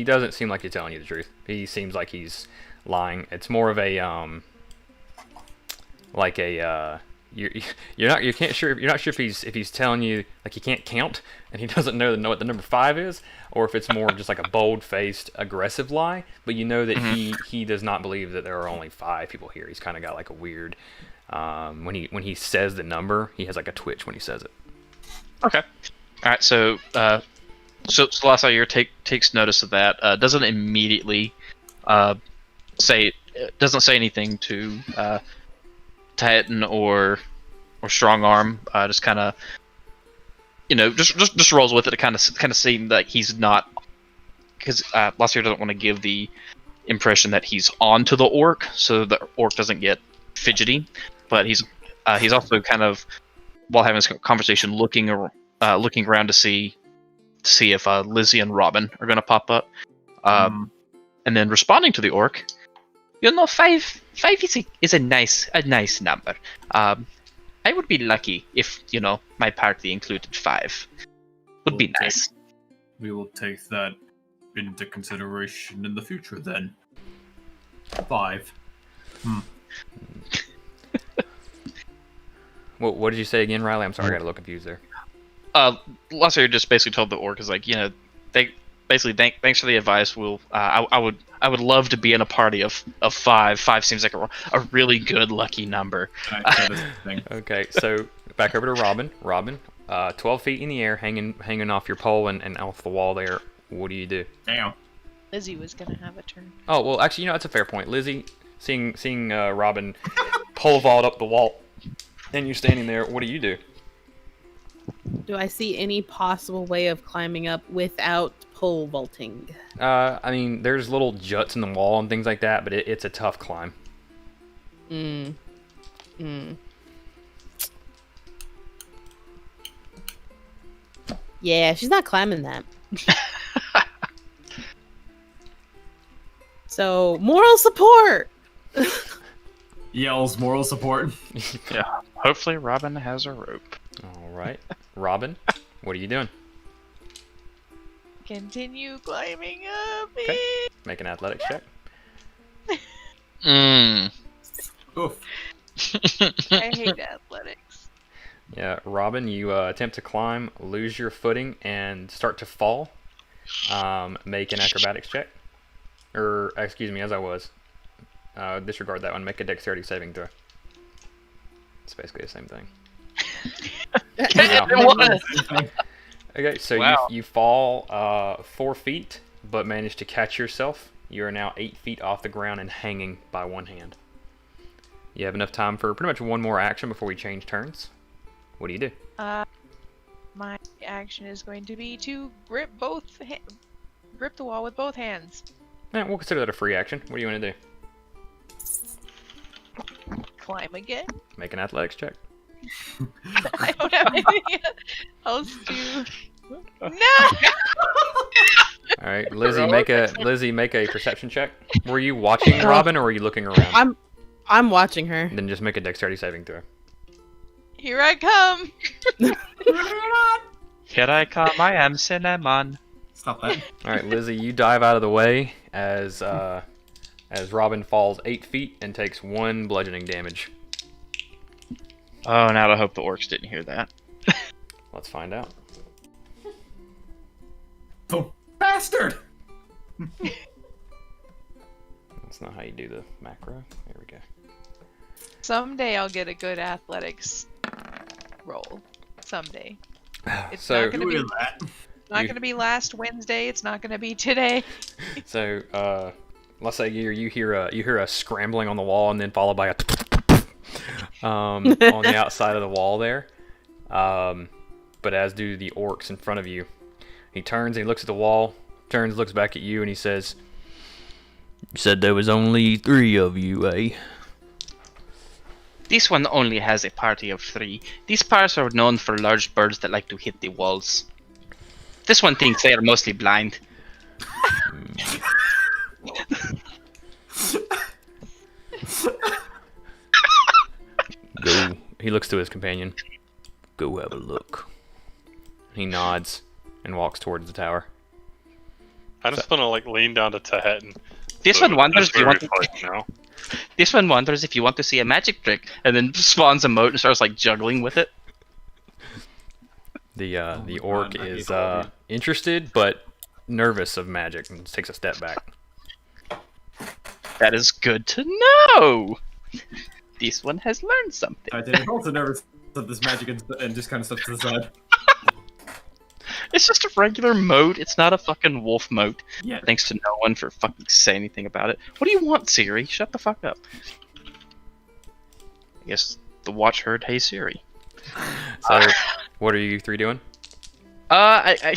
doesn't seem like he's telling you the truth. He seems like he's lying. It's more of a you're not sure if he's telling you like he can't count and he doesn't know what the number 5 is, or if it's more just like a bold-faced aggressive lie, but you know that he does not believe that there are only 5 people here. He's kind of got like a weird when he says the number, he has like a twitch when he says it. Okay. All right, so Lassair takes notice of that. Doesn't immediately say anything to Titan or Strong Arm. Just kind of, just rolls with it to kind of seem like he's not because Lassier doesn't want to give the impression that he's on to the orc, so the orc doesn't get fidgety. But he's also kind of, while having this conversation, looking around to see if Lizzie and Robin are going to pop up, and then responding to the orc. Five is a nice number. I would be lucky if my party included 5. Would be nice. We will take that into consideration in the future then. 5. What did you say again, Riley? I'm sorry, I got a little confused there. Lassier just basically told the orc, is like, thanks for the advice. I would love to be in a party of 5. 5 seems like a really good lucky number. Okay, so back over to Robin. Robin, 12 feet in the air, hanging off your pole and off the wall there. What do you do? Damn. Lizzie was gonna have a turn. Oh well, actually, that's a fair point. Lizzie, seeing Robin pole vault up the wall, and you standing there, what do you do? Do I see any possible way of climbing up without pole vaulting? I mean, there's little juts in the wall and things like that, but it's a tough climb. Yeah, she's not climbing that. So, moral support! Yells moral support. Yeah. Hopefully Robin has a rope. Alright. Robin, what are you doing? Continue climbing up. Okay. Make an athletics check. Oof. I hate athletics. Yeah, Robin, you attempt to climb, lose your footing, and start to fall. Make an acrobatics check. Or, excuse me, as I was. Disregard that one. Make a dexterity saving throw. It's basically the same thing. Okay, so Wow. you fall 4 feet, but manage to catch yourself. You are now 8 feet off the ground and hanging by one hand. You have enough time for pretty much one more action before we change turns. What do you do? My action is going to be to grip the wall with both hands. We'll consider that a free action. What do you want to do? Climb again. Make an athletics check. I don't have anything else to. No. All right, Lizzie, make a perception check. Were you watching Robin or were you looking around? I'm watching her. Then just make a dexterity saving throw. Here I come. Here I come, I am Cinnamon. Stop that. All right, Lizzie, you dive out of the way as Robin falls 8 feet and takes 1 bludgeoning damage. Oh, now I hope the orcs didn't hear that. Let's find out. The bastard! That's not how you do the macro. There we go. Someday I'll get a good athletics roll. Someday. It's So- not gonna be. Doing that. Not gonna be last Wednesday. It's not gonna be today. So, let's say you hear a scrambling on the wall and then followed by a on the outside of the wall there. But as do the orcs in front of you. He turns and he looks at the wall, turns, looks back at you, and he says, "You said there was only 3 of you, eh?" This one only has a party of 3. These parts are known for large birds that like to hit the walls. This one thinks they are mostly blind. Go. He looks to his companion. Go have a look. He nods and walks towards the tower. I just want to lean down to Tehet and. This one wonders if you want to. now. This one wonders if you want to see a magic trick, and then spawns a moat and starts juggling with it. The orc is interested but nervous of magic and takes a step back. That is good to know. This one has learned something. I did also nervous of this magic and just kind of steps to the side. It's just a regular moat. It's not a fucking wolf moat. Yeah. Thanks to no one for fucking saying anything about it. What do you want, Siri? Shut the fuck up. I guess the watch heard, "Hey Siri." So, what are you 3 doing? I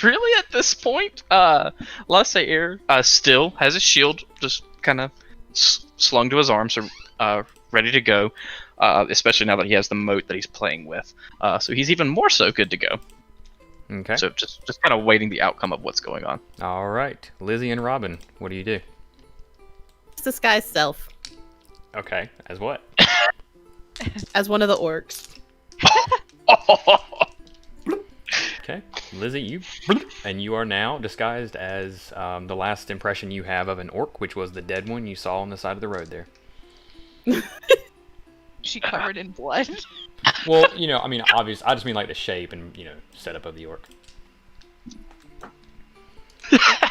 Really, at this point, Lassair still has his shield just kind of slung to his arm, so ready to go. Especially now that he has the moat that he's playing with, so he's even more so good to go. Okay. So just kind of waiting the outcome of what's going on. All right, Lizzie and Robin, what do you do? Disguise self Okay, as what? as one of the orcs. Okay, Lizzie, you are now disguised as the last impression you have of an orc, which was the dead one you saw on the side of the road there. She covered in blood. Well, I mean, obvious. I just mean like the shape and setup of the orc.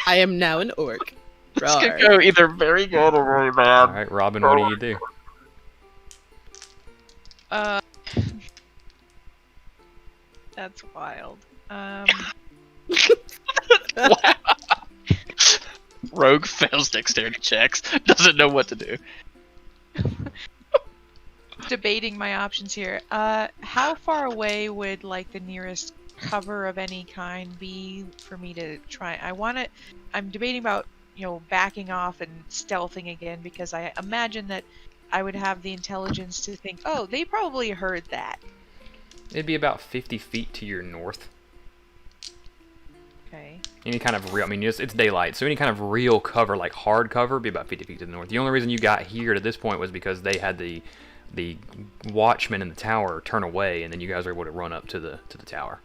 I am now an orc. This Roar. could go either very good or very All bad. right, Robin, what do you do? That's wild. Rogue fails dexterity checks. Doesn't know what to do. Debating my options here. How far away would like the nearest cover of any kind be for me to try? I'm debating about backing off and stealthing again, because I imagine that I would have the intelligence to think, oh, they probably heard that. It'd be about 50 feet to your north. Okay. Any kind of real, I mean, it's daylight, so any kind of real cover, like hard cover, would be about 50 feet to the north. The only reason you got here to this point was because they had the watchman in the tower turn away, and then you guys were able to run up to the tower.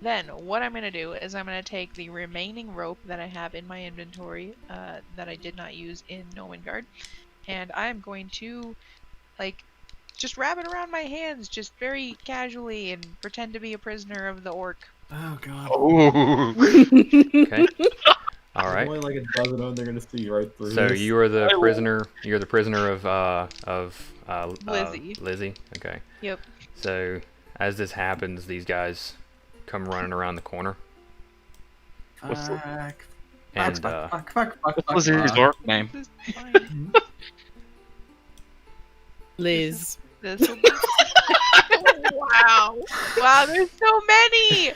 Then what I'm going to do is I'm going to take the remaining rope that I have in my inventory that I did not use in Nomengard, and I'm going to just wrap it around my hands just very casually and pretend to be a prisoner of the orc. Oh god. Okay. All right. Only like a dozen of them, they're gonna see right through. So this. you are the prisoner. You're the prisoner of Lizzie. Lizzie. Okay. Yep. So as this happens, these guys come running around the corner, What's the- Fuck. and What's his orc name? This is fine. Liz. This will be... Wow. Wow, there's so many!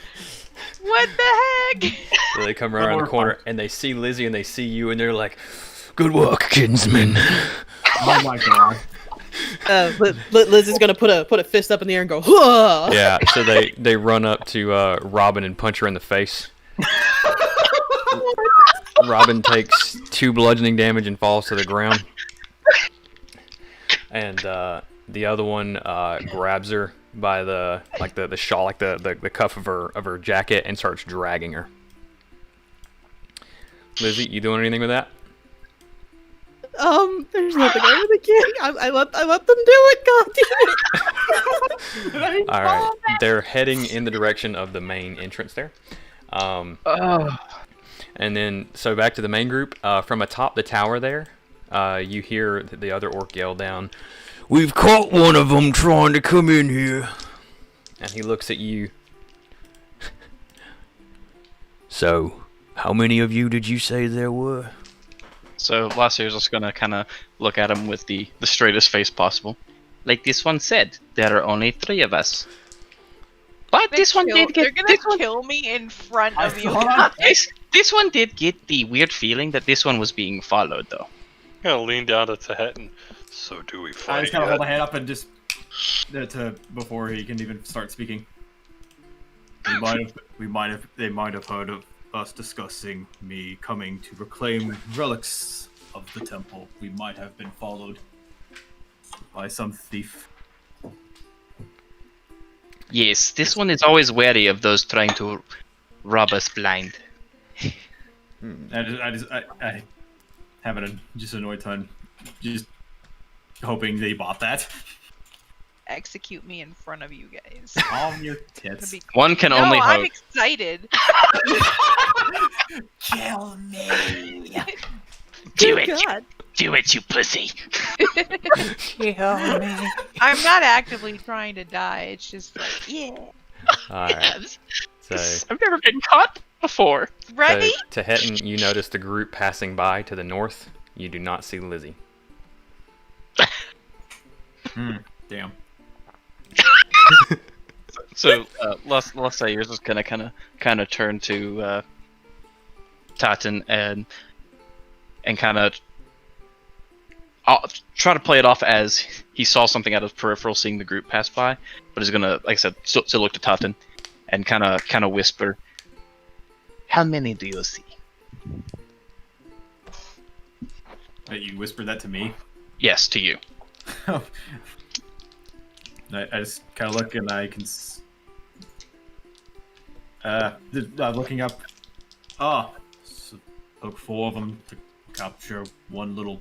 What the heck? so they come running around the corner, and they see Lizzie, and they see you, and they're like, "Good work, kinsman." Oh my god. Liz is gonna put a fist up in the air and go, "Huh!" Yeah. So they run up to Robin and punch her in the face. Robin takes 2 bludgeoning damage and falls to the ground. And the other one grabs her by the shawl, like the cuff of her jacket, and starts dragging her. Lizzie, you doing anything with that? There's nothing I really can. I let them do it. God damn it! All right, they're heading in the direction of the main entrance there. And then so back to the main group. From atop the tower there, you hear the other orc yell down, "We've caught one of them trying to come in here." And he looks at you. So, how many of you did you say there were? So Lassair's just gonna kind of look at him with the straightest face possible. Like this one said, there are only 3 of us. But this one did They're get gonna kill me in front of you. this one did get the weird feeling that this one was being followed, though. I'm gonna lean down to Tehetan. So do we I fight just kind of yet? hold my hand up and just before he can even start speaking. They might have heard of us discussing me coming to reclaim relics of the temple. We might have been followed by some thief. Yes, this one is always wary of those trying to rob us blind. I having just annoyed ton, just hoping they bought that. Execute me in front of you guys. On your That'd tits. be- One can No, only I'm hope. excited. Kill me. Do it, God. do it, you pussy. Kill me. I'm not actively trying to die. It's just like, yeah. All right. So, I've never been caught before. Ready? so Tehetan, you notice the group passing by to the north. You do not see Lizzie. Damn. So Lassair is gonna kind of turn to Titan and kind of try to play it off as he saw something out of peripheral, seeing the group pass by, but he's gonna, like I said, still look to Titan and kind of whisper, "How many do you see?" You whispered that to me? Yes, to you. I just kind of look and I can. Looking up. Oh, so took 4 of them to capture one little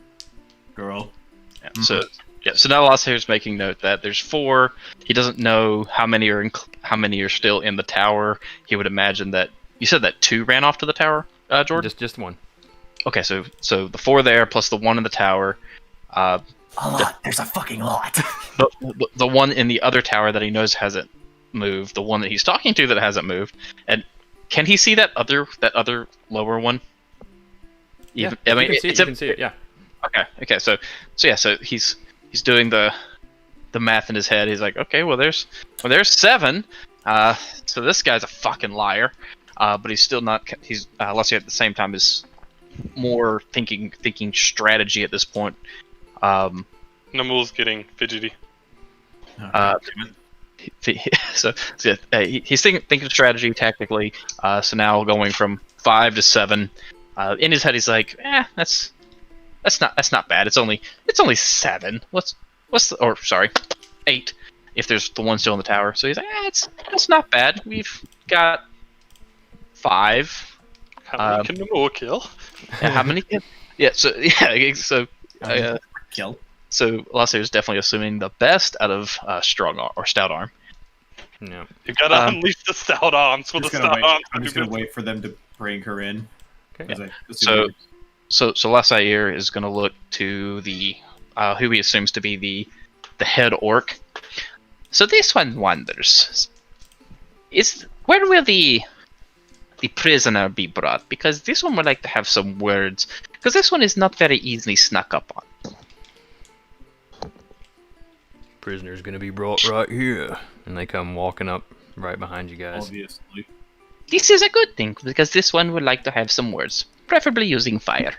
girl. Yeah, so now Lassair's making note that there's 4. He doesn't know how many are still in the tower. He would imagine that you said that 2 ran off to the tower, Jordan. Just one. Okay, so the 4 there plus the 1 in the tower. A lot. There's a fucking lot. The one in the other tower that he knows hasn't moved. The one that he's talking to that hasn't moved. And can he see that other lower one? Yeah, I mean, you can see it. Yeah. Okay. So he's doing the math in his head. He's like, okay, well there's 7. So this guy's a fucking liar. But he's still not. He's Lassair at the same time is more thinking strategy at this point. Namul's getting fidgety. He's thinking strategy tactically. So now going from 5 to 7. In his head, he's like, that's not bad. It's only 7. Sorry, 8. If there's the one still in the tower. So he's like, that's not bad. We've got 5. How many can Namul kill? How many? Kill. So Lassair is definitely assuming the best out of strong arm or stout arm. No. You gotta unleash the stout arms for the stout arms. I'm just gonna wait for them to bring her in. Okay. So Lassair is gonna look to the who he assumes to be the head orc. So this one wonders, where will the prisoner be brought? Because this one would like to have some words. Because this one is not very easily snuck up on. Prisoner's gonna be brought right here, and they come walking up right behind you guys. Obviously. This is a good thing, because this one would like to have some words. Preferably using fire.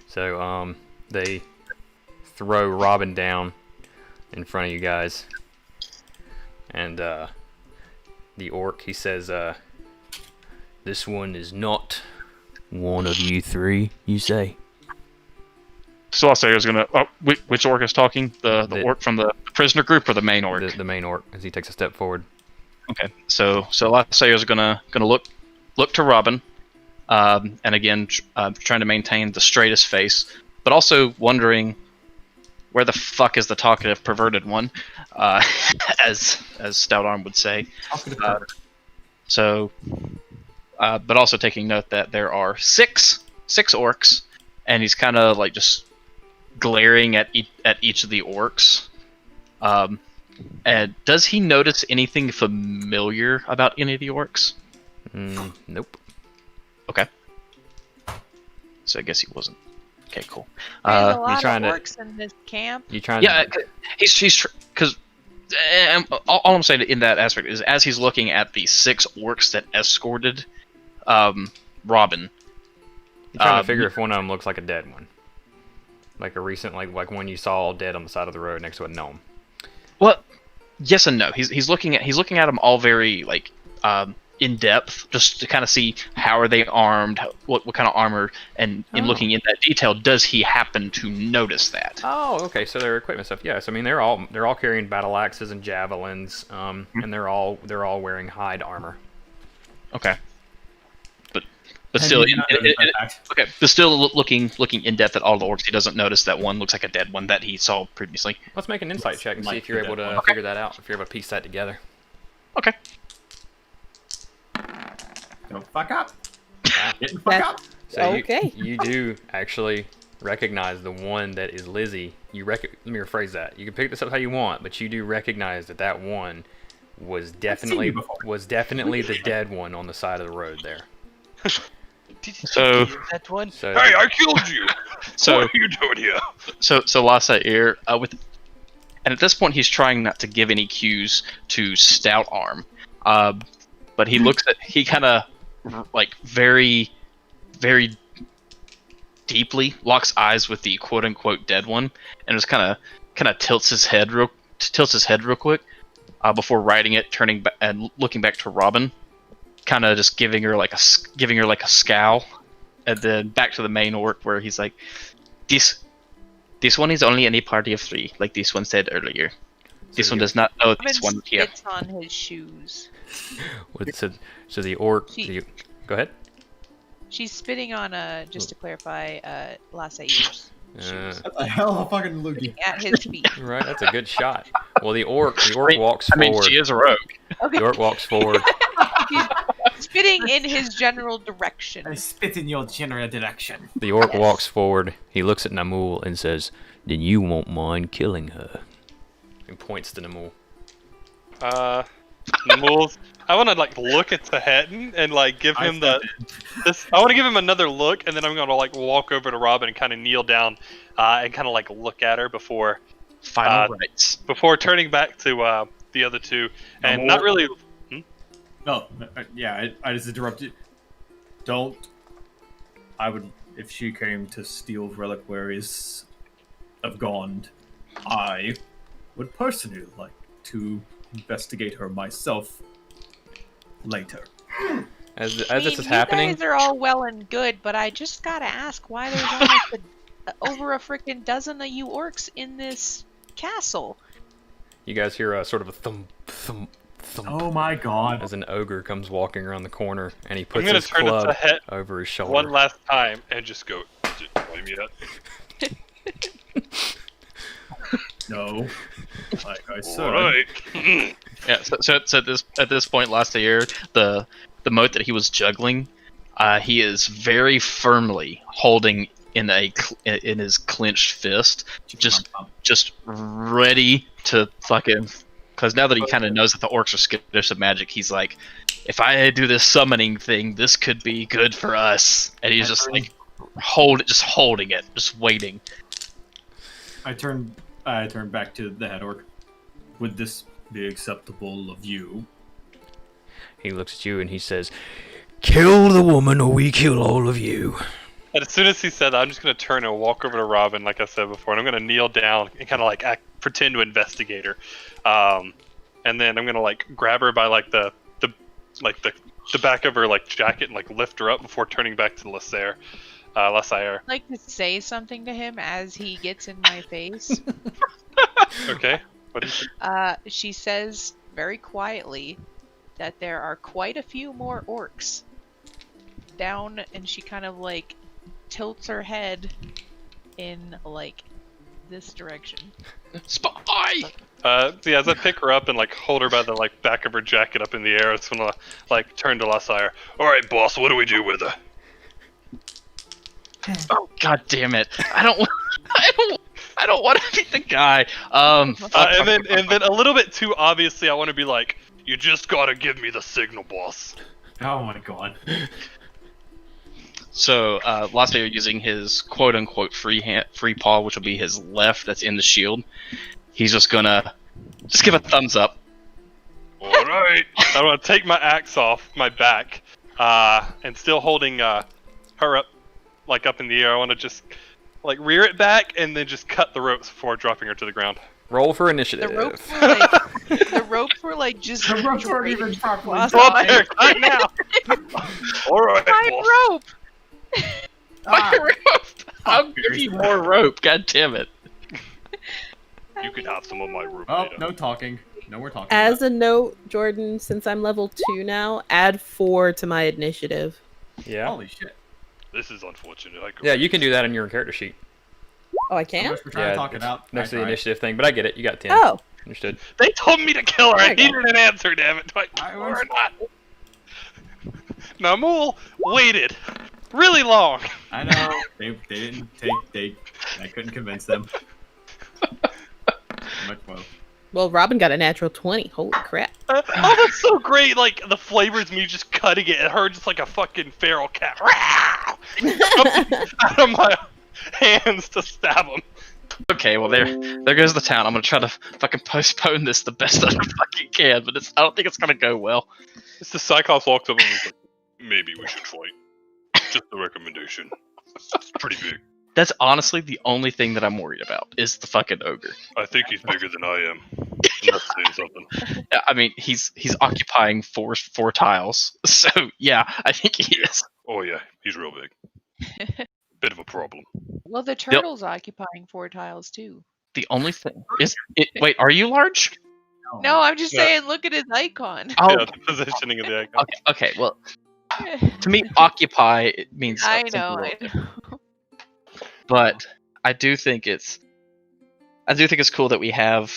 So, they throw Robin down in front of you guys. And, the orc, he says, this one is not one of you 3, you say? So Lassair is gonna. Oh, which orc is talking? The orc from the prisoner group or the main orc? The main orc, as he takes a step forward. Okay, so Lassair is gonna look to Robin, and again trying to maintain the straightest face, but also wondering where the fuck is the talkative perverted one, as Stout Arm would say. But also taking note that there are six orcs, and he's kind of like just glaring at each of the orcs. And does he notice anything familiar about any of the orcs? Nope. Okay. So I guess he wasn't. Okay, cool. There's a lot trying of to- orcs in this camp. You trying Yeah, to... he's because all I'm saying in that aspect is as he's looking at the 6 orcs that escorted Robin. You're trying to figure if one of them looks like a dead one. Like a recent, like one you saw dead on the side of the road next to a gnome. Well, yes and no. He's looking at them all very like in depth, just to kind of see how are they armed, what kind of armor, and in looking in that detail, does he happen to notice that? Oh, okay. So their equipment stuff. Yes, I mean they're all carrying battle axes and javelins, and they're all wearing hide armor. Okay. But still, okay. But still, looking in depth at all the orcs, he doesn't notice that one looks like a dead one that he saw previously. Let's make an insight check and see Like if you're the able dead to one. figure that out. If you're able to piece that together. Okay. Don't fuck up. Getting fuck up. So Okay. you do actually recognize the one that is Lizzie. Let me rephrase that. You can pick this up how you want, but you do recognize that one was definitely the dead one on the side of the road there. So That one. So Hey, I killed you! So What are you doing here? so Lassair and at this point he's trying not to give any cues to Stout Arm, but he kind of like very, very deeply locks eyes with the quote unquote dead one, and just kind of tilts his head real quick before riding it, turning back and looking back to Robin, kind of just giving her like a scowl, and then back to the main orc where he's like, this one is only any party of 3, like this one said earlier. This one does not know this one here. Spits on his shoes. So the orc. She- Go ahead. She's spitting on just to clarify, Lassair's shoes. What the hell, a fucking loogie. At his feet. Right, that's a good shot. Well, the orc walks I mean, forward. she is a rogue. Okay. The orc walks forward. She's spitting in his general direction. I spit in your general direction. The orc Yes. walks forward. He looks at Namul and says, "Then you won't mind killing her." And points to Namul. Namul, I want to like look at Sahetan and like give him I want to give him another look, and then I'm gonna like walk over to Robin and kind of kneel down, and kind of like look at her before Final rights. before turning back to the other two, and Namul? not really. No, yeah, I just interrupted. Don't. I would, if she came to steal reliquaries of Gond, I would personally like to investigate her myself later. As I this mean, is happening, You guys are all well and good, but I just gotta ask why there's almost over a freaking dozen of you orcs in this castle. you guys hear a sort of a thump, thump, thump. Oh my god. As an ogre comes walking around the corner, and he I'm puts gonna his turn it club to Het over his shoulder. one last time and just go. Wait me up. No. Like I said. Alright. Yeah. So at this point last year, the moat that he was juggling, he is very firmly holding in his clenched fist, just ready to fucking. Because now that he kind of knows that the orcs are skittish of magic, he's like, if I do this summoning thing, this could be good for us. And he's just like holding it, just waiting. I turn back to the head orc. Would this be acceptable of you? He looks at you and he says, "Kill the woman or we kill all of you." And as soon as he said that, I'm just gonna turn and walk over to Robin, like I said before, and I'm gonna kneel down and kind of like pretend to investigate her, and then I'm gonna like grab her by like the back of her like jacket and like lift her up before turning back to Lassair. I'd like to say something to him as he gets in my face. Okay. What do you think? She says very quietly that there are quite a few more orcs down, and she kind of like tilts her head in like this direction. Spy! Yeah, as I pick her up and like hold her by the like back of her jacket up in the air, it's gonna like turn to Lassair. All right, boss, what do we do with her? Oh god damn it! I don't want to be the guy. And then a little bit too obviously, I want to be like, you just gotta give me the signal, boss. Oh my god. So, last year using his quote-unquote free paw, which will be his left that's in the shield, he's just gonna give a thumbs up. Alright. I'm gonna take my axe off my back, and still holding her up, like up in the air. I want to just like rear it back and then just cut the ropes before dropping her to the ground. Roll for initiative. The ropes were like just. The ropes weren't even properly Stop there, right now. Alright, My boss. rope. My rope! I'll give you more rope. God damn it! You can have some of my rope. Oh, later. no talking. No more talking. As a note, Jordan, since I'm level 2 now, add 4 to my initiative. Yeah. Holy shit. This is unfortunate. Yeah, you can do that on your character sheet. Oh, I I can? wish we're trying to talk it out. Next to the Alright. initiative thing, but I get it. You got 10. Oh. Understood. They told me to kill her. I There you needed an answer, damn it. Do I kill her or not? Namul waited really long. I know. They didn't take. I couldn't convince them. Much well. Well, Robin got a natural 20. Holy crap. Oh, that's so great! Like the flavors, me just cutting it, and her just like a fucking feral cat out of my hands to stab him. Okay, well there goes the town. I'm gonna try to fucking postpone this the best that I fucking can, but I don't think it's gonna go well. It's the Cyclops walks up and he's like, maybe we should fight. Just a recommendation. It's pretty big. That's honestly the only thing that I'm worried about is the fucking ogre. I think he's bigger than I am. And that's saying something. Yeah, I mean, he's occupying four tiles, so yeah, I think he is. Oh yeah, he's real big. Bit of a problem. Well, the turtle's occupying 4 tiles too. The only thing is, wait, are you large? No, I'm just Yeah. saying, look at his icon. Oh, Yeah, the positioning of the icon. okay. Well, to me, occupy it means. I something know. real I different. know. But I do think it's cool that we have,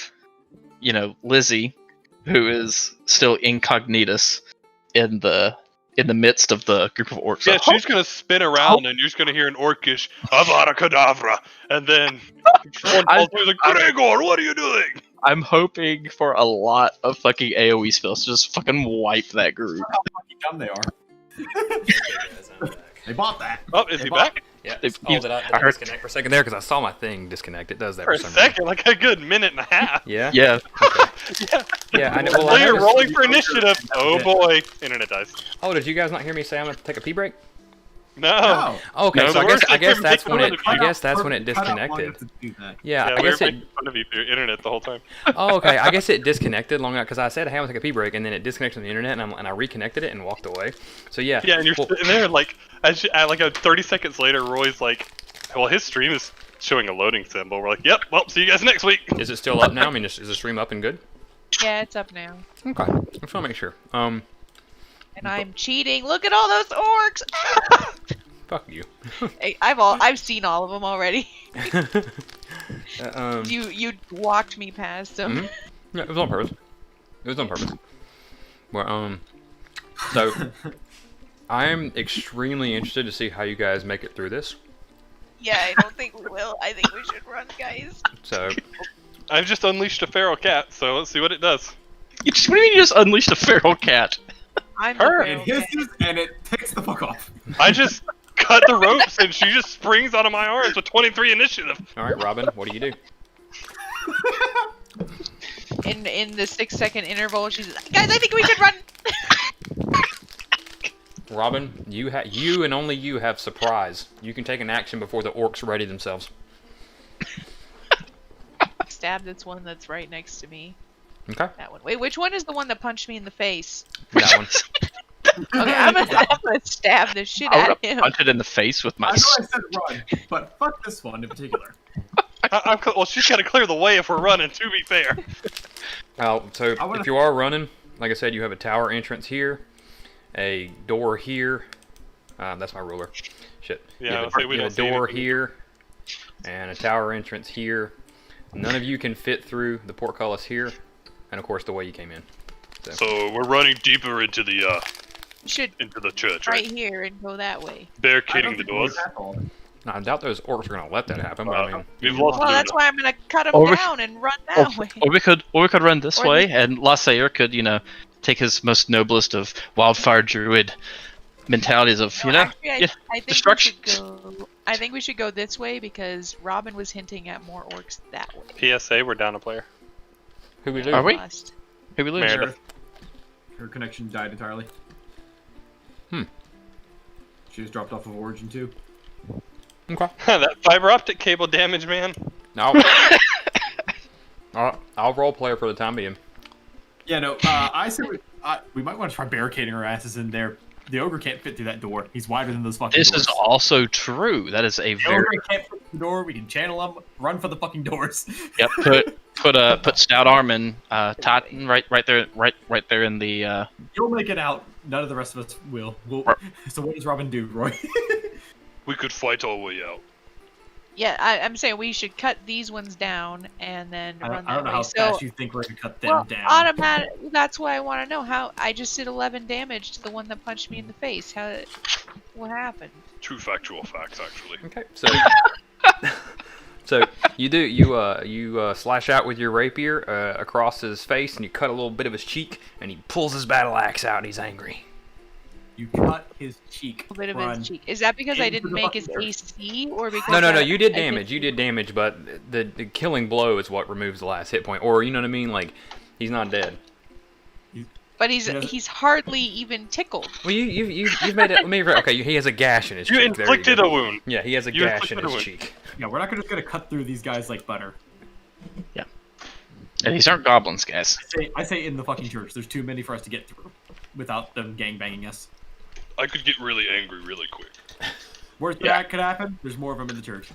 Lizzie, who is still incognitus in the midst of the group of orcs. Yeah, she's gonna spin around and you're just gonna hear an orcish Avada Kedavra, and then one falls through, like, Gregor, what are you doing? I'm hoping for a lot of fucking AoE spells to just fucking wipe that group. How fucking dumb they are. They bought that. Oh, is he back? Yeah. They- Oh, did I I heard- disconnect for a second there? Because I saw my thing disconnect. It does that For a some reason. second, like a good minute and a half. Yeah. Yeah. Yeah. Yeah. I know. Well, I Player noticed- rolling for initiative. Oh boy, internet dies. Oh, did you guys not hear me say I'm gonna take a pee break? No. No. Oh, okay, No, so I we're guess just that's when making it. fun I of guess that's when it Cut out long disconnected. enough to do that. Yeah, Yeah, I we were guess it. making fun of you through your internet the whole time. Oh, okay. I guess it disconnected long enough because I said, "Hey, I'm gonna take a pee break," and then it disconnected from the internet, and I reconnected it and walked away. So yeah. Yeah, and you're Well, sitting there like, like 30 seconds later, Roy's like, well, his stream is showing a loading symbol. We're like, yep, well, see you guys next week. is it still up now? I mean, is the stream up and good? Yeah, it's up now. Okay. I just want to make sure. And I'm cheating. Look at all those orcs. Fuck you. Hey, I've seen all of them already. Um, You walked me past them. Mhm. Yeah, it was on purpose. It was on purpose. Well, so I'm extremely interested to see how you guys make it through this. Yeah, I don't think we will. I think we should run, guys. So I've just unleashed a feral cat, so let's see what it does. What do you mean you just unleashed a feral cat? I'm Her. the It feral cat. hisses and it takes the fuck off. I just cut the ropes and she just springs out of my arms with 23 initiative. all right, Robin, what do you do? In the 6-second interval, she's like, guys, I think we should run. Robin, you and only you have surprise. You can take an action before the orcs ready themselves. Stab this one that's right next to me. Okay. That one. Wait, which one is the one that punched me in the face? That one. Okay, I'm gonna stab the shit I out would of him. punch it in the face with my. I know I said run, but fuck this one in particular. Well, she's got to clear the way if we're running, to be fair. So I wanna- if you are running, like I said, you have a tower entrance here, a door here. That's my ruler. Shit. Yeah, You I have would say we you don't have a see door anything. here, and a tower entrance here. None of you can fit through the portcullis here, and of course the way you came in. So we're running deeper into the You should church, right right? here and go that way. Barricading the doors. Now, I doubt those orcs are gonna let that happen, but I mean, We've lost Well, the that's why I'm gonna cut him Or we- down and run that way. Or we could run this Or way, and Lassair could, take his most noblest of wildfire druid mentalities of, No, actually, I think we destruction. should go. I think we should go this way because Robin was hinting at more orcs that way. PSA, we're down a player. who we Yeah, lose? Are we? lost. Who we lose? Meredith. Her connection died entirely. Hmm. She was dropped off of Origin 2. Okay. That fiber optic cable damage, man. No. I'll role player for the time being. Yeah, no, I said we might want to try barricading our asses in there. The ogre can't fit through that door. He's wider than those fucking This doors. is also true. That is a The very ogre can't fit through the door. We can channel him. Run for the fucking doors. yep. Put stout arm and Titan right there in the. You'll make it out. None of the rest of us will. So what does Robin do, Roy? We could fight our way out. Yeah, I'm saying we should cut these ones down and then I run don't know that how way. So, fast you think we're gonna cut them well, down. automatic. That's why I want to know how. I just did 11 damage to the one that punched me in the face. What happened? True factual facts, actually. Okay. So you slash out with your rapier across his face, and you cut a little bit of his cheek, and he pulls his battle axe out, and he's angry. You cut his cheek. A bit of Run. his cheek. Is that because I Into didn't the make his fucking AC, or because No, I- you did I damage. You did damage, but the killing blow is what removes the last hit point. Or you know what I mean? Like he's not dead. But He doesn't- he's hardly even tickled. Well, you've made it. Let me. Okay, he has a gash in his You cheek. There inflicted go. a wound. Yeah, he has a You gash in inflicted a his wound. cheek. Yeah, we're not just gonna cut through these guys like butter. And these aren't goblins, guys. I say in the fucking church. There's too many for us to get through without them gangbanging us. I could get really angry really quick. Worst that could happen. There's more of them in the church.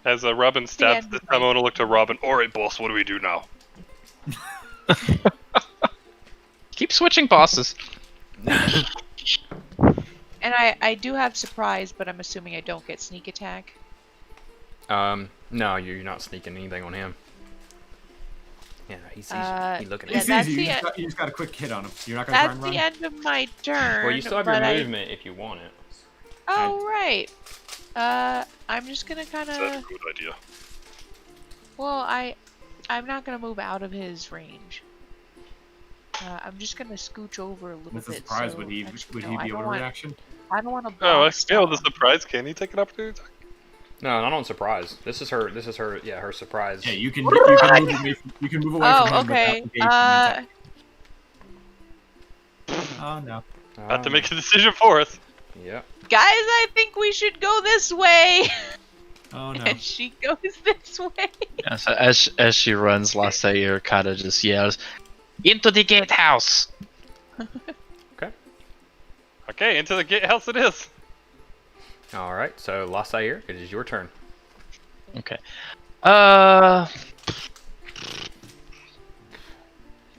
As Robin stabs this time, I want to look to Robin. Alright, boss, what do we do now? Keep switching bosses. And I do have surprise, but I'm assuming I don't get sneak attack. No, you're not sneaking anything on him. Yeah, he's looking yeah, at It's you. that's easy. the You just got a quick hit on him. You're not gonna try That's and the run. end of my turn. Well, you still have but your movement if you want it. Oh right. I'm just gonna kind That's a of. good idea. Well, I'm not gonna move out of his range. I'm just gonna scooch over a little That's a bit. surprise. so would he actually, be no, I don't want- overreaction? I don't want to. Oh, I failed the surprise. Can he take an opportunity attack? No, not on surprise. This is her. Yeah, her surprise. Yeah, you can move away from, you can move away from Oh, him okay. without engaging the attack. Oh no. Have to make a decision for us. Yeah. Guys, I think we should go this way. Oh no. And she goes this way. Yeah, so as she runs, Lassair kind of just yells, "Into the gatehouse!" Okay, into the gatehouse it is. All right. So Lassair, it is your turn. Okay.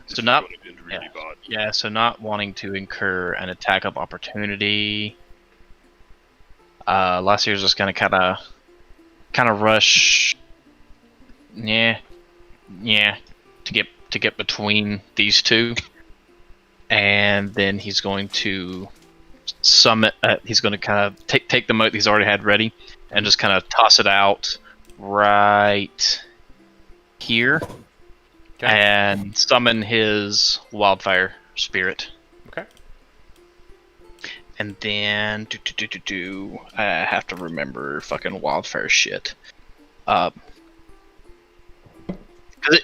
So not Really bad. yeah, so not wanting to incur an attack of opportunity. Lassair's just gonna kind of rush. Yeah, to get between these two, and then he's going to summon. He's going to kind of take the moat he's already had ready, and just kind of toss it out right here, and summon his wildfire spirit. Okay. And then I have to remember fucking wildfire shit.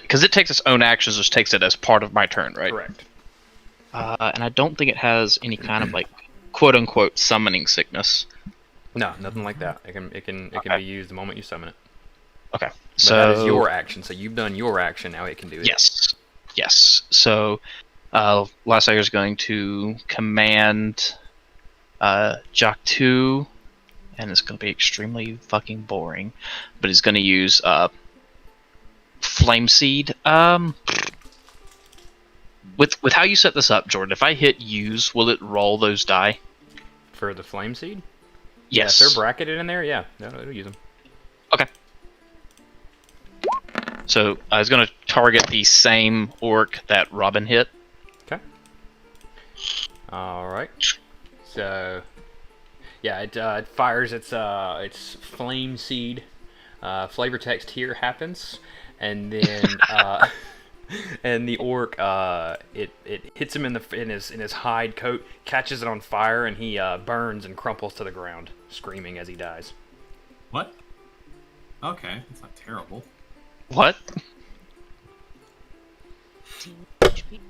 Because it takes its own actions, just takes it as part of my turn, right? Correct. And I don't think it has any kind of like quote unquote summoning sickness. No, nothing like that. It can Okay. be used the moment you summon it. Okay. But So that is your action. So you've done your action. Now it can do it. Yes. So Lassair is going to command Jock 2, and it's going to be extremely fucking boring, but he's going to use Flame Seed. With how you set this up, Jordan, if I hit use, will it roll those die? For the flame seed. Yes. Yeah, if they're bracketed in there. Yeah, no, it'll use them. Okay. So I was going to target the same orc that Robin hit. Okay. All right. So, yeah, it fires its flame seed. Flavor text here happens, and then and the orc it hits him in his hide coat, catches it on fire, and he burns and crumples to the ground, screaming as he dies. What? Okay, that's not terrible. What? HP.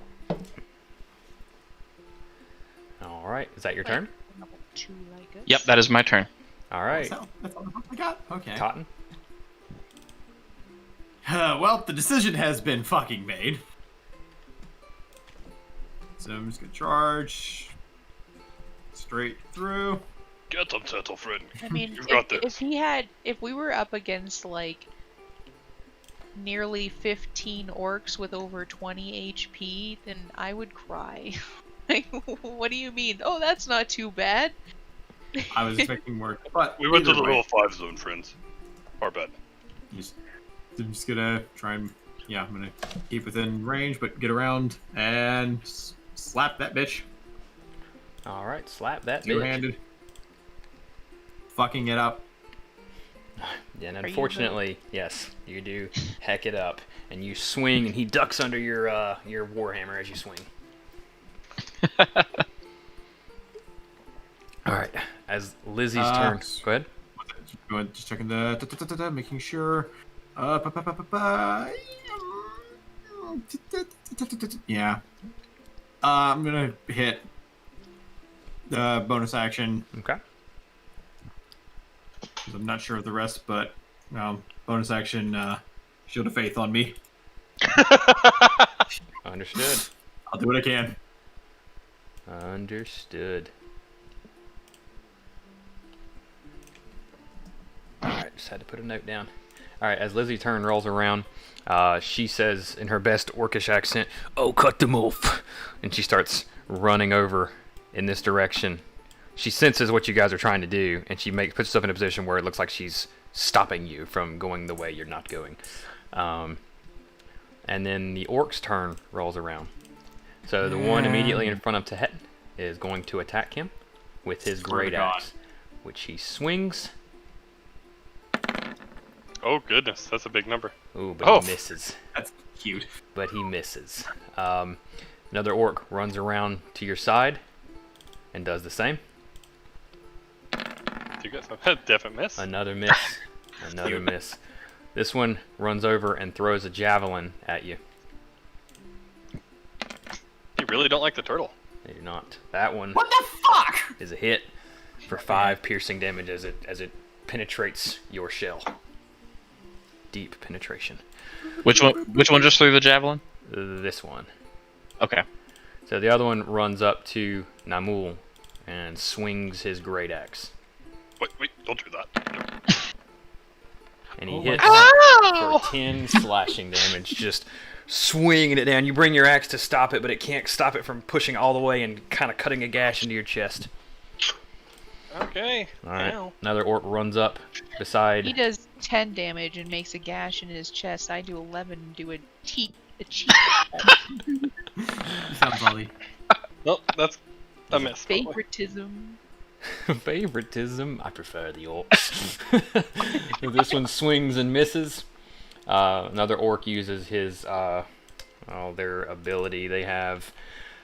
All right, is that your turn? Level 2, I guess. Yep, that is my turn. All right, That's all the fuck I got? Okay. Cotton. Well, the decision has been fucking made. So I'm just gonna charge straight through. Get them, turtle friend. I mean, You've got this. if we were up against like nearly 15 orcs with over 20 HP, then I would cry. Like, what do you mean? Oh, that's not too bad. I was expecting more, but We went to either the way, level 5 zone, friends. Our bad. I'm just gonna try and I'm gonna keep within range, but get around and slap that bitch. All right, slap that bitch. Two-handed. Fucking it up. And Are you unfortunately, yes, you do heck it up. and you swing, and he ducks under your warhammer as you swing. All right, as Lizzie's turn. Go ahead. Just checking the making sure. Yeah. I'm gonna hit the bonus action. Okay. 'Cause I'm not sure of the rest, but bonus action, Shield of Faith on me. Understood. I'll do what I can. Understood. Alright, just had to put a note down. Alright, as Lizzie's turn rolls around, she says in her best orcish accent, "Oh, cut them off!" And she starts running over in this direction. She senses what you guys are trying to do, and she puts herself in a position where it looks like she's stopping you from going the way you're not going. And then the orc's turn rolls around. So the one immediately in front of Tehet is going to attack him with his great axe, which he swings. Oh goodness, that's a big number. Ooh, but he misses. That's cute. But he misses. Another orc runs around to your side and does the same. You got some definite miss. Another miss. Another miss. This one runs over and throws a javelin at you. You really don't like the turtle. They do not. That one What the fuck? is a hit for 5 piercing damage as it penetrates your shell. Deep penetration. Which one just threw the javelin? This one. Okay. So the other one runs up to Namul and swings his great axe. Wait, don't do that. And he Oh my hits God. for 10 slashing damage, just swinging it down. You bring your axe to stop it, but it can't stop it from pushing all the way and kind of cutting a gash into your chest. Okay. All right. Ow. Another orc runs up beside. He does 10 damage and makes a gash in his chest. I do 11 and do a cheat. Sounds Ollie. Nope, that's a miss. by the way. Favoritism. Favoritism. I prefer the orcs. This one swings and misses. Another orc uses his their ability. They have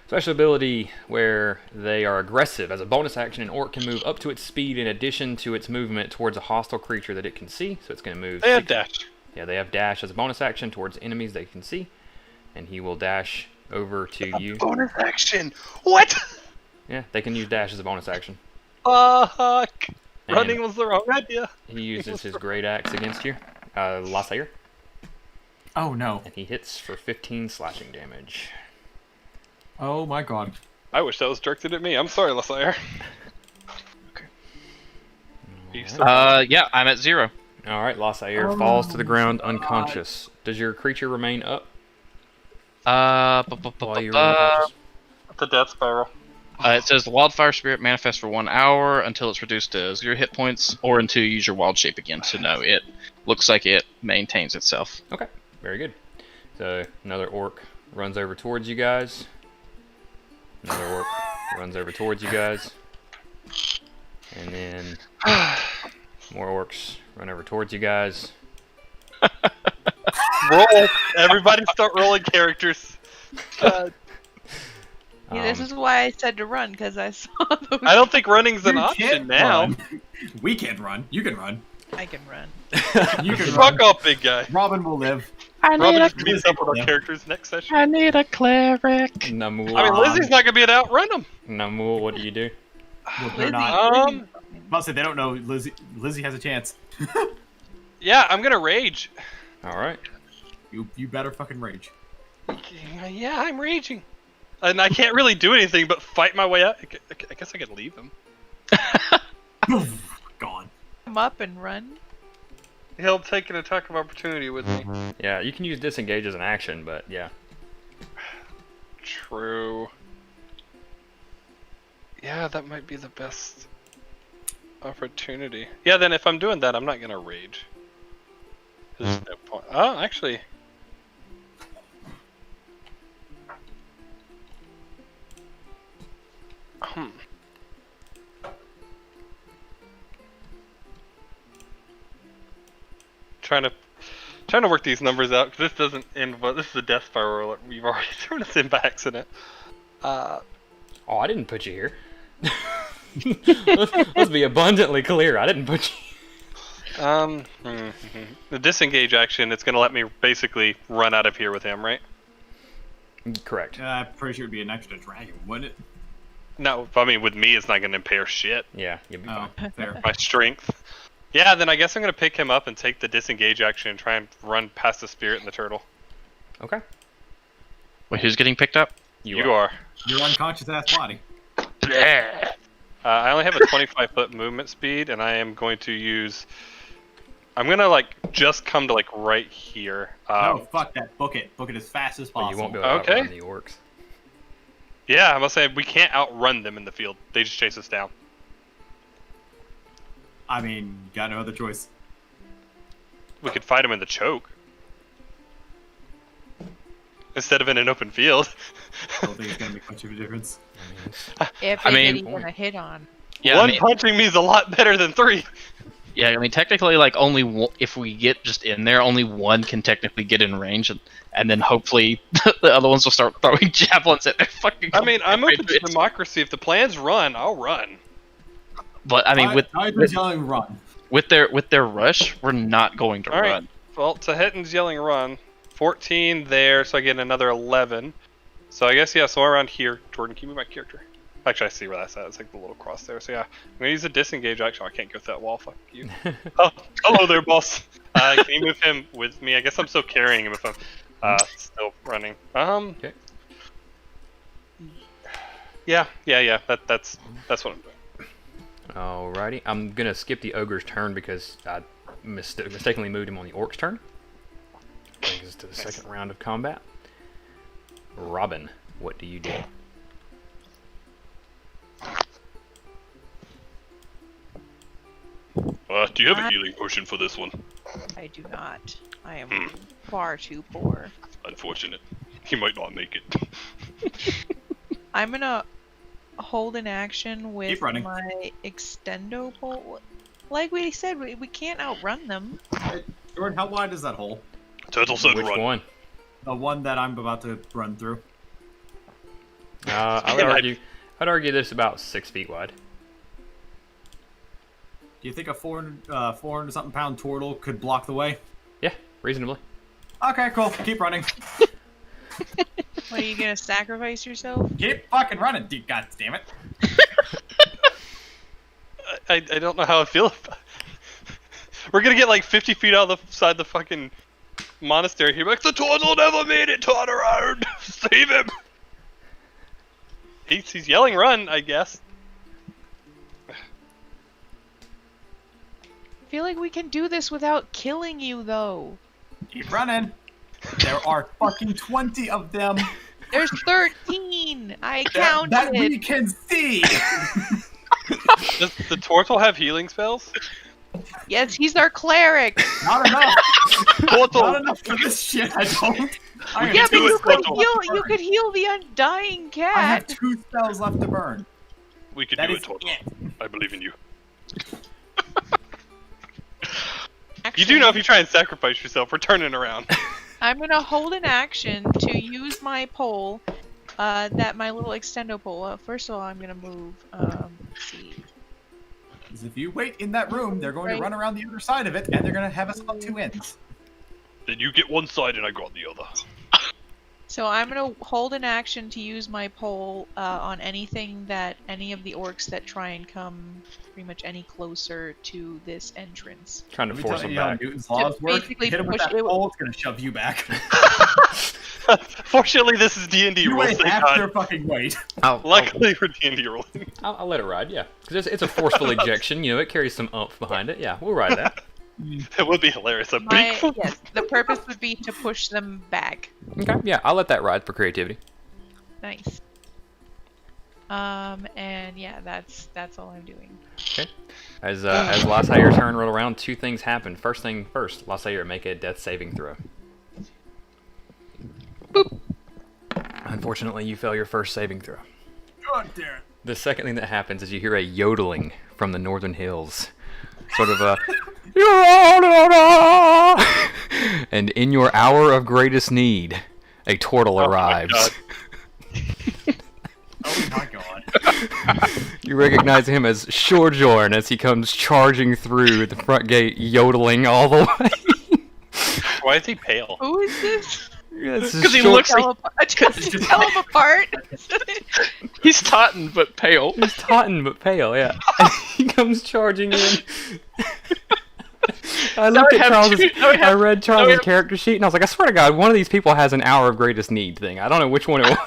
special ability where they are aggressive. As a bonus action, an orc can move up to its speed in addition to its movement towards a hostile creature that it can see. So it's going to move. They have dash. Yeah, they have dash as a bonus action towards enemies they can see, and he will dash over to you. Bonus action. What? Yeah, they can use dash as a bonus action. Fuck. And Running was the wrong idea. he uses his great axe against you, Lassair, Oh no. and he hits for 15 slashing damage. Oh my god. I wish that was directed at me. I'm sorry, Lassair. Yeah, I'm at 0. All right, Lassair falls to the ground unconscious. Does your creature remain up while you're unconscious? The death spiral. It says the wildfire spirit manifests for 1 hour until it's reduced to 0 hit points, or until you use your wild shape again. So no, it looks like it maintains itself. Okay, very good. So another orc runs over towards you guys. Another orc runs over towards you guys. And then more orcs run over towards you guys. Roll. Everybody start rolling characters. God. Yeah, this is why I said to run, because I saw those. I don't think running's an You option can't now. run. We can't run. You can run. I can run. You can run. Fuck off, big guy. Robin will live. Robin just meets up with our characters next session. need a cleric. Namul, I mean, Lizzie's not gonna be able to outrun him. Namul, what do you do? Well, they're Lizzie, not. Um, I'll say they don't know. Lizzie has a chance. Yeah, I'm gonna rage. All right. You better fucking rage. Yeah, I'm raging. And I can't really do anything but fight my way out. I guess I could leave him. Gone. come up and run. He'll take an attack of opportunity with me. Yeah, you can use disengage as an action, but yeah. True. Yeah, that might be the best opportunity. Yeah, then if I'm doing that, I'm not gonna rage. There's no point. Oh, actually. Trying Trying to work these numbers out because this doesn't end. But this is a death spiral. We've already thrown us in by accident. Oh, I didn't put you here. let's be abundantly clear. I didn't put you. The disengage action. It's gonna let me basically run out of here with him, right? Correct. I'm pretty sure it'd be an extra dragon, wouldn't it? No, I mean with me, it's not gonna impair shit. Yeah, you'll be Oh, fine. fair. My strength. Yeah, then I guess I'm gonna pick him up and take the disengage action and try and run past the spirit and the turtle. Okay. Wait, who's getting picked up? You are. Your unconscious ass body. I only have a 25-foot movement speed, and I am going to use. I'm gonna like just come to like right here. No, fuck that. Book it. Book it as fast as But possible. you won't be able to Okay. outrun the orcs. Yeah, I must say we can't outrun them in the field. They just chase us down. I mean, got no other choice. We could fight them in the choke instead of in an open field. I don't think it's gonna make much of a difference. If I they mean- get even a hit on. Yeah, One I mean, punching me is a lot better than 3. yeah, I mean, technically, like only one, if we get just in there, only one can technically get in range, and then hopefully the other ones will start throwing javelins at their fucking. I mean, I'm open to It's- democracy. If the plans run, I'll run. But I mean, Tiger's yelling run. with their rush, we're not going to All right. run. Well, Tahitan's yelling run. 14 there, so I get another 11. So I guess, yeah, somewhere around here. Jordan, can you move my character? Actually, I see where that's at. It's like the little cross there. So yeah, I'm going to use a disengage action. I can't go through that wall. Fuck you. Oh, hello there, boss. Can you move him with me? I guess I'm still carrying him if I'm still running. Okay. Yeah. That's what I'm doing. Alrighty. I'm gonna skip the ogre's turn because I mistakenly moved him on the orc's turn. Brings us to the second round of combat. Robin, what do you do? Do you have a healing potion for this one? I do not. I am far too poor. Unfortunate. He might not make it. I'm gonna hold an action with Keep running. my extendo pole. Like we said, we can't outrun them. Jordan, how wide is that hole? Turtle said Which run. one? The one that I'm about to run through. I'd argue this about 6 feet wide. Do you think a 400 something pound turtle could block the way? Yeah, reasonably. Okay, cool. Keep running. What, are you gonna sacrifice yourself? Keep fucking running, god damn it. I don't know how I feel about it. We're gonna get like 50 feet out of the side of the fucking monastery here. Like, the turtle never made it, turn around. Save him. He's yelling run, I guess. I feel like we can do this without killing you, though. Keep running. There are fucking 20 of them. There's 13. I that counted. we can see. Does the turtle have healing spells? Yes, he's our cleric. Not enough. Turtle. Not enough for this shit. I don't. I have Yeah, but two you could spells heal. left to You burn. could heal the undying I have cat. 2 spells left to burn. We could That do is it, turtle. it. I believe in you. Actually, You do know if you try and sacrifice yourself, we're turning around. I'm gonna hold an action to use my pole, that my little extendo pole. First of all, I'm gonna move. Let's see. Because if you wait in that room, they're going Right. to run around the other side of it, and they're going to have us on 2 ends. Then you get one side and I got the other. So I'm gonna hold an action to use my pole on anything that any of the orcs that try and come pretty much any closer to this entrance. Trying to Let me force tell them you how back. Newton's laws work. basically Hit him with push that it- pole, it's going to shove you back. Fortunately, this is D&D You rules, wait thank half their God. fucking weight. Luckily for D&D rules. I'll let it ride, yeah. Because it's a forceful ejection, you know, it carries some oomph behind it. Yeah, we'll ride that. It would be hilarious. A My, big yes, the purpose would be to push them back. Okay, yeah, I'll let that ride for creativity. Nice. And yeah, that's all I'm doing. As Lassair, your turn roll around, 2 things happen. First thing first, Lassair, make a death saving throw. Boop. Unfortunately, you fail your first saving throw. God damn it. The second thing that happens is you hear a yodeling from the northern hills. Sort of a... And in your hour of greatest need, a turtle Oh my arrives. God. Oh my god. You recognize him as Shorjorn as he comes charging through the front gate, yodeling all the way. Why is he pale? Who is this? Because he looks like Tell him apart. he's Totten but pale. He's Totten but pale, yeah. And he comes charging in. I looked at Charles's. I read Charles's character sheet and I was like, I swear to God, one of these people has an hour of greatest need thing. I don't know which one it was.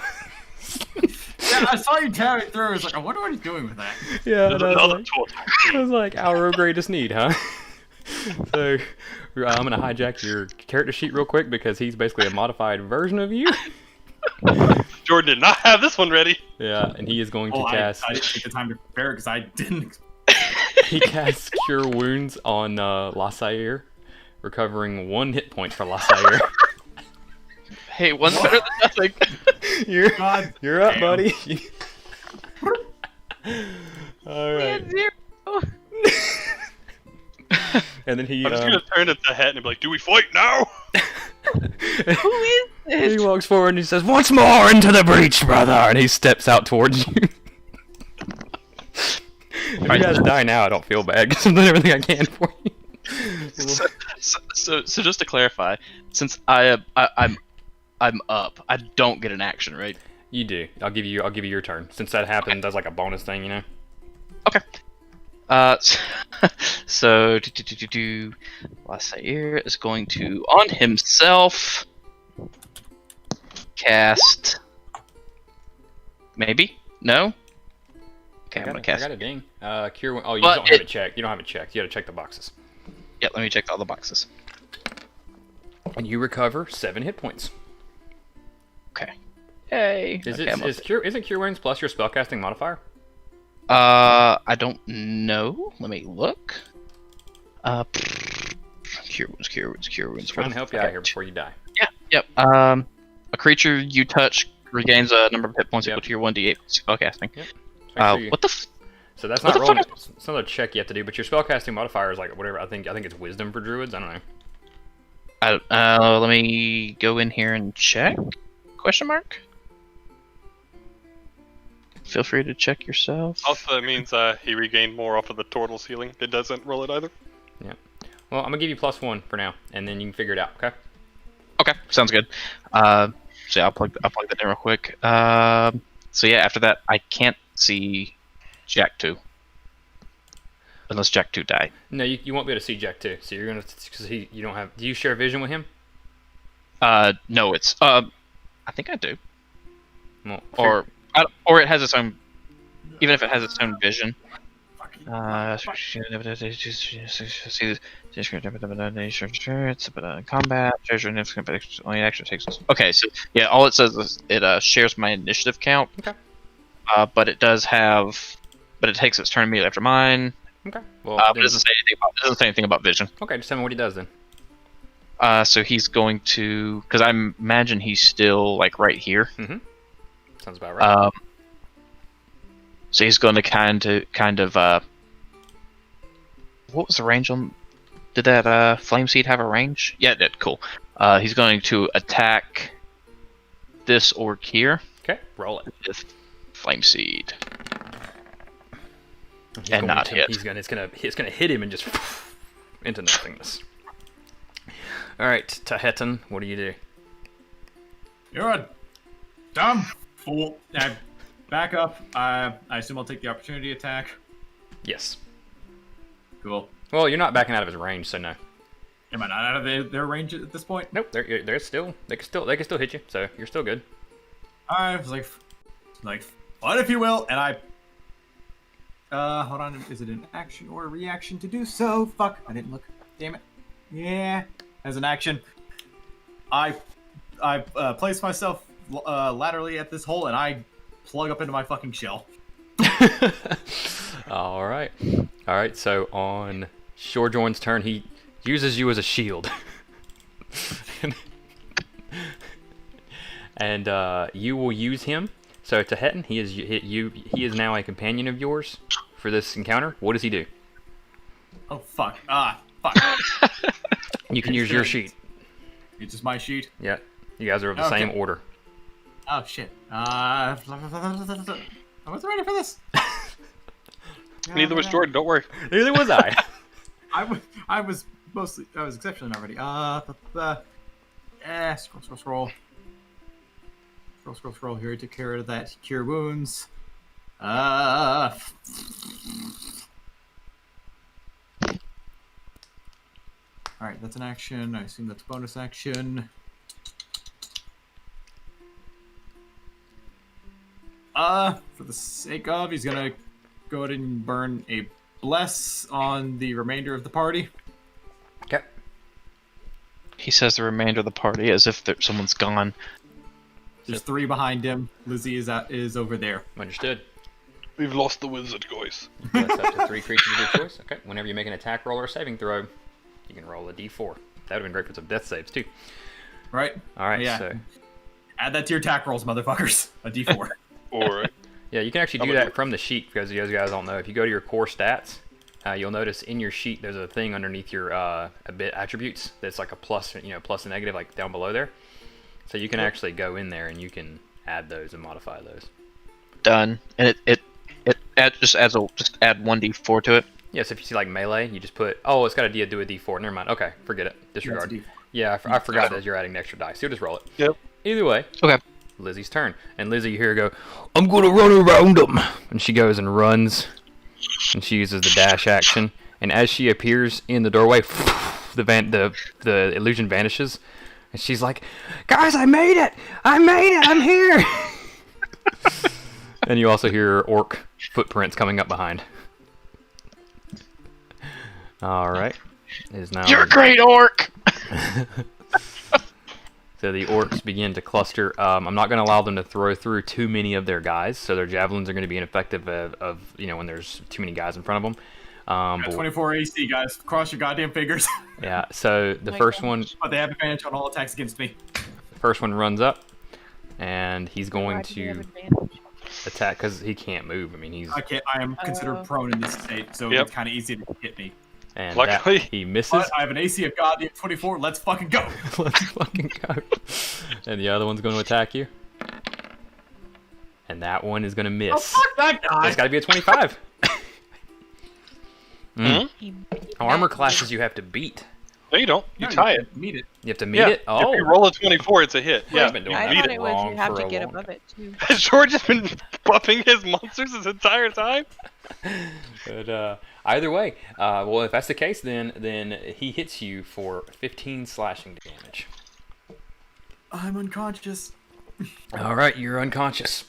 Yeah, I saw you tab it through. I was like, I wonder what he's doing with that. Yeah, There's and I was another like, tool. I was like, hour of greatest need, huh? So, I'm gonna hijack your character sheet real quick because he's basically a modified version of you. Jordan did not have this one ready. Yeah, and he is going to Oh, cast. I didn't take the time to prepare because I didn't. He casts Cure Wounds on Lassair, recovering 1 hit point for Lassair. Hey, one's better than nothing. God You're up, damn. buddy. All We right. had 0. And then he I'm just gonna turn to the head and be like, "Do we fight now?" Who is this? he walks forward and he says, "Once more into the breach, brother!" And he steps out towards you. If you guys die now, I don't feel bad because I'm doing everything I can for you. So just to clarify, since I'm up, I don't get an action, right? You do. I'll give you your turn. Since that happened, that's like a bonus thing, you know. Okay. So Lassair is going to on himself cast. Maybe? No? Okay, I'm gonna I cast. got a ding. Cure. Oh, you But don't have it checked. You don't have it checked. You gotta check the boxes. Yeah, let me check all the boxes. And you recover 7 hit points. Okay. Hey. Is okay, I'm up. isn't Cure Wounds plus your spellcasting modifier? I don't know. Let me look. Cure wounds. Trying to help you out here before you die. Yeah. Yep. A creature you touch regains a number of hit points equal to your 1d8 spellcasting. Yep. Make sure you- What the? So that's what not the rolling. fuck It's not a check you have to do, but your spellcasting modifier is like whatever. I think it's Wisdom for druids. I don't know. Let me go in here and check. Question mark. Feel free to check yourself. Also, that means he regained more off of the turtle's healing. It doesn't roll it either. Well, I'm gonna give you +1 for now, and then you can figure it out. Okay. Okay, sounds good. So yeah, I'll plug that in real quick. So yeah, after that, I can't see Jack 2 unless Jack 2 died. No, you won't be able to see Jack 2. So you're gonna because you don't have. Do you share vision with him? No, it's I think I do. Well, Or it has its own, even if it has its own vision. Combat, treasure, and only action takes us. Okay, so yeah, all it says is it shares my initiative count. Okay. But it does have, but it takes its turn immediately after mine. Okay. Well, But it doesn't say anything about vision. okay, just tell me what he does then. So he's going to, because I imagine he's still like right here. Sounds about right. So he's going to kind of what was the range on? Did that flame seed have a range? Yeah, it did. Cool. He's going to attack this orc here Okay, roll it. with flame seed. He's And going not to- hit. It's gonna hit him and just into nothingness. All right, Tahetan, what do you do? You're a dumb fool. Back up. I assume I'll take the opportunity attack. Yes. Cool. Well, you're not backing out of his range, so no. Am I not out of their range at this point? Nope. They're still. They can still hit you, so you're still good. I was like, what if you will? And I. Hold on. Is it an action or a reaction to do so? Fuck. I didn't look. Damn it. Yeah. As an action, I place myself laterally at this hole and I plug up into my fucking shell. All right. So on Shorejourn's turn, he uses you as a shield, and you will use him. So Tahetan, he is now a companion of yours for this encounter. What does he do? Oh fuck. Fuck. You can use your sheet. It's just my sheet. Yeah, you guys are of the Okay. same order. Oh shit. I wasn't ready for this. Neither was Jordan. Don't worry. Neither was I. I was exceptionally not ready. Scroll. Scroll. Here, took care of that. Cure wounds. Alright, that's an action. I assume that's a bonus action. For the sake of, he's gonna go ahead and burn a bless on the remainder of the party. Okay. He says the remainder of the party as if someone's gone. There's 3 behind him. Lizzie is over there. Understood. We've lost the wizard, guys. That's up to 3 creatures of your choice. Okay. Whenever you make an attack roll or a saving throw, you can roll a d4. That would have been great for some death saves too. Right? All right. Yeah. So Add that to your attack rolls, motherfuckers. A d4. Alright. yeah, you can actually do that from the sheet because you guys don't know. If you go to your core stats, you'll notice in your sheet there's a thing underneath your attributes that's like a plus, plus and negative, like down below there. So you can actually go in there and you can add those and modify those. Done. And it just add 1d4 to it. Yes, if you see like melee, you just put, oh, it's got a do a d4. Never mind. Okay, forget it. Disregard. That's a D4. Yeah, I forgot that you're adding an extra dice. So you'll just roll it. Yep. Either way. Okay. Lizzie's turn. And Lizzie, you hear her go, I'm going to run around them. And she goes and runs. And she uses the dash action. And as she appears in the doorway, the illusion vanishes. And she's like, guys, I made it! I'm here! And you also hear orc footprints coming up behind. Alright. It is now... You're a great orc! So the orcs begin to cluster. I'm not going to allow them to throw through too many of their guys, so their javelins are going to be ineffective when there's too many guys in front of them. Got 24 AC, guys. Cross your goddamn fingers. Yeah, so the first one... But they have advantage on all attacks against me. First one runs up, and he's going Why do they have to advantage? attack because he can't move. I mean, he's... I am considered prone in this state, so Yep. it's kind of easy to hit me. And Luckily- he misses. But I have an AC of goddamn 24. Let's fucking go. Let's fucking go. And the other one's going to attack you. And that one is going to miss. Oh, fuck that guy. It's got to be a 25. He Armor classes you have to beat. No, you don't. You No, tie it. Meet it. You have to meet Yeah. it? Oh. If you roll a 24, it's a hit. Yeah, Yeah. I've been doing I that thought for it was long you have for to a get long- above it too. Has George just been buffing his monsters this entire time? But either way, well, if that's the case, then he hits you for 15 slashing damage. I'm unconscious. All right, you're unconscious.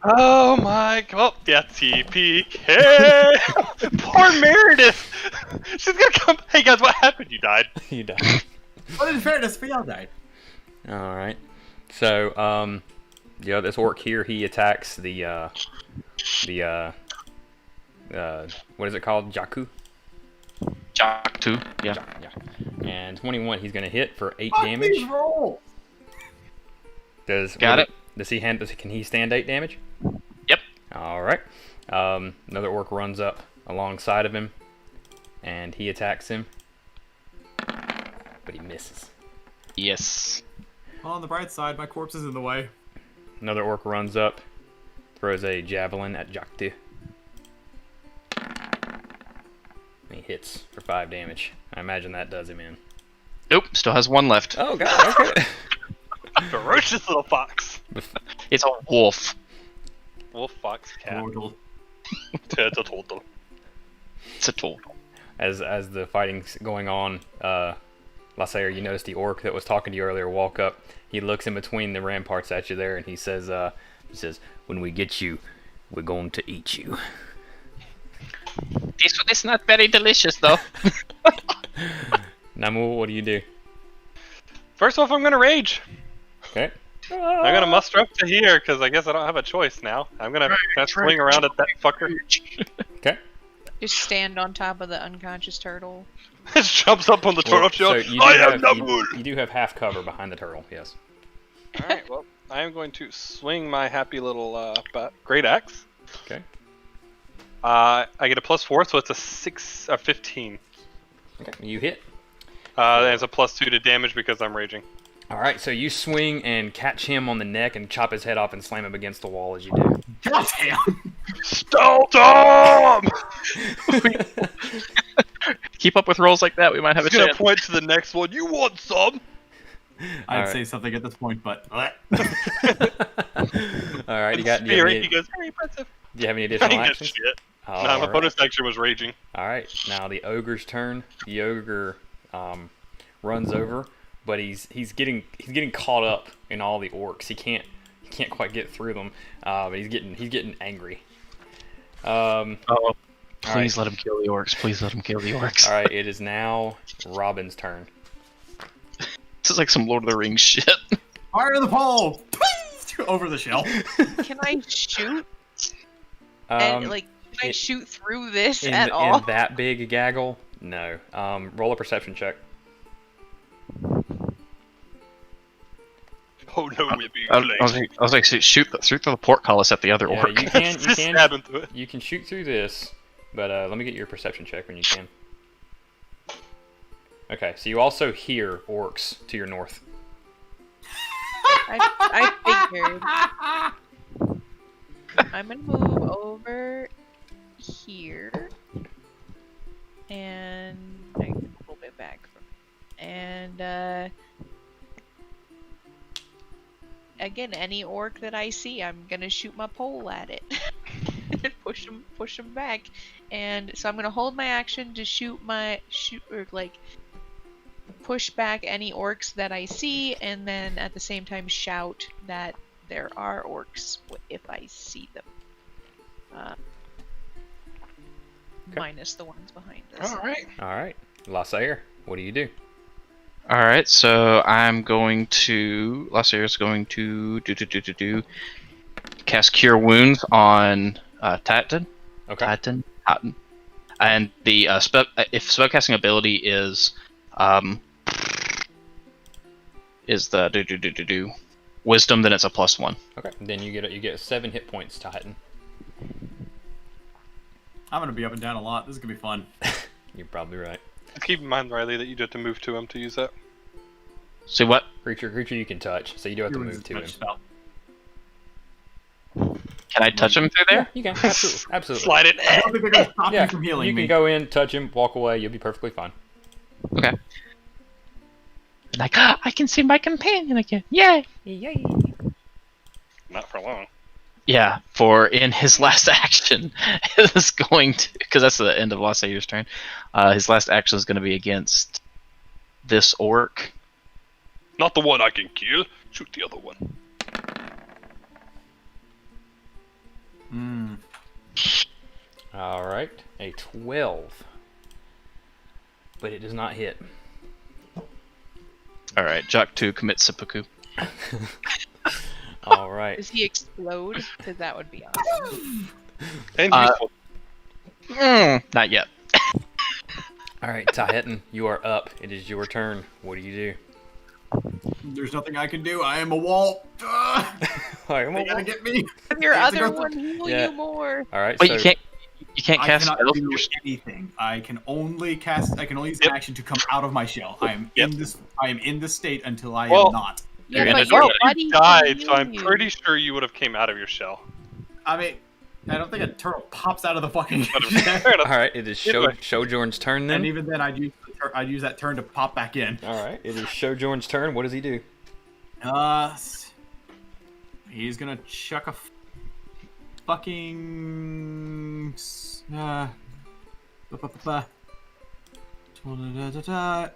Oh my god. Yeah, TPK. Poor Meredith. She's gonna come. Hey guys, what happened? You died. You die. But in fairness, we all died. All right. So, this orc here, he attacks the what is it called? Jakku? Jock 2. Yeah. Yeah. And 21, he's gonna hit for 8 Fuck damage. these rolls. Got it. Can he stand 8 damage? Yep. All right. Another orc runs up alongside of him, and he attacks him, but he misses. Yes. On the bright side, my corpse is in the way. Another orc runs up, throws a javelin at Jaktu. He hits for 5 damage. I imagine that does him in. Nope. Still has 1 left. Oh god, okay. Ferocious little fox. It's a wolf. Wolf, fox, cat. Total. Total. It's a total. As the fighting's going on, Lassair, you notice the orc that was talking to you earlier walk up. He looks in between the ramparts at you there, and he says, when we get you, we're going to eat you. This one is not very delicious, though. Namu, what do you do? First off, I'm gonna rage. Okay. I'm gonna muster up to here because I guess I don't have a choice now. I'm gonna swing around at that fucker. Okay. Just stand on top of the unconscious turtle. Just jumps up on the turtle So shield. you do, I am have, Nabu. you do have half cover behind the turtle, yes. Alright, well, I am going to swing my happy little great axe. Okay. I get a +4, so it's a 15. Okay. You hit. And it's a +2 to damage because I'm raging. All right, so you swing and catch him on the neck and chop his head off and slam him against the wall as you do. God damn! Stoughton! Keep up with rolls like that, we might have a He's gonna chance. point to the next one. You want some? I'd Alright. say something at this point, but All right, In do you have spirit, any, he goes, very impressive. do you have any I additional ain't got actions? shit. All Nah, my right. bonus action was raging. All right, now the ogre's turn. The ogre runs over, but he's getting caught up in all the orcs. He can't quite get through them, but he's getting angry. Oh, please Alright. let him kill the orcs. Please let him kill the orcs. All right, it is now Robin's turn. This is like some Lord of the Rings shit. fire the pole over the shell. Can I shoot? And like, can I it- shoot through this in, at all? in that big gaggle? No. Roll a perception check. Oh no, we're being I was like, shoot through the portcullis at the other Yeah, orc. you can Just stab him through it. you can shoot through this, but let me get your perception check when you can. Okay, so you also hear orcs to your north. I figured. I'm gonna move over here, and I can a little bit back from, and again, any orc that I see, I'm gonna shoot my pole at it and push them back. And so I'm gonna hold my action to push back any orcs that I see, and then at the same time shout that there are orcs if I see them. Minus the ones behind us. Alright. All right, Lassair, what do you do? All right, so I'm going to. Lassair's going to do cast Cure Wounds on Titan. Okay. Titan. And the if spellcasting ability is the wisdom, then it's a +1. Okay. Then you get 7 hit points, Titan. I'm gonna be up and down a lot. This is gonna be fun. You're probably right. Just keep in mind, Riley, that you do have to move to him to use that. See what? Creature you can touch, so you do have to Ruins move his to him. touch spell. Can I touch him through there? Yeah, you can. Absolutely. Absolutely. Slide it. I don't think they're gonna stop Yeah, you from healing you me. can go in, touch him, walk away. You'll be perfectly fine. Okay. Like, I can see my companion again. Yay! Yay! Not for long. Yeah, for in his last action is going to, because that's the end of Lassair's turn. His last action is going to be against this orc. Not the one I can kill. Shoot the other one. All right, a 12, but it does not hit. All right, Jock 2 commits seppuku. All right. Does he explode? Because that would be awesome. And useful. Not yet. All right, Titan, you are up. It is your turn. What do you do? There's nothing I can do. I am a wall. All They right, gotta get me. Your I have to other go one heal Yeah. you more. all right. Wait, So you can't I cast cannot spells. do anything. I can only cast. I can only use an action to come out of my shell. I am Yep. in this. I am in this state until I Well- am not. You're Yeah, in but a your dark- buddy You can died, so heal I'm you. pretty sure you would have came out of your shell. I mean, I don't think a turtle pops out of the fucking. But fair enough. all right, it is Anyway. Sojourn's turn then. And even then, I'd use that turn to pop back in. All right, it is Sojourn's turn. What does he do? He's gonna chuck a fucking.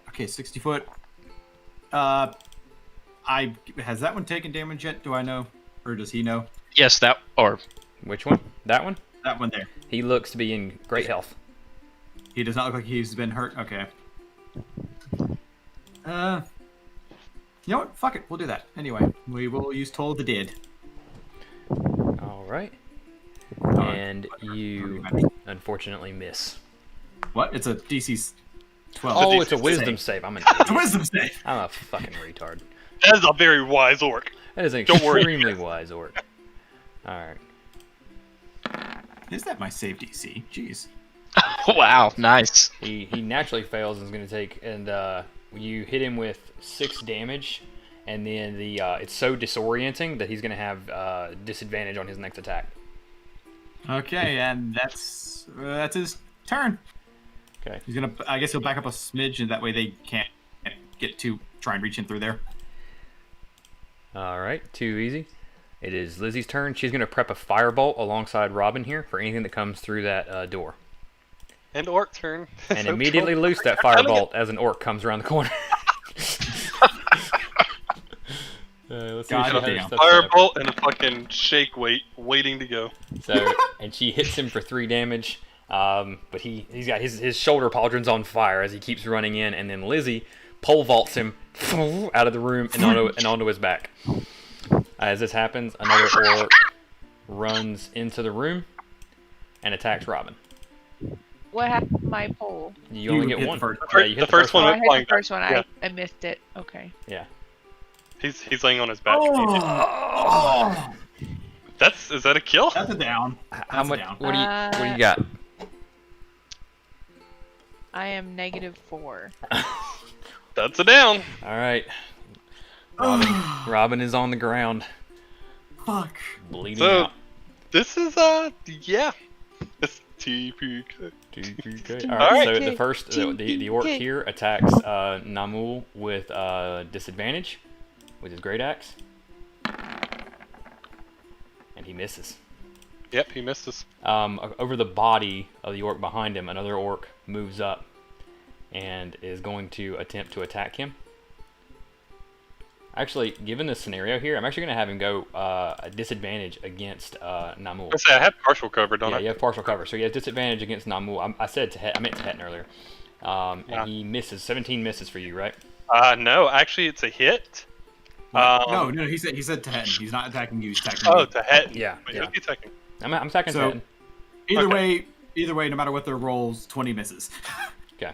Okay, 60 foot. Has that one taken damage yet? Do I know, or does he know? Yes, that or Which one? That one? That one there. He looks to be in great health. He does not look like he's been hurt. Okay. You know what? Fuck it. We'll do that. Anyway, we will use Toll of the Dead. All right, and you unfortunately miss. What? It's a DC 12. Oh, it's a DC wisdom save. I'm an It's a idiot. wisdom save. I'm a fucking retard. That is a very wise orc. That is an Don't worry. extremely wise orc. All right. Is that my save DC? Jeez. wow, nice. He naturally fails and is going to take, and you hit him with 6 damage, and then the it's so disorienting that he's gonna have disadvantage on his next attack. Okay, and that's his turn. Okay. He's gonna. I guess he'll back up a smidge, and that way they can't get to try and reach in through there. All right, too easy. It is Lizzie's turn. She's gonna prep a firebolt alongside Robin here for anything that comes through that door, And orc turn. and So immediately cool. loose that firebolt as an orc comes around the corner. Let's see what she God has damn. stuff set up. Firebolt and a fucking shake weight waiting to go. So, and she hits him for 3 damage. But he's got his shoulder pauldron's on fire as he keeps running in, and then Lizzie pole vaults him out of the room and onto his back. As this happens, another orc runs into the room and attacks Robin. What happened to my pole? You only get hit one. the first- Yeah, you hit the first Oh, one I was hit flying the first one. back. I missed it. Okay. Yeah. He's laying on his back. Oh, Is that a kill? that's a down. How much? down. What do you got? I am -4. That's a down. All right. Robin is on the ground, Fuck. bleeding So- out. This is yeah. It's TPK. All right. Alright. So the first, the orc here attacks Namul with disadvantage with his great axe, and he misses. Yep, he missed us. Over the body of the orc behind him, another orc moves up and is going to attempt to attack him. Actually, given the scenario here, I'm actually going to have him go a disadvantage against Namul. I say I have partial cover, don't Yeah, I? you have partial cover, so he has disadvantage against Namul. I meant Tehetten earlier. Yeah. And he misses. 17 misses for you, right? No, actually it's a hit. No, he said to Hetten. He's not attacking you. He's attacking Oh, me. to hit. Yeah, Wait, yeah. who's he attacking? I'm attacking So- Tehetten. Either way, no matter what their rolls, 20 misses. Okay.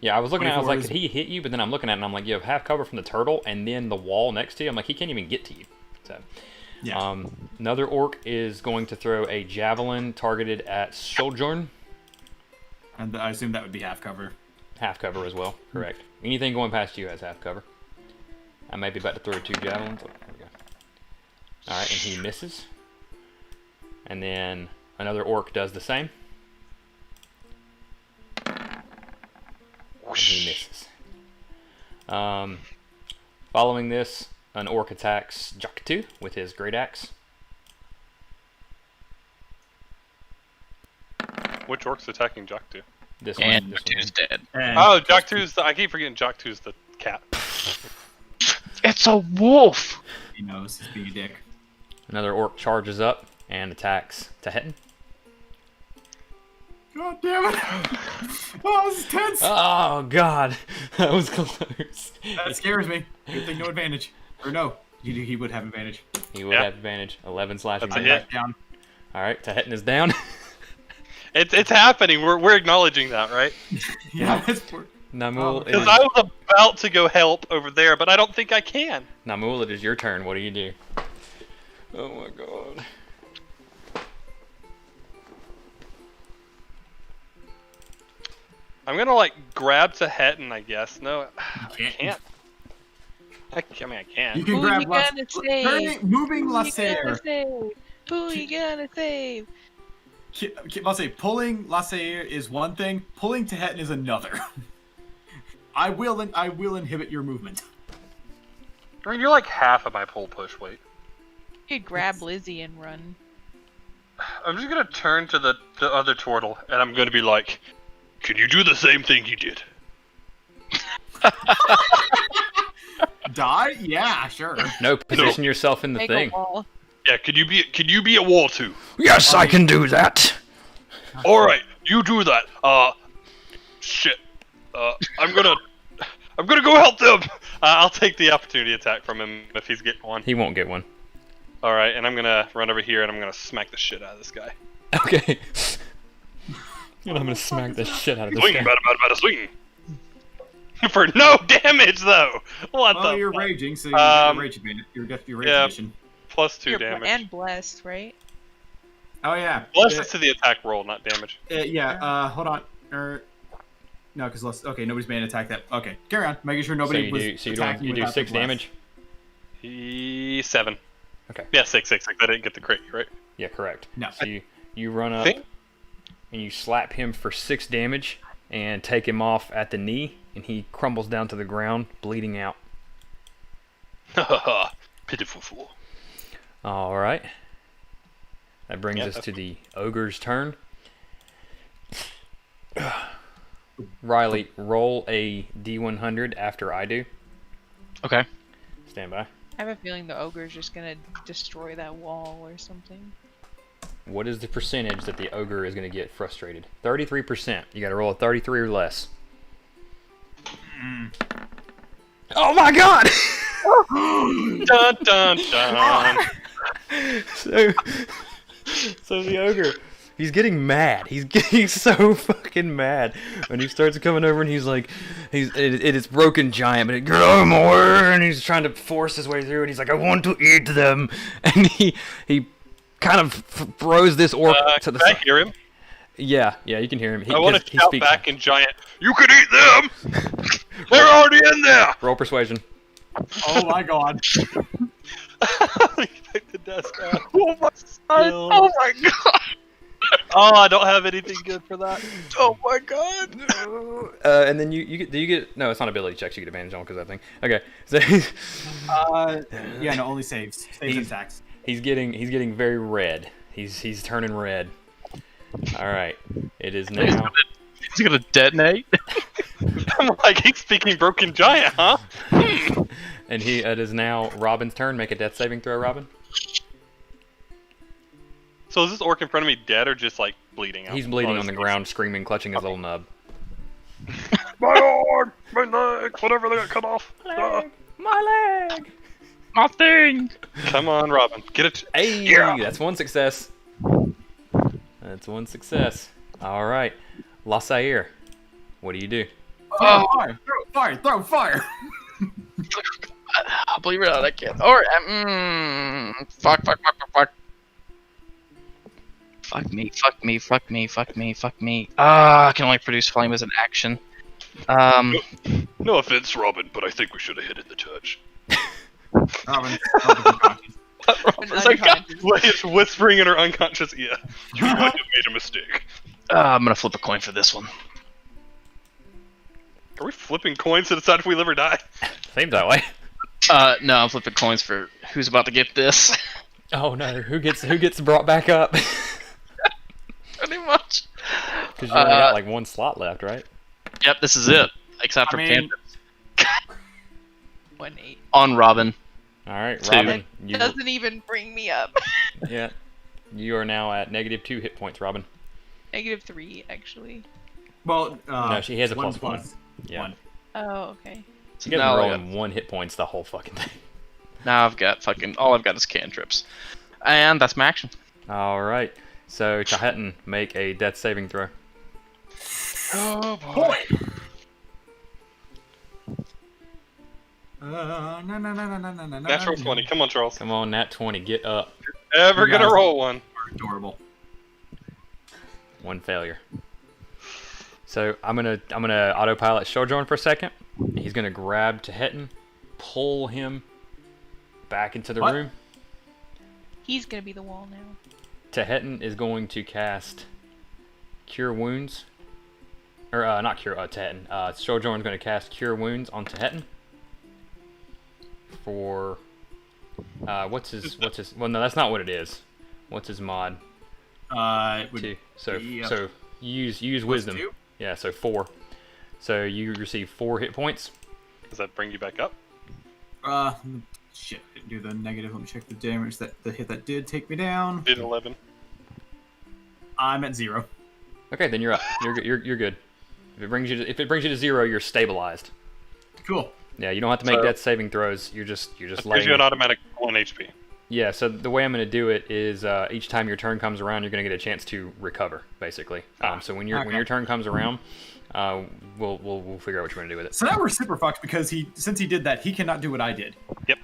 Yeah, I was looking at it, I was 24 like, is- could he hit you? But then I'm looking at it and I'm like, you have half cover from the turtle and then the wall next to you. I'm like, he can't even get to you. So, Yeah. another orc is going to throw a javelin targeted at Sojourn. And I assume that would be half cover. Half cover as well, correct. Anything going past you has half cover. I may be about to throw 2 javelins. Oh, there we go. Alright, and he misses. And then another orc does the same. And he misses. Following this, an orc attacks Jaktu with his great axe. Which orc's attacking Jaktu? This And one. This Jaktu's dead. And Oh, Jaktu's I keep forgetting Jaktu's the cat. It's a wolf! he knows he's being a dick. Another orc charges up and attacks Tehetten. God damn it! Oh, this is tense. Oh god, that was close. That scares me. Good thing no advantage. Or no, he would have advantage. He would Yeah. have advantage. 11 slashing That's a damage. hit. Back down. All right, Tehetten is down. It's happening. We're acknowledging that, right? Yeah, it's Namul, Because I was about to go help over there, but I don't think I can. Namul, it is your turn. What do you do? Oh my god. I'm gonna like grab Tehetten, I guess. No, I can't. can't. I mean, I can. You can Who grab you Las- gonna save? moving Who you gonna Lasser. save? Who you gonna save? I'll say pulling Lasser is one thing. Pulling Tehetten is another. I will inhibit your movement. I mean, you're like half of my pull push weight. You could grab Lizzie and run. I'm just gonna turn to the other turtle, and I'm gonna be like, "Can you do the same thing he did?" Die? Yeah, sure. No, position yourself in the Make thing. a wall. Yeah, can you be a wall too? Yes, I can do that. All right, you do that. Shit. I'm gonna go help them. I'll take the opportunity attack from him if he's getting one. He won't get one. All right, and I'm gonna run over here and I'm gonna smack the shit out of this guy. Okay. And I'm gonna smack the shit out of this Swing, guy. bada, swing. For no damage though. What Well, the? you're fuck? raging, so you get Um, your rage advantage. Your rage yeah. addition. Plus 2 You're damage. and blessed, right? Oh yeah. Plus it's to the attack roll, not damage. Yeah. Hold on. No, because okay, nobody's made an attack that. Okay, carry on. Making sure So nobody you was do, so you attacking do without 6 the blast. damage. 7. Okay. Yeah, 6. I didn't get the crit, right? Yeah, correct. No. So you run up Think- and you slap him for 6 damage and take him off at the knee, and he crumbles down to the ground, bleeding out. Pitiful fool. All right. That brings Yeah, us that's to the ogre's turn. Riley, roll a D100 after I do. Okay. Stand by. I have a feeling the ogre's just gonna destroy that wall or something. What is the percentage that the ogre is going to get frustrated? 33%. You got to roll a 33 or less. Oh my god! Dun dun dun. So the ogre, he's getting mad. He's getting so fucking mad when he starts coming over and he's like, it is broken giant, but get over more, and he's trying to force his way through, and he's like, I want to eat them, and he kind of throws this orc to the Can I side. hear him? Yeah, you can hear him. I want 'cause to he shout speaks- back in giant. You can eat them. They're already in there. Roll persuasion. Oh my god. Pick the desk up. Oh my god. Oh my god. Oh, I don't have anything good for that. Oh my god. And then you get no, it's not ability checks you get advantage on because that thing. Okay, so Yeah, no, only saves. Saves and attacks. he's getting very red. He's turning red. All right, it is now. Is he gonna detonate? I'm like, he's speaking broken giant, huh? And it is now Robin's turn. Make a death saving throw, Robin. So is this orc in front of me dead or just like bleeding out? He's bleeding on the ground, screaming, clutching his little nub. My arm, my leg, whatever they got cut off. My leg. My thing. Come on, Robin, get it. Hey, Yeah. that's one success. That's one success. All right, Lasair, what do you do? Oh, fire! Throw fire! Throw fire! Believe it or not, I can't. Or fuck. Fuck me. I can only produce flame as an action. No offense, Robin, but I think we should have hit it the touch. Robin, unconscious. He's whispering in her unconscious ear. You might have made a mistake. I'm gonna flip a coin for this one. Are we flipping coins to decide if we live or die? Seems that way. No, I'm flipping coins for who's about to get this. Oh no, who gets brought back up? Pretty much. Because you only got like one slot left, right? Yep, this is it. Except for I mean- cantrips. 1-8. On Robin. All right, Two. Robin. You, Doesn't even bring me up. yeah, you are now at -2 hit points, Robin. -3, actually. Well, No, she has a one +1. Yeah. One. Oh, okay. You guys Now are I rolling 1 hit points the whole fucking thing. Now I've got all I've got is cantrips. And that's my action. All right, so Tahetan, make a death saving throw. Oh boy. No. Natural 20. Come on, Charles. Come on, Nat 20, get up. Ever You gonna guys- roll one? Adorable. 1 failure. So I'm gonna autopilot Sojourn for a second. He's gonna grab Tahetan, pull him back into the What? room. He's gonna be the wall now. Tahetan is going to cast Cure Wounds. Or, not Cure, Tahetan. Sojourn's going to cast Cure Wounds on Tahetan. For, what's his, well, no, that's not what it is. What's his mod? It would 2. So, be, so use Wisdom. 2? Yeah, so 4. So you receive 4 hit points. Does that bring you back up? Shit, I didn't do the negative. Let me check the damage that the hit that did take me down. Did 11. I'm at 0. Okay, then you're up. You're good. If it brings you to 0, you're stabilized. Cool. Yeah, you don't have to make So- death saving throws. You're just Gives laying. you an automatic 1 HP. Yeah, so the way I'm going to do it is each time your turn comes around, you're going to get a chance to recover, basically. So when okay. your turn comes around, we'll figure out what you're going to do with it. So now we're super fucked because since he did that, he cannot do what I did.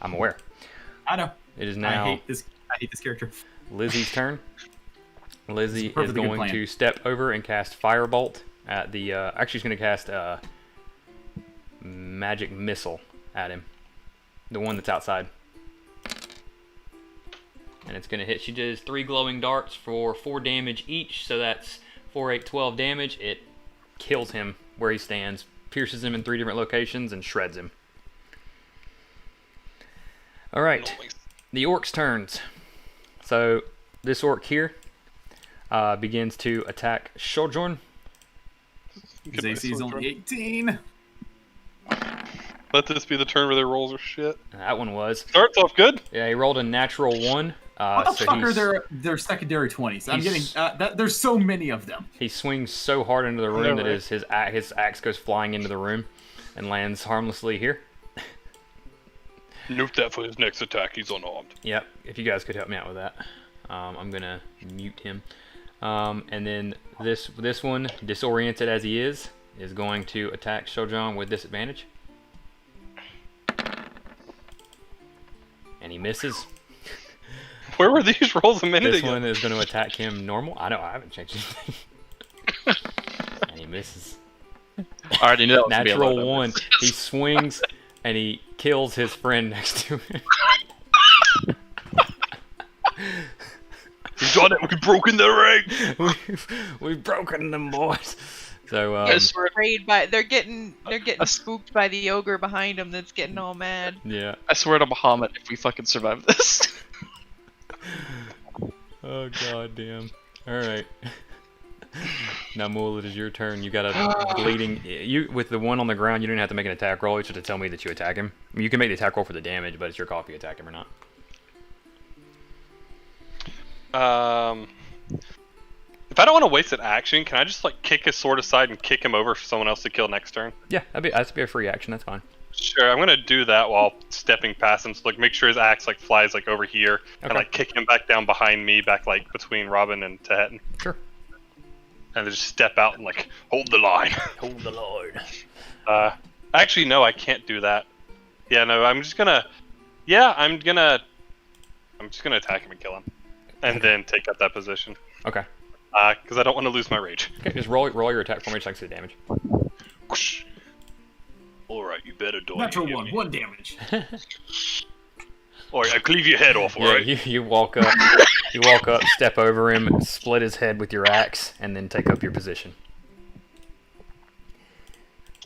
I'm aware. I know. It is I now hate this character. Lizzie's turn. Lizzie is perfectly good going plan. to step over and cast Firebolt at the. Actually, she's going to cast Magic Missile at him, the one that's outside. and it's gonna hit. She does 3 glowing darts for 4 damage each, so that's 4, 8, 12 damage. It kills him where he stands, pierces him in 3 different locations, and shreds him. All right, the orc's turns. So this orc here begins to attack Sojourn. His AC is only 18. Let this be the turn where their rolls are shit. That one was. Starts off good. Yeah, he rolled a natural 1. What the so fuck are he's- their secondary 20s? I'm He's- getting there's so many of them. He swings so hard into the room know, that right? his axe goes flying into the room and lands harmlessly here. Note that for his next attack, he's unarmed. Yep, if you guys could help me out with that. I'm gonna mute him. And then this one, disoriented as he is going to attack Shojan with disadvantage. And he misses. Where were these rolls a minute This ago? one is going to attack him normal. I haven't changed anything. And he misses. I already knew that was gonna be a low Natural number. 1. He swings and he kills his friend next to him. We've done it, we've broken the ring! We've broken them, boys. So I swear, Afraid by they're getting spooked by the ogre behind them that's getting all mad. yeah. I swear to Muhammad, if we fucking survive this. Oh god damn. Alright. Now Mool, it is your turn. You got a bleeding you with the one on the ground, you don't have to make an attack roll, it's just to tell me that you attack him. I mean, you can make the attack roll for the damage, but it's your call if you attack him or not. If I don't want to waste an action, can I just like kick his sword aside and kick him over for someone else to kill next turn? Yeah, that'd be a free action, that's fine. Sure, I'm gonna do that while stepping past him. So like, make sure his axe like flies like over here, and Okay. like kick him back down behind me, back like between Robin and Tehet, Sure. and then just step out and like hold the line. Hold the Lord. Actually, no, I can't do that. Yeah, no, I'm just gonna attack him and kill him, and then take up that position. Okay. Because I don't want to lose my rage. Okay, just roll your attack for me, just like the damage. Whoosh. All right, you better die. Natural you hear 1, me? 1 damage. All right, I cleave your head off. All Yeah, right. you walk up, step over him, split his head with your axe, and then take up your position.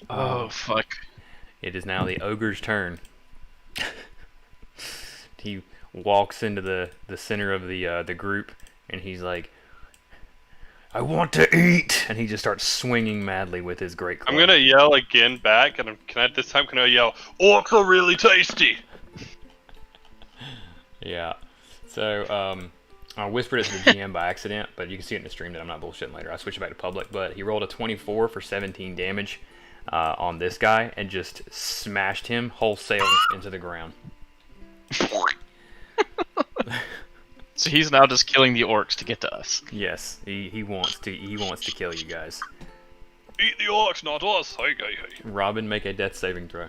Oh fuck. It is now the ogre's turn. He walks into the center of the group, and he's like, "I want to eat!" And he just starts swinging madly with his great club. I'm gonna yell again back, and this time can I yell, "Orcs are really tasty"? Yeah. So, I whispered it to the GM by accident, but you can see it in the stream that I'm not bullshitting later. I switched it back to public, but he rolled a 24 for 17 damage on this guy and just smashed him wholesale into the ground. So he's now just killing the orcs to get to us. Yes, he wants to kill you guys. Eat the orcs, not us. Hey, hey, hey. Robin, make a death saving throw.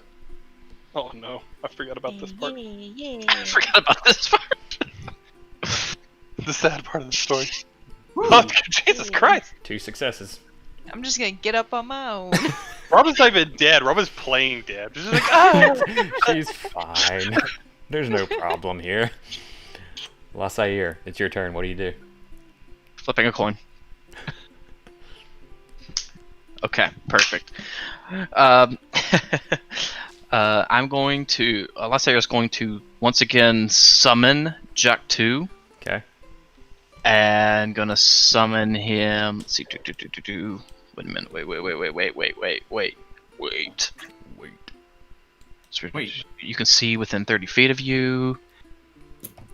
Oh no, I forgot about this part. I forgot about this part. The sad part of the story. Oh, Jesus Christ! 2 successes. I'm just gonna get up on my own. Robin's not even dead. Robin's playing dead. Just like, ah! She's fine. There's no problem here. Lasair, it's your turn. What do you do? Flipping a coin. Okay, perfect. I'm going to. Lasair is going to once again summon Jack 2. Okay. And gonna summon him. Let's see. Wait a minute. Wait. So Wait. you can see within 30 feet of you.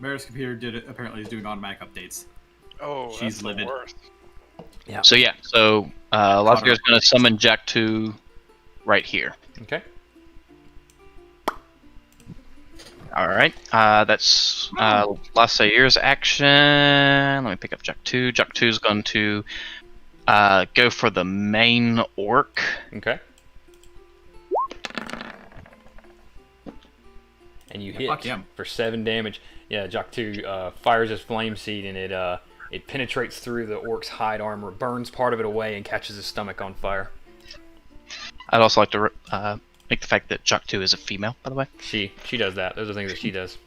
Mara's computer apparently is doing automatic updates. Oh, She's that's the livid. worst. Yeah. So yeah. So Lasair is gonna summon Jack 2 right here. Okay. All right. That's Lasair's action. Let me pick up Jack 2. Jack 2 is going to go for the main orc. Okay. And you fuck hit him. for 7 damage. Yeah, Jock 2 fires his flame seed, and it penetrates through the orc's hide armor, burns part of it away, and catches his stomach on fire. I'd also like to make the fact that Jack 2 is a female, by the way. She does that. Those are things that she does.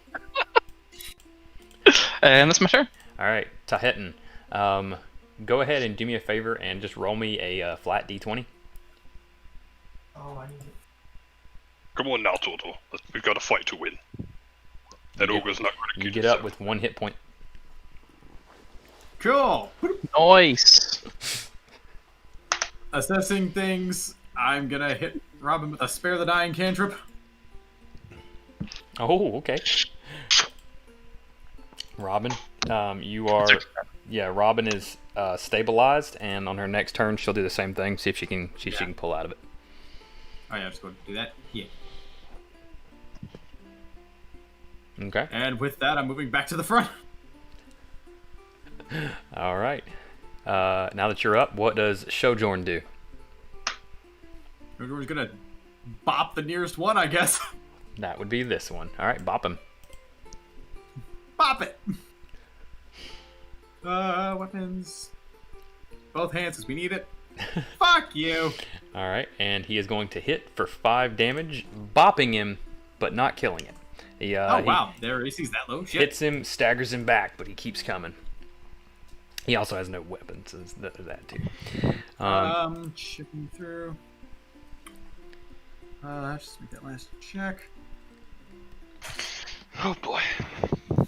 And that's my turn. All right, Tahetan. Go ahead and do me a favor and just roll me a flat d20. Oh, I need it. Come on now, Toto. We've got to fight to win. That ogre's not going to You get get up with 1 hit point. Cool. Nice. Assessing things. I'm gonna hit Robin with a spare the dying cantrip. Oh, okay. Robin, you are. Yeah, Robin is stabilized, and on her next turn, she'll do the same thing. See if she can. She can pull out of it. Oh yeah, I'm just going to do that. Yeah. Okay. And with that, I'm moving back to the front. All right. Now that you're up, what does Sojourn do? Everyone's gonna bop the nearest one, I guess. That would be this one. All right, bop him. Bop it. Weapons. Both hands, as we need it. Fuck you. All right, and he is going to hit for 5 damage, bopping him, but not killing him. He, Oh wow, their AC's that low. Shit. hits him, staggers him back, but he keeps coming. He also has no weapons, so there's that too. Chipping through. Let's just make that last check. Oh boy.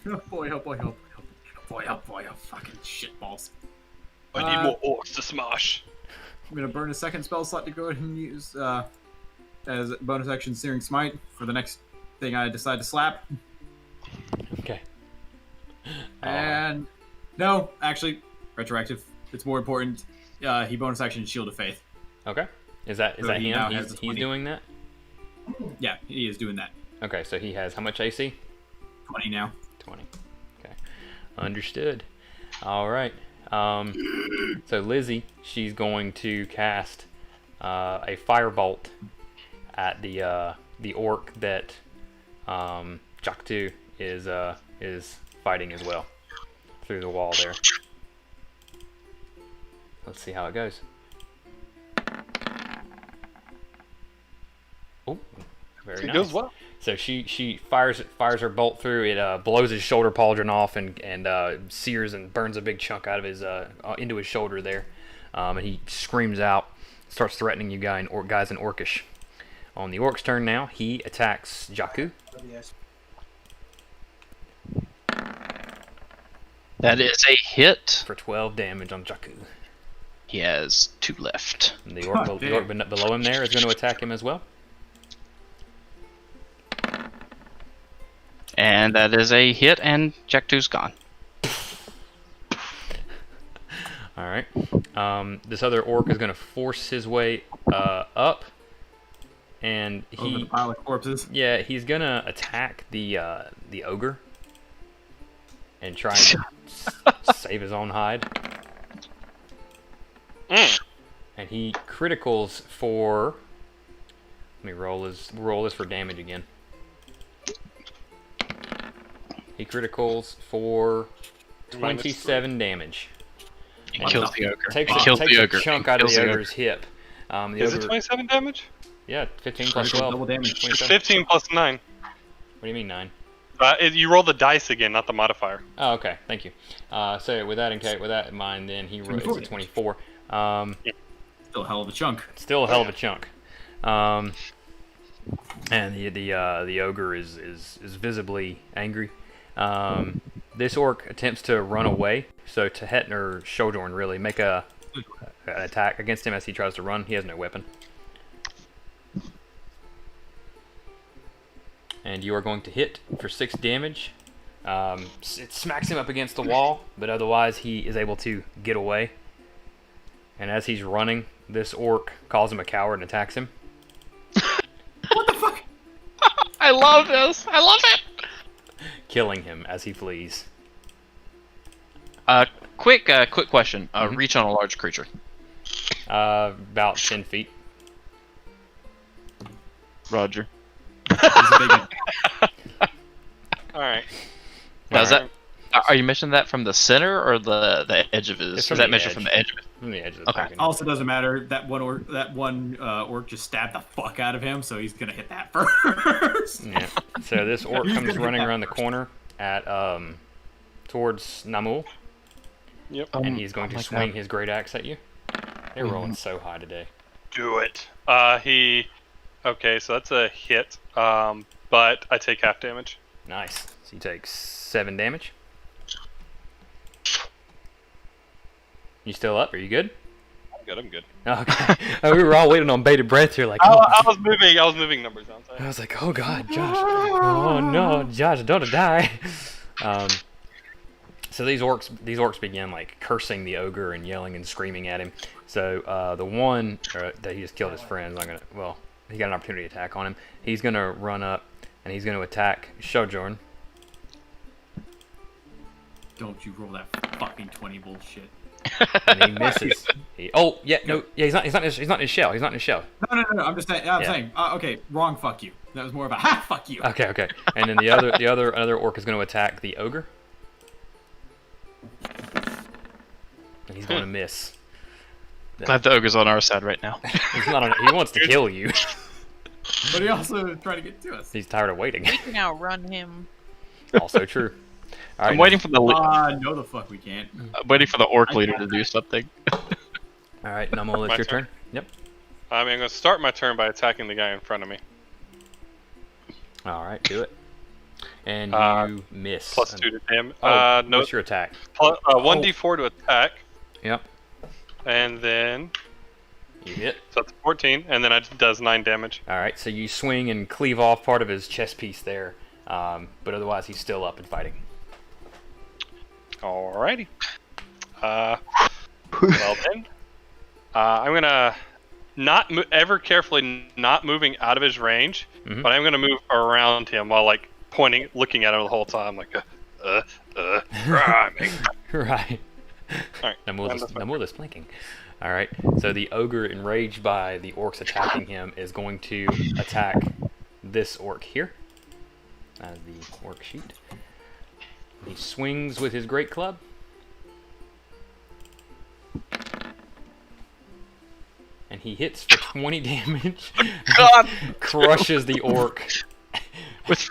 Oh boy, oh boy, oh boy, oh boy, oh boy, oh fucking shitballs. I need more orcs to smash. I'm gonna burn a second spell slot to go ahead and use as a bonus action Searing Smite for the next thing I decide to slap. Okay. And no, actually, retroactive. It's more important. He bonus action Shield of Faith. Okay. Is that So he now him? has the He's 20. doing that? Yeah, he is doing that. Okay, so he has how much AC? 20 now. 20. Okay. Understood. All right. So Lizzie, she's going to cast a firebolt at the orc that Jaktu is fighting as well through the wall there. Let's see how it goes. Oh, very It nice. goes well. So she fires her bolt through. It blows his shoulder pauldron off and sears and burns a big chunk out of his into his shoulder there. And he screams out, starts threatening you guys in Orcish. On the orc's turn now, he attacks Jakku. That is a hit. For 12 damage on Jakku. He has 2 left. And the orc, below him there is going to attack him as well. And that is a hit, and Jack2's gone. All right. This other orc is going to force his way up, and Over the pile of corpses. yeah, he's going to attack the ogre and try and save his own hide. And he criticals for. Let me roll this for damage again. He criticals for 27 damage. He kills the ogre. Takes He kills the a ogre. chunk He out of kills the the ogre. ogre's hip. The Is it ogre, 27 damage? yeah, 15 plus Critical 12. double damage. It's 27. 15 plus 9. What do you mean 9? You roll the dice again, not the modifier. Oh, okay. Thank you. So with that in mind, then it's a 24. Still a hell of a chunk. Still a hell of a chunk. And the ogre is visibly angry. This orc attempts to run away. So Tahetan or Sojourn really make an attack against him as he tries to run. He has no weapon. And you are going to hit for 6 damage. It smacks him up against the wall, but otherwise he is able to get away. And as he's running, this orc calls him a coward and attacks him. What the fuck? I love this. I love it. Killing him as he flees. Quick question. Reach on a large creature. About 10 feet. Roger. He's a big one. Alright. Now, is that? Are you mentioning that from the center or the edge of his? It's Is from that the measured edge. from the edge of it? From the edge of the Okay. target. Also doesn't matter. That one orc just stabbed the fuck out of him, so he's gonna hit that first. Yeah. So this orc He's comes gonna hit running that around the first. corner at towards Namul, Yep. and he's going to like swing that. his great axe at you. They're rolling so high today. Do it. Okay, so that's a hit. But I take half damage. Nice. So you take 7 damage. You still up? Are you good? I'm good. Okay. We were all waiting on bated breath here, like. I Oh. was moving numbers. I was like, oh god, Josh. Oh no, Josh, don't die. So these orcs begin like cursing the ogre and yelling and screaming at him. So the one that he just killed his friend, he got an opportunity to attack on him. He's gonna run up and he's gonna attack Sojourn. Don't you roll that fucking 20 bullshit. And he misses. He's not in his shell. He's not in his shell. No. I'm just saying. I'm saying. Okay, wrong. Fuck you. That was more of a ha. Fuck you. Okay. And then the other orc is going to attack the ogre. And he's going to miss. Glad the ogre's on our side right now. He's not on, he wants to kill you. But he also tried to get to us. He's tired of waiting. We can outrun him. Also true. All right, I'm waiting for the No, the fuck we can't. I'm waiting for the orc leader to do something. All right, Namul, it's My your turn? turn. Yep. I'm going to start my turn by attacking the guy in front of me. All right, do it. And you miss. Plus 2 to him. No. What's your attack? 1d4 to attack. Yep. And then... You hit. So that's 14, and then it does 9 damage. All right, so you swing and cleave off part of his chest piece there, but otherwise he's still up and fighting. Alrighty. Well then, I'm gonna ever carefully not moving out of his range, but I'm gonna move around him while like pointing, looking at him the whole time, like rhyming. Right. Alright. Namul is flanking. All right. So the ogre, enraged by the orcs attacking him, is going to attack this orc here. As the orc sheet. He swings with his great club. And he hits for 20 damage. God! Crushes the orc. With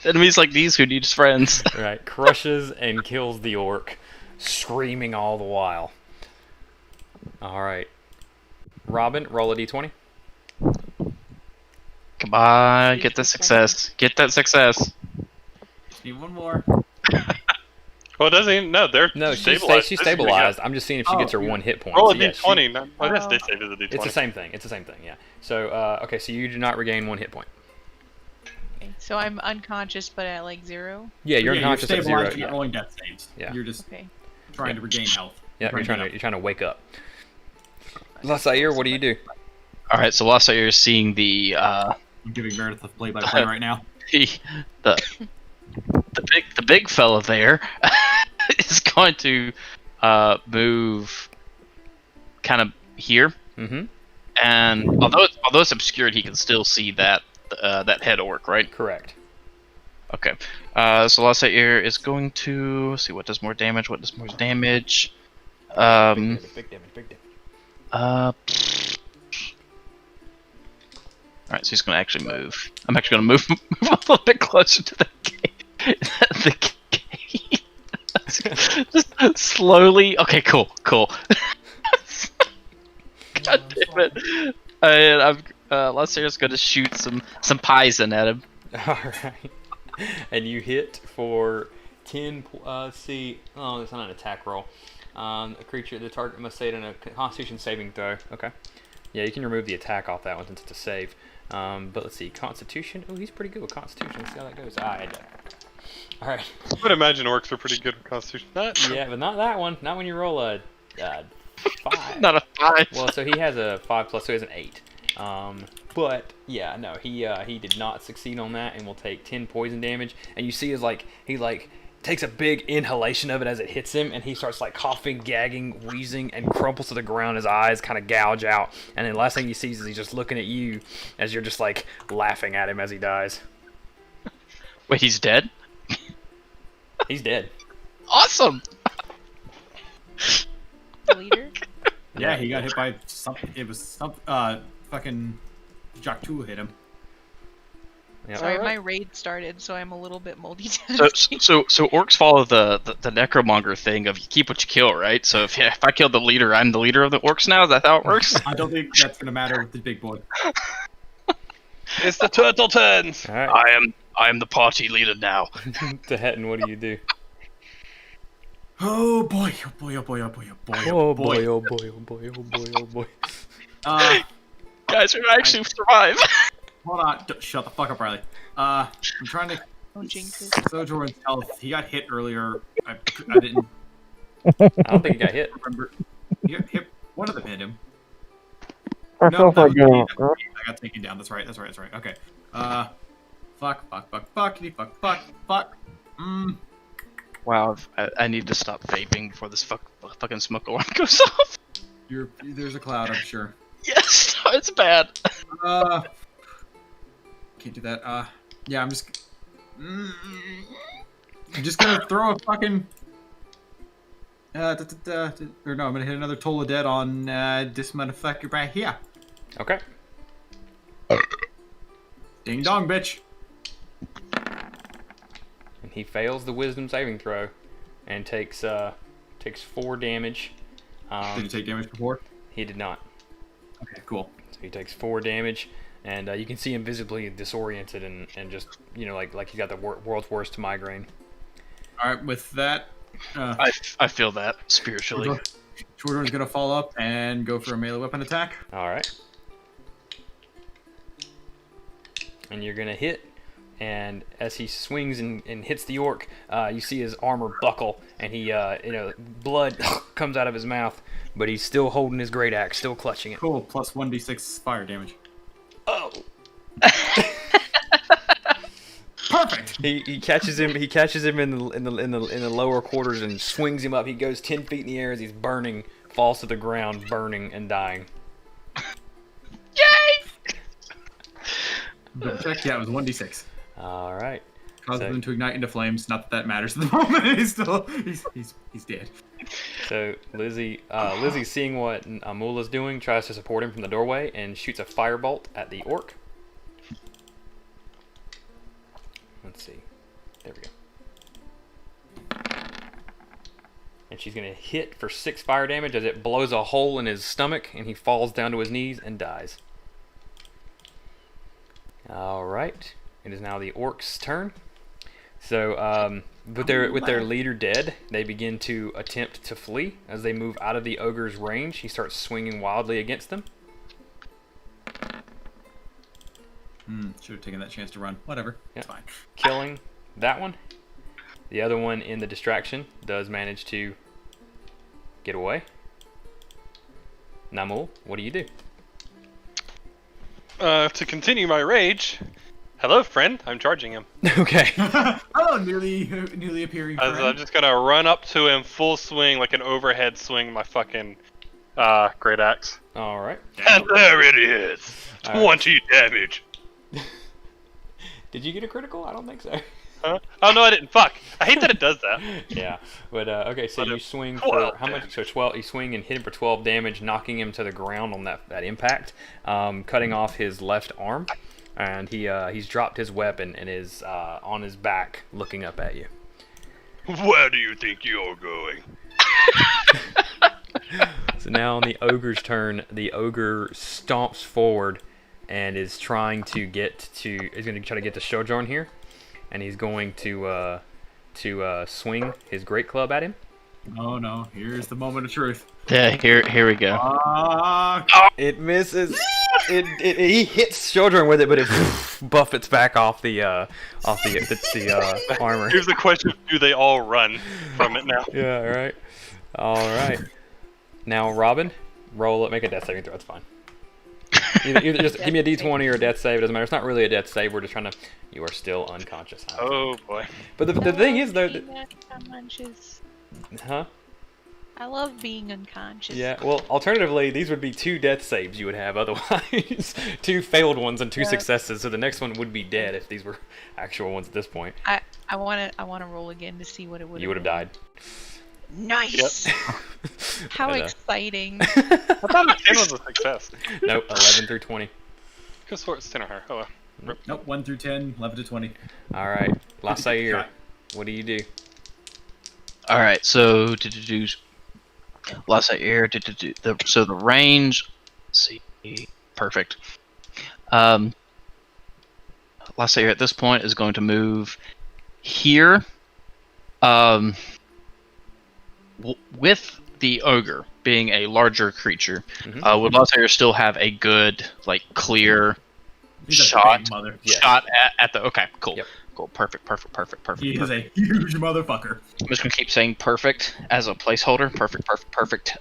enemies like these, who needs friends? Right. Crushes and kills the orc, screaming all the while. All right. Robin, roll a d20. Come on, get the success. Get that success. Just need one more. Well, doesn't he? No, they're No, stabilized. she's This is pretty stabilized. good. I'm just seeing if she gets her 1 hit point. Roll a So, yeah, d20. No, that's they save as a d20. It's the same thing. It's the same thing. Yeah. So okay, so you do not regain 1 hit point. Okay, so I'm unconscious, but at like 0. Yeah, you're unconscious you're at 0. You're Yeah. rolling death saves. Yeah. You're just Okay. trying to regain health. Yeah, you're to trying to wake up. Lasair, what do you do? All right, so Lasair is seeing the I'm giving Meredith a play-by-play right now. the big fella there is going to move kind of here, and although it's obscured, he can still see that head orc, right? Correct. Okay. So Lasair is going to let's see what does more damage. What does more damage? Big damage. All right, so he's going to actually move. I'm actually going to move a little bit closer to the gate. The gate. Just slowly. Okay, cool. God damn it! And I'm Lasair's going to shoot some poison at him. All right. And you hit for 10. See, oh, that's not an attack roll. A creature, the target must save in a Constitution saving throw. Okay. Yeah, you can remove the attack off that one since it's a save. But let's see, Constitution. Oh, he's pretty good with Constitution. Let's see how that goes. All right. I would imagine orcs are pretty good with Constitution. Yeah, but not that one. Not when you roll a 5. Not a 5. Well, so he has a 5+, so he has an 8. But yeah, no, he did not succeed on that, and will take 10 poison damage. And you see he takes a big inhalation of it as it hits him, and he starts like coughing, gagging, wheezing, and crumples to the ground. His eyes kind of gouge out, and then the last thing he sees is he's just looking at you as you're just like laughing at him as he dies. Wait, he's dead? He's dead. Awesome. Leader? Yeah, he got hit by something. It was some fucking Jaktu hit him. Yeah. Sorry, Alright. my raid started, so I'm a little bit multitasking. So orcs follow the necromonger thing of you keep what you kill, right? So if I kill the leader, I'm the leader of the orcs now. Is that how it works? I don't think that's gonna matter with the big boy. It's the turtle turns. All right. I am the party leader now. Tehetin, what do you do? Oh boy! Oh boy! Oh boy! Oh boy! Oh boy! Oh boy! Oh boy! Oh boy! Oh boy! Oh boy! Guys, we actually survive. Hold on! Shut the fuck up, Riley. I'm trying to. Don't jinx it. Sojourn's health. He got hit earlier. I didn't I don't think he got hit. remember. He got hit. One of them hit him. I No, feel that like was you. me. I got taken down. That's right. That's right. That's right. Okay. Fuck. Fuck. Wow, I need to stop vaping before this fucking smoke alarm goes off. There's a cloud, I'm sure. Yes, it's bad. Can't do that. Yeah, I'm just gonna throw a fucking. Or no, I'm gonna hit another Toll of Dead on this motherfucker right here. Okay. Ding dong, bitch. And he fails the wisdom saving throw, and takes 4 damage. Did you take damage before? He did not. Okay, cool. So he takes 4 damage, and you can see him visibly disoriented and just like he got the world's worst migraine. All right, with that, I feel that spiritually. Shorter's gonna fall up and go for a melee weapon attack. All right. And you're gonna hit, and as he swings and hits the orc, you see his armor buckle, and he, blood comes out of his mouth, but he's still holding his great axe, still clutching it. Cool. Plus 1d6 fire damage. Oh! Perfect. He catches him. He catches him in the lower quarters and swings him up. He goes 10 feet in the air as he's burning, falls to the ground, burning and dying. Yay! Double check. Yeah, it was 1d6. All right. Causes So- them to ignite into flames. Not that that matters at the moment. He's dead. So Lizzie, seeing what Amula's doing, tries to support him from the doorway and shoots a firebolt at the orc. Let's see. There we go. And she's gonna hit for 6 fire damage as it blows a hole in his stomach, and he falls down to his knees and dies. All right. It is now the orc's turn. So, with their leader dead, they begin to attempt to flee. As they move out of the ogre's range, he starts swinging wildly against them. Should have taken that chance to run. Whatever. Yeah. It's fine. Killing that one. The other one in the distraction does manage to get away. Namul, what do you do? To continue my rage. Hello, friend. I'm charging him. Okay. Oh, newly appearing friend. I'm just gonna run up to him, full swing, like an overhead swing, my fucking great axe. All right. And there it is. All right. 20 damage. Did you get a critical? I don't think so. Huh? Oh no, I didn't. Fuck. I hate that it does that. Yeah, but okay. So But you it- swing 12 for how much? So 12. You swing and hit him for 12 damage, knocking him to the ground on that impact, cutting off his left arm, and he's dropped his weapon and is on his back, looking up at you. Where do you think you're going? So now on the ogre's turn, the ogre stomps forward and is trying to get to. He's going to try to get to Sojourn here, and he's going to swing his great club at him. Oh no! Here's the moment of truth. Yeah, here we go. It misses. He hits Sojourn with it, but it buffets back off the armor. Here's the question: do they all run from it now? Yeah. All right. Now Robin, roll it. Make a death saving throw. It's fine. Either just give me a d20 or a death save. It doesn't matter. It's not really a death save. We're just trying to. You are still unconscious. Oh boy. But the thing is though. Being unconscious. Huh? I love being unconscious. Yeah, well, alternatively, these would be 2 death saves you would have otherwise. 2 failed ones and 2 successes, so the next one would be dead if these were actual ones at this point. I wanna roll again to see what it would. You would have died. Nice. How But, exciting. I thought a 10 was a success. Nope, 11 through 20. Because it's 10 or higher. Oh well. Nope, 1 through 10, 11 to 20. All right, Lasair, Shot. what do you do? All right, so lots of air. So the range. Let's see, perfect. Lots of air at this point is going to move here. With the ogre being a larger creature, would lots of air still have a good, like, clear He's a shot? big mother. Yeah. Shot at the. Okay, cool. Yep. Cool. Perfect. He is a huge motherfucker. I'm just gonna keep saying perfect as a placeholder. Perfect.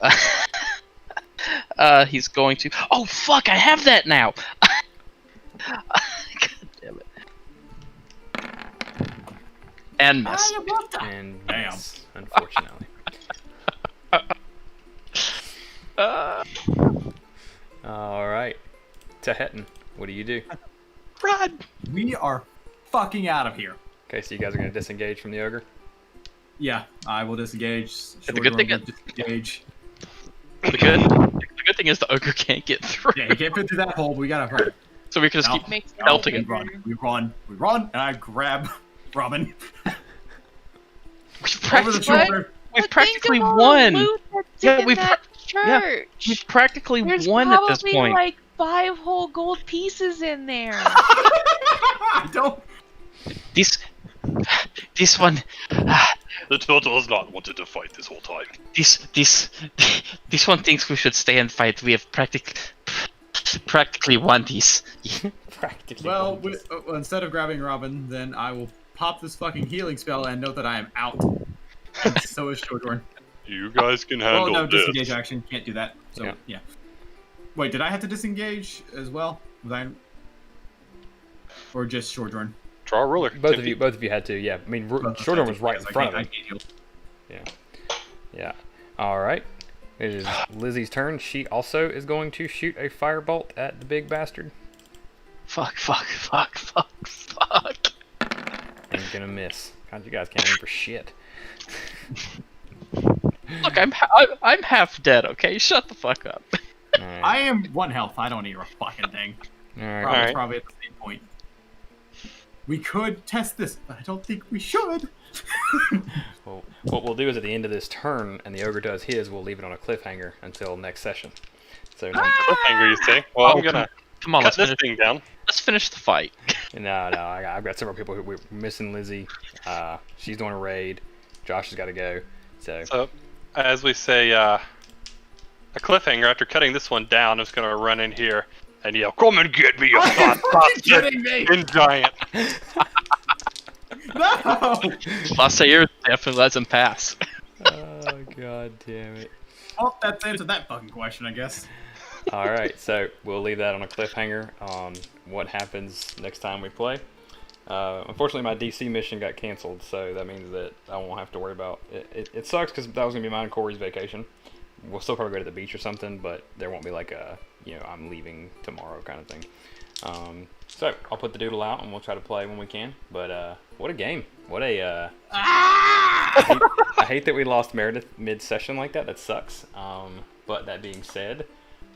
He's going to. Oh fuck! I have that now. God damn it. And miss. And Damn. miss, unfortunately. All right, Tahetan, what do you do? Run. We are fucking out of here. Okay, so you guys are gonna disengage from the ogre. Yeah, I will disengage. The good thing will disengage. The good thing is the ogre can't get through. Yeah, he can't fit through that hole, but we gotta hurt. So we can just No. keep Makes it melting We it. run, we run, and I grab Robin We've over the practically, shoulder. we've But practically think of all the won. loot that's Yeah, in we've that yeah, church. We've practically There's won probably at this point. like 5 whole gold pieces in there. I don't. This one, The turtle has not wanted to fight this whole time. this one thinks we should stay and fight. We have practically won this. Practically. Well, won this. instead of grabbing Robin, then I will pop this fucking healing spell and note that I am out. And so is Shorthorn. You guys can Oh handle no, this. disengage action. Can't do that. So Yeah. yeah. Wait, did I have to disengage as well? Was I? Or just Shorthorn? Draw a ruler. Both of you had to. Yeah, I mean, Shorthorn was right in front of him. Yeah. All right. It is Lizzie's turn. She also is going to shoot a firebolt at the big bastard. Fuck. And gonna miss. God, you guys can't aim for shit. Look, I'm half dead. Okay, shut the fuck up. All right. I am 1 health. I don't need a fucking thing. All right. Alright. Probably at the same point. We could test this, but I don't think we should. Well, what we'll do is at the end of this turn, and the ogre does his, we'll leave it on a cliffhanger until next session. So Cliffhanger, you say? Well, I'm gonna Come on, cut let's this finish, thing down. let's finish the fight. no, I've got several people who we're missing. Lizzie, she's doing a raid. Josh has got to go. So, as we say, a cliffhanger. After cutting this one down, I'm just gonna run in here and yell, "Come and get me, you fat bastard!" kidding me? In giant. No! Lasair definitely lets him pass. Oh god damn it! Well, that's the answer to that fucking question, I guess. All right, so we'll leave that on a cliffhanger on what happens next time we play. Unfortunately, my DC mission got canceled, so that means that I won't have to worry about it. It sucks because that was gonna be mine and Corey's vacation. We'll still probably go to the beach or something, but there won't be like a I'm leaving tomorrow kind of thing. So I'll put the doodle out and we'll try to play when we can. But what a game! What a I hate that we lost Meredith mid-session like that. That sucks. But that being said,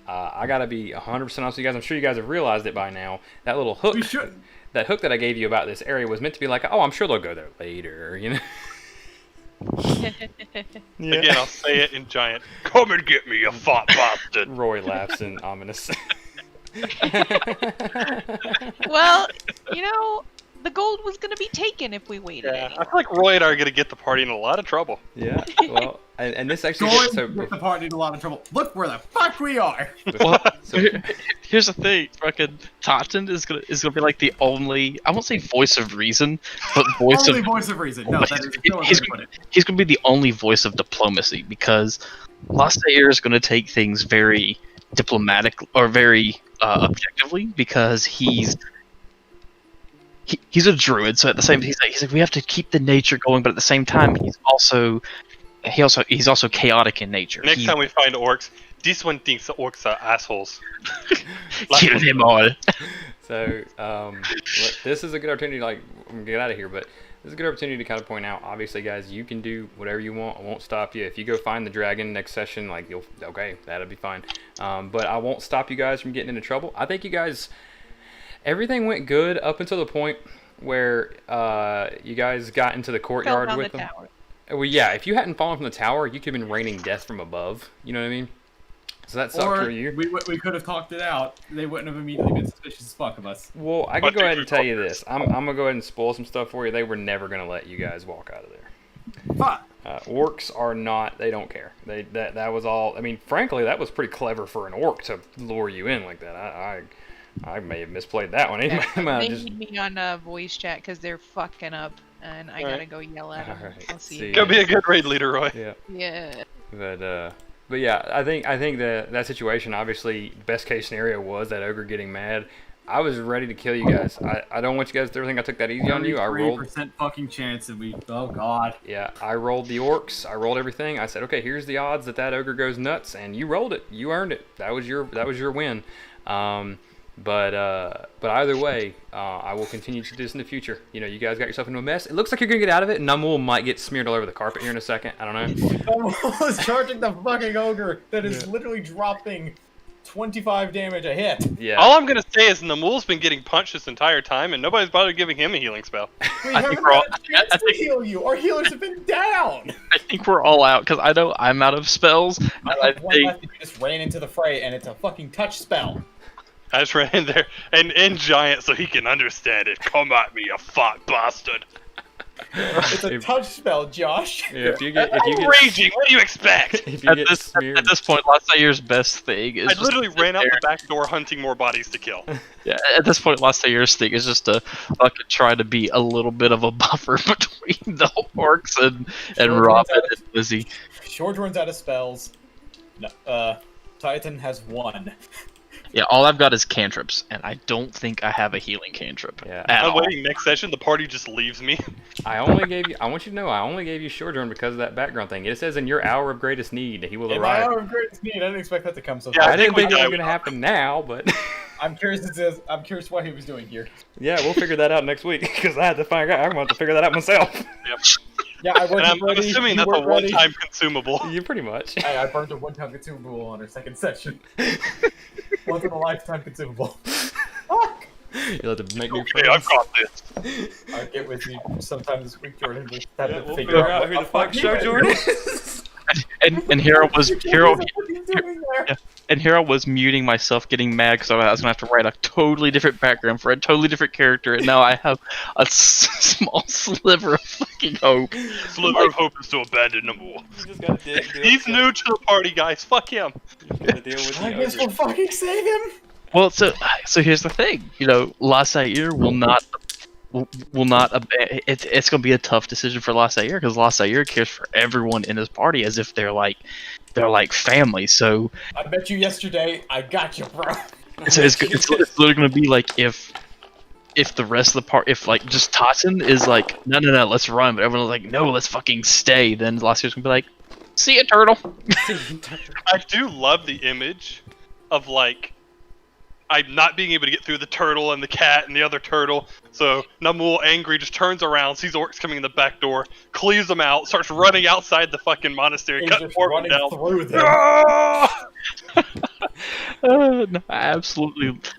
I gotta be 100% honest with you guys. I'm sure you guys have realized it by now. That little hook, We should. that hook that I gave you about this area was meant to be like, oh, I'm sure they'll go there later, you know. Yeah. Again, I'll say it in giant. Come and get me, you fat bastard. Roy laughs in ominous. Well, the gold was gonna be taken if we waited. Yeah, any I feel like Roy and I are gonna get the party in a lot of trouble. Yeah, well, and this actually Going so with the party in a lot of trouble. Look where the fuck we are. Well, so here's the thing, fucking Totten is gonna be like the only, I won't say voice of reason, but voice Only of voice of reason. No, that is no he's, way to put it. he's gonna be the only voice of diplomacy because Lasair is gonna take things very diplomatic or very objectively because he's a druid, so at the same he's like we have to keep the nature going, but at the same time he's also chaotic in nature. Next time we find orcs, this one thinks the orcs are assholes. Kill them all. So, look, this is a good opportunity. Like, I'm gonna get out of here, but this is a good opportunity to kind of point out. Obviously, guys, you can do whatever you want. I won't stop you. If you go find the dragon next session, like that'll be fine. But I won't stop you guys from getting into trouble. I think you guys. everything went good up until the point where you guys got into the Fell courtyard down with the them. tower. Well, yeah, if you hadn't fallen from the tower, you could have been raining death from above. You know what I mean? So that sucked Or for you. we could have talked it out. They wouldn't have immediately been suspicious as fuck of us. Well, I could go ahead and tell you this. I'm gonna go ahead and spoil some stuff for you. They were never gonna let you guys walk out of there. Fuck. Orcs are not. They don't care. That was all. I mean, frankly, that was pretty clever for an orc to lure you in like that. I may have misplayed that one. They Just, need me on voice chat because they're fucking up, and I gotta go yell at them. Alright, I'll see see you. Go ya. be a good raid leader, Roy. yeah. Yeah. But yeah, I think that situation, obviously, best case scenario was that ogre getting mad. I was ready to kill you guys. I don't want you guys to ever think I took that easy on you. I rolled. 3% fucking chance that we. Oh god. Yeah, I rolled the orcs. I rolled everything. I said, okay, here's the odds that ogre goes nuts, and you rolled it. You earned it. That was your win. But either way, I will continue to do this in the future. You know, you guys got yourself into a mess. It looks like you're gonna get out of it. Numul might get smeared all over the carpet here in a second. I don't know. I was charging the fucking ogre that is literally dropping 25 damage a hit. Yeah. All I'm gonna say is Namul's been getting punched this entire time, and nobody's bothered giving him a healing spell. We I haven't think we're all- had a chance I to heal you. Our healers have been down. I think we're all out because I know I'm out of spells. And I One think left, you just ran into the fray, and it's a fucking touch spell. I just ran in there and in giant so he can understand it. Come at me, you fat bastard. It's a touch spell, Josh. Yeah, if you get Raging, what do you expect? if you at get this smeared, at this point, Lasair's best thing is I just literally to sit ran out there. the back door hunting more bodies to kill. Yeah, at this point, Lasair's thing is just to fucking try to be a little bit of a buffer between the orcs and Sure, Robin turns out- and Lizzie. Short runs out of spells. No, Titan has one. Yeah, all I've got is cantrips, and I don't think I have a healing cantrip Yeah. at I'm all. waiting next session, the party just leaves me. I want you to know, I only gave you Shortburn because of that background thing. It says in your hour of greatest need, he will In my arrive. hour of greatest need, I didn't expect that to come so Yeah, fast. I didn't think it we was die going to happen now, but I'm curious what he was doing here. yeah, we'll figure that out next week because I had to find out. I'm going to have to figure that out myself. Yep. Yeah, I And wasn't I'm ready. assuming you that's a weren't ready. one-time consumable. You pretty much. Hey, I burned a one-time consumable on our second session. Once in a lifetime consumable. Fuck! You'll have to make new Okay, I've friends. got this. I'll get with you sometime this week, Jordan. We have Yeah, to we'll figure figure out what who the fuck he show is. Jordan is. And Hero was Hero. What are you doing there? Yeah. And Hero was muting myself, getting mad because I was gonna have to write a totally different background for a totally different character, and now I have a small sliver of fucking hope. Sliver of hope is to abandon Namul. You just gotta deal He's new to the party, guys. Fuck him. Gotta deal with I the guess we'll ogre. fucking save him. Well, so here's the thing, you know, Lasair will not. It's gonna be a tough decision for Lasair because Lasair cares for everyone in his party as if they're like family. So I bet you yesterday I got you, bro. it's literally gonna be like if the rest of the part, if like just Totten is like no, let's run, but everyone's like no, let's fucking stay, then Lasair's gonna be like, see ya, turtle. I do love the image of like I'm not being able to get through the turtle and the cat and the other turtle. So Namul, angry, just turns around, sees orcs coming in the back door, cleaves them out, starts running outside the fucking monastery, He's cutting just Orc running down. through them. Ah! No, I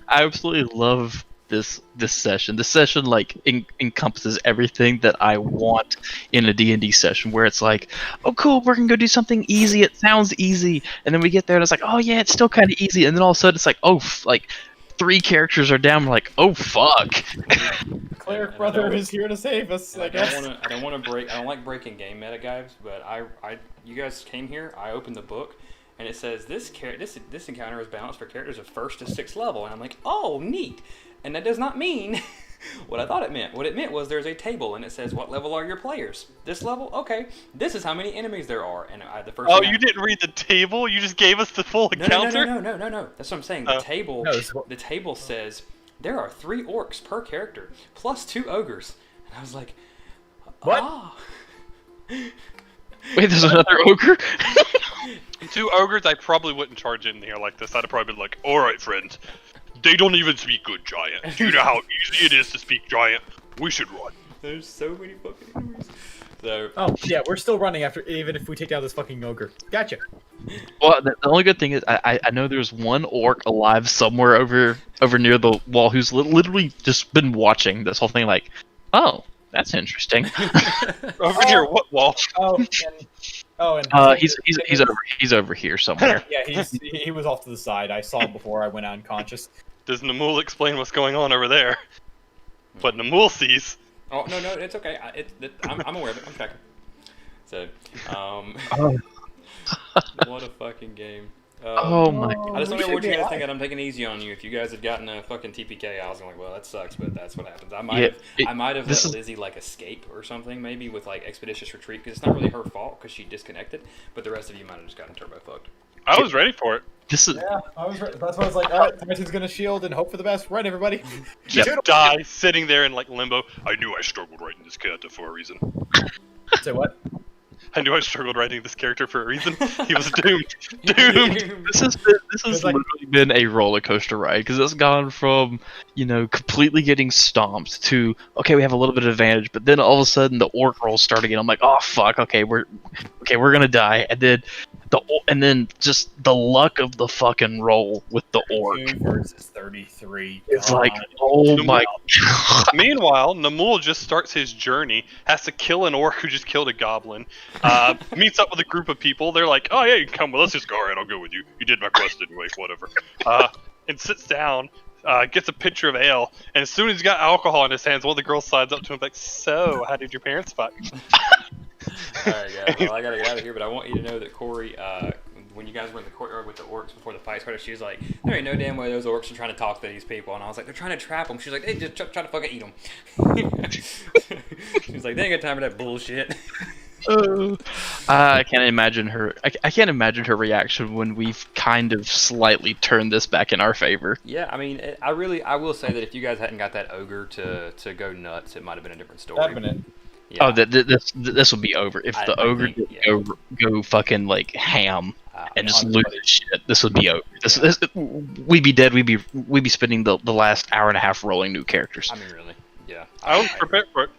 absolutely love this session. This session like encompasses everything that I want in a D&D session, where it's like, oh cool, we're gonna go do something easy. It sounds easy, and then we get there and it's like, oh yeah, it's still kind of easy, and then all of a sudden it's like, oh, like 3 characters are down. We're like, oh fuck. Cleric brother is here to save us, I I guess. don't want to break. I don't like breaking game meta, guys. But you guys came here. I opened the book, and it says this encounter is balanced for characters of 1st to 6th level, and I'm like, oh, neat. And that does not mean what I thought it meant. What it meant was there's a table, and it says what level are your players. This level, okay. This is how many enemies there are, and the first. Oh, thing you didn't read the table? You just gave us the full encounter? No. That's what I'm saying. The table, No, it's- the table says there are 3 orcs per character plus 2 ogres, and I was like, What? ah. Wait, there's another ogre. 2 ogres, I probably wouldn't charge in here like this. I'd have probably been like, alright, friends. They don't even speak good giant. You know how easy it is to speak giant. We should run. There's so many fucking enemies. So Oh yeah, we're still running after even if we take down this fucking ogre. Gotcha. Well, the only good thing is I know there's one orc alive somewhere over near the wall who's literally just been watching this whole thing. Like, oh, that's interesting. Over near what wall? And He's over here somewhere. yeah, he was off to the side. I saw him before I went unconscious. Does Namul explain what's going on over there? What Namul sees. Oh no, it's okay. I'm aware of it. I'm checking. So, what a fucking game. Oh my! I just don't know what you guys think. I'm taking it easy on you. If you guys had gotten a fucking TPK, I was like, well, that sucks, but that's what happens. I might have let Lizzie like escape or something, maybe with like expeditious retreat, because it's not really her fault because she disconnected. But the rest of you might have just gotten turbo fucked. I was ready for it. This is Yeah, that's why I was like, all right, Titan's gonna shield and hope for the best. Run, everybody. Just die sitting there in like limbo. I knew I struggled writing this character for a reason. Say what? I knew I struggled writing this character for a reason. He was doomed. Doomed. This has like- literally been a roller coaster ride because it's gone from completely getting stomped to okay we have a little bit of advantage, but then all of a sudden the orc rolls start again. I'm like, oh fuck, okay we're gonna die, and then just the luck of the fucking roll with the orc. 2 versus 33. It's God. like, oh my god. Meanwhile, Namul just starts his journey, has to kill an orc who just killed a goblin, meets up with a group of people. They're like, oh yeah, you can come with us. Just go, alright, I'll go with you. You did my quest anyway, whatever. And sits down, gets a pitcher of ale, and as soon as he's got alcohol in his hands, one of the girls slides up to him like, so, how did your parents fuck? Alright, guys. Well, I gotta get out of here, but I want you to know that Corey, when you guys were in the courtyard with the orcs before the fight started, she was like, there ain't no damn way those orcs are trying to talk to these people. And I was like, they're trying to trap them. She was like, hey, just try to fucking eat them. She was like, they ain't got time for that bullshit. I can't imagine her. I can't imagine her reaction when we've kind of slightly turned this back in our favor. Yeah, I mean, I will say that if you guys hadn't got that ogre to go nuts, it might have been a different story. That'd been it. Yeah. Oh, this would be over if the ogre think, didn't go fucking like ham and just lose his shit. This would be over. We'd be dead. We'd be spending the last hour and a half rolling new characters. I mean, really. Yeah. I was prepared for it.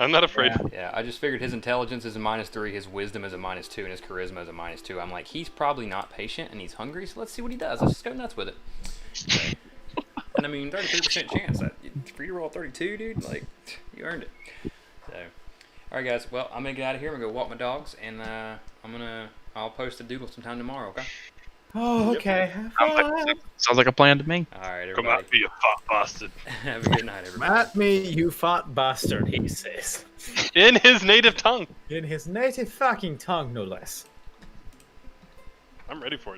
I'm not afraid. Yeah, I just figured his intelligence is a -3, his wisdom is a -2, and his charisma is a -2. I'm like, he's probably not patient and he's hungry, so let's see what he does. Let's just go nuts with it. So, and I mean, 33% chance. For you to roll 32, dude, like, you earned it. So, alright, guys. Well, I'm gonna get out of here. I'm gonna go walk my dogs, and I'll post a doodle sometime tomorrow. Okay. Oh, okay. Sounds like a plan to me. All right, Come everybody. at me, you fat bastard. Have a good night, everybody. At me, you fat bastard, he says. In his native tongue. In his native fucking tongue, no less. I'm ready for it.